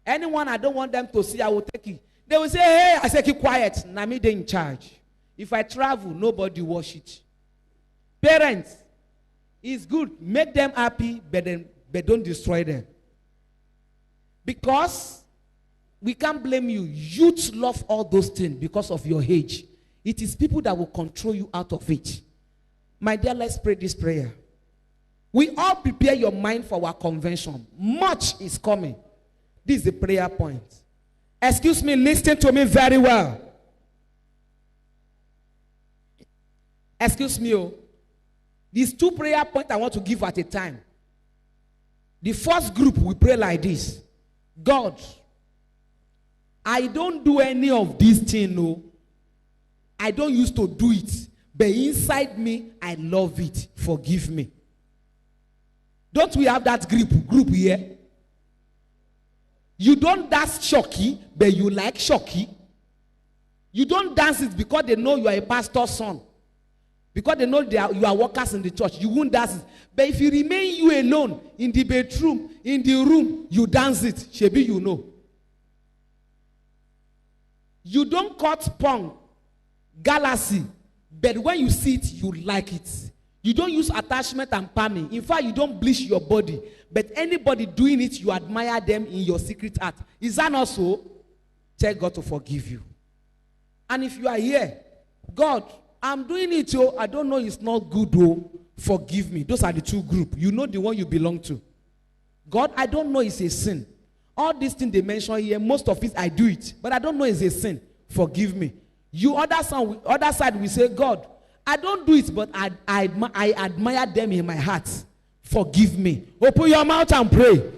C: Anyone I don't want them to see, I will take it. They will say, hey, I say keep quiet. Now me they in charge. If I travel, nobody watch it. Parents, it's good. Make them happy, but don't destroy them. Because we can't blame you. Youth love all those things because of your age. It is people that will control you out of it. My dear, let's pray this prayer. We all prepare your mind for our convention. Much is coming. This is the prayer point. Excuse me, listen to me very well. Excuse me. These two prayer points I want to give at a time. The first group, we pray like this. God, I don't do any of these things, no. I don't used to do it. But inside me, I love it. Forgive me. Don't we have that group here? You don't dance shocky, but you like shocky. You don't dance it because they know you are a pastor's son. Because they know you are workers in the church. You won't dance it. But if you remain you alone in the bedroom, in the room, you dance it. Shebi, you know. You don't cut pong, galaxy. But when you see it, you like it. You don't use attachment and palming. In fact, you don't bleach your body. But anybody doing it, you admire them in your secret heart. Is that not so? Tell God to forgive you. And if you are here, God, I'm doing it, I don't know it's not good, forgive me. Those are the two groups. You know the one you belong to. God, I don't know it's a sin. All these things they mention here, most of it, I do it. But I don't know it's a sin. Forgive me. You other side, we say, God, I don't do it, but I admire them in my heart. Forgive me. Open your mouth and pray.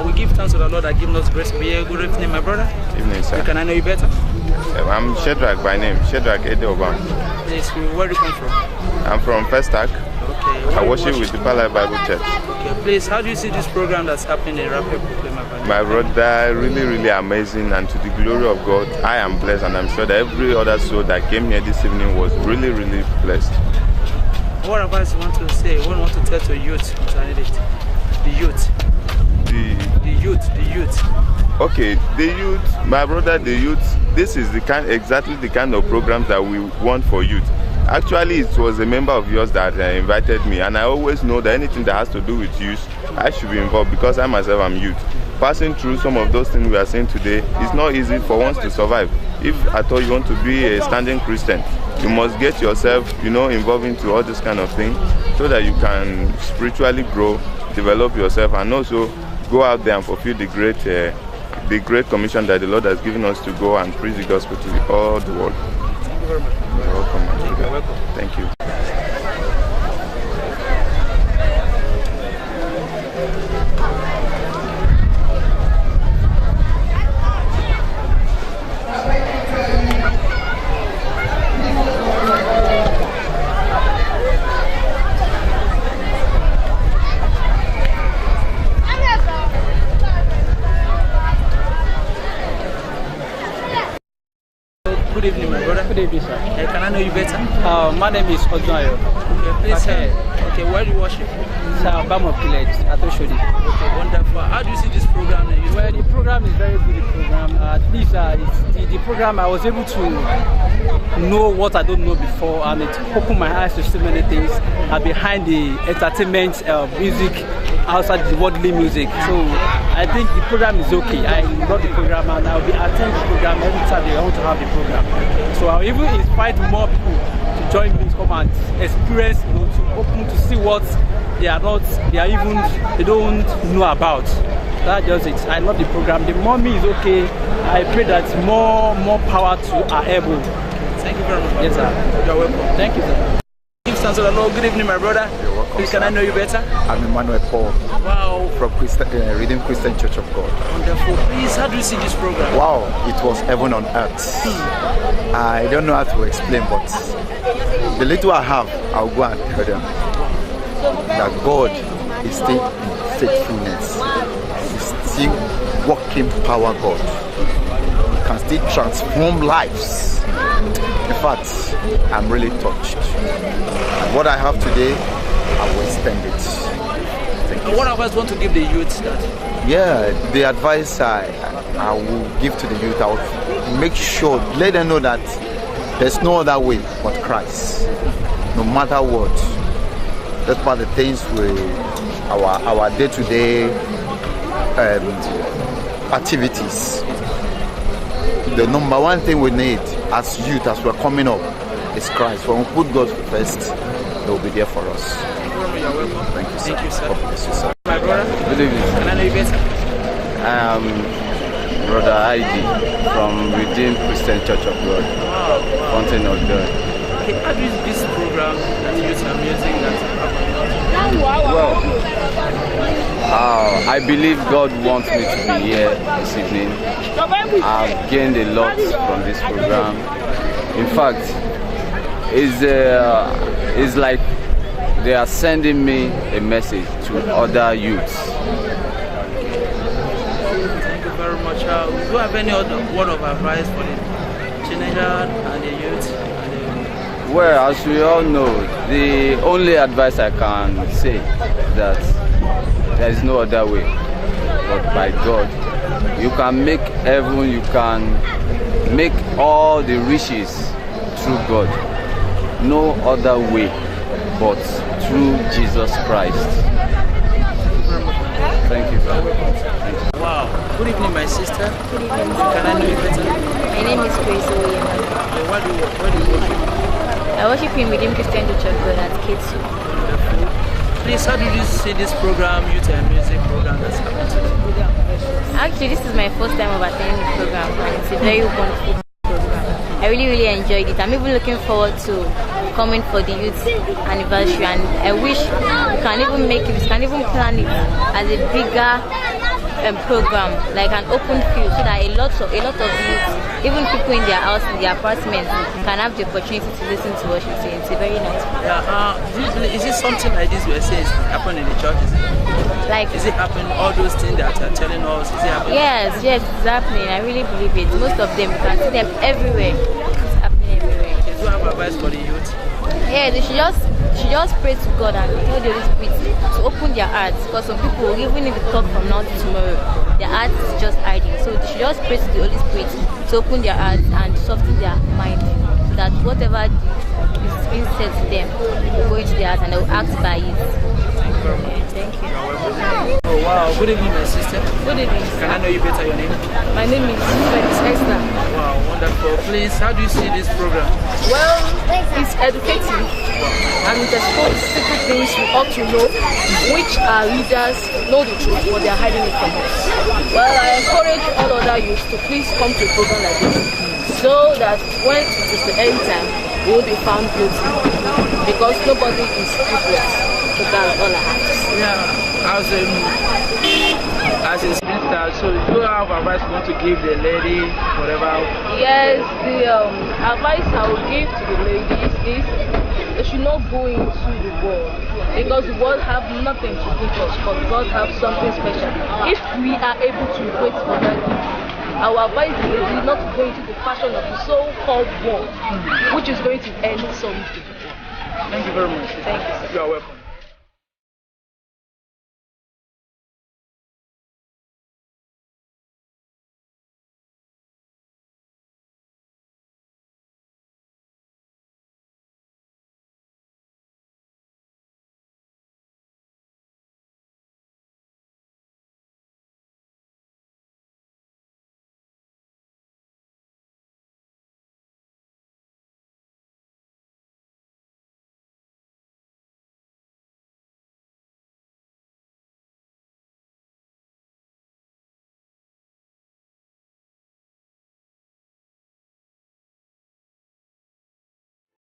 T: We give thanks to the Lord that gives us grace to be here. Good evening, my brother.
H: Evening, sir.
T: Can I know you better?
H: I'm Shedrack by name, Shedrack Edeobam.
T: Yes, where do you come from?
H: I'm from Festac.
T: Okay.
H: I worship with the Palai Bible Church.
T: Okay, please, how do you see this program that's happening in Rapid Proclaim Evangelist?
H: My brother, really amazing, and to the glory of God, I am blessed, and I'm sure that every other soul that came here this evening was really blessed.
T: What advice you want to say? What do you want to tell to youth concerning it? The youth. The youth.
H: Okay, the youth, my brother, the youth, this is exactly the kind of programs that we want for youth. Actually, it was a member of yours that invited me, and I always know that anything that has to do with youth, I should be involved because I myself am youth. Passing through some of those things we are seeing today, it's not easy for one to survive. If at all you want to be a standing Christian, you must get yourself, involved into all this kind of thing so that you can spiritually grow, develop yourself, and also go out there and fulfill the great commission that the Lord has given us to go and preach the gospel to all the world.
T: Thank you very much.
H: You're welcome.
T: You're welcome.
H: Thank you.
T: Good evening, my brother. Good evening, sir. Can I know you better?
U: My name is Odunayo.
T: Okay, please, okay, where do you worship?
U: Sir, Bama Village, Atoshodi.
T: Okay, wonderful. How do you see this program?
U: Well, the program is very good. The program, at least the program, I was able to know what I don't know before, and it opened my eyes to so many things behind the entertainment music, outside the worldly music. So I think the program is okay. I love the program, and I'll be attending the program every time they want to have the program. So I'll even invite more people to join me to come and experience, to open to see what they don't know about. That's just it. I love the program. The money is okay. I pray that more power to our able.
T: Thank you very much.
U: Yes, sir.
T: You're welcome.
U: Thank you, sir.
T: Give thanks to the Lord. Good evening, my brother.
V: You're welcome.
T: Please, can I know you better?
V: I'm Emmanuel Paul.
T: Wow.
V: From Redeemed Christian Church of God.
T: Wonderful. Please, how do you see this program?
V: Wow, it was heaven on earth. I don't know how to explain, but the little I have, I'll go and tell them that God is still in faithfulness. He's still working power, God. He can still transform lives. In fact, I'm really touched. And what I have today, I will spend it. Thank you.
T: What advice do you want to give the youth?
V: Yeah, the advice I will give to the youth, I will make sure, let them know that there's no other way but Christ. No matter what. That's about the things our day-to-day activities. The number one thing we need as youth, as we're coming up, is Christ. When we put God first, He will be there for us.
T: You're welcome.
V: Thank you, sir.
T: Thank you, sir.
V: God bless you, sir.
T: My brother.
V: Good evening.
T: Can I know you better?
W: I am Brother Heidi from Redeemed Christian Church of God.
T: Wow.
W: Fountain of Joy.
T: Okay, how do you see this program that youth are using
W: Well, I believe God wants me to be here this evening. I've gained a lot from this program. In fact, it's like they are sending me a message to other youths.
T: Thank you very much. Do you have any other word of advice for the teenager and the youth?
W: Well, as we all know, the only advice I can say is that there is no other way but by God. You can make heaven, you can make all the riches through God. No other way but through Jesus Christ. Thank you very much.
T: Wow. Good evening, my sister. Good evening. Can I know you better?
X: My name is Grace Oyema.
T: Where do you worship?
X: I worship in Redeemed Christian Church of God at K2.
T: Please, how did you see this program, youth and music program that's happening today?
X: Actually, this is my first time of attending the program, and it's a very wonderful program. I really enjoyed it. I'm even looking forward to coming for the youth anniversary, and I wish we can even make it, we can even plan it as a bigger program, like an open field, so that a lot of youth, even people in their house, in their apartments, can have the opportunity to listen to worship. It's a very nice program.
T: Yeah, is it something like this we say is happening in the church? Is it happening, all those things that are telling us, is it happening?
X: Yes, it's happening. I really believe it. Most of them, you can see them everywhere. It's happening everywhere.
T: Do you have advice for the youth?
X: Yeah, they should just pray to God and tell the Holy Spirit to open their hearts, because some people, even if they talk from now to tomorrow, their hearts is just hiding. So they should just pray to the Holy Spirit to open their hearts and soften their mind, so that whatever is being said to them will go into their hearts and they will act by it. Thank you.
T: Oh wow, good evening my sister.
X: Good evening.
T: Can I know you better, your name?
X: My name is Esther.
T: Wow, wonderful. Please, how do you see this program?
A: Well, it's educative and it exposes secret things we ought to know, which our leaders know the truth, but they are hiding it from us. Well, I encourage all other youths to please come to a program like this, so that when it is the end time, we will be found guilty, because nobody is guiltless. So that's all I have to say.
T: Yeah, as a sister, so you have advice you want to give the lady, whatever?
A: Yes, the advice I will give to the ladies is they should not go into the world, because the world have nothing to give us, but God have something special. If we are able to wait for that, I will advise the lady not to go into the fashion of the so-called world, which is going to end something.
T: Thank you very much.
A: Thank you, sir.
T: You are welcome.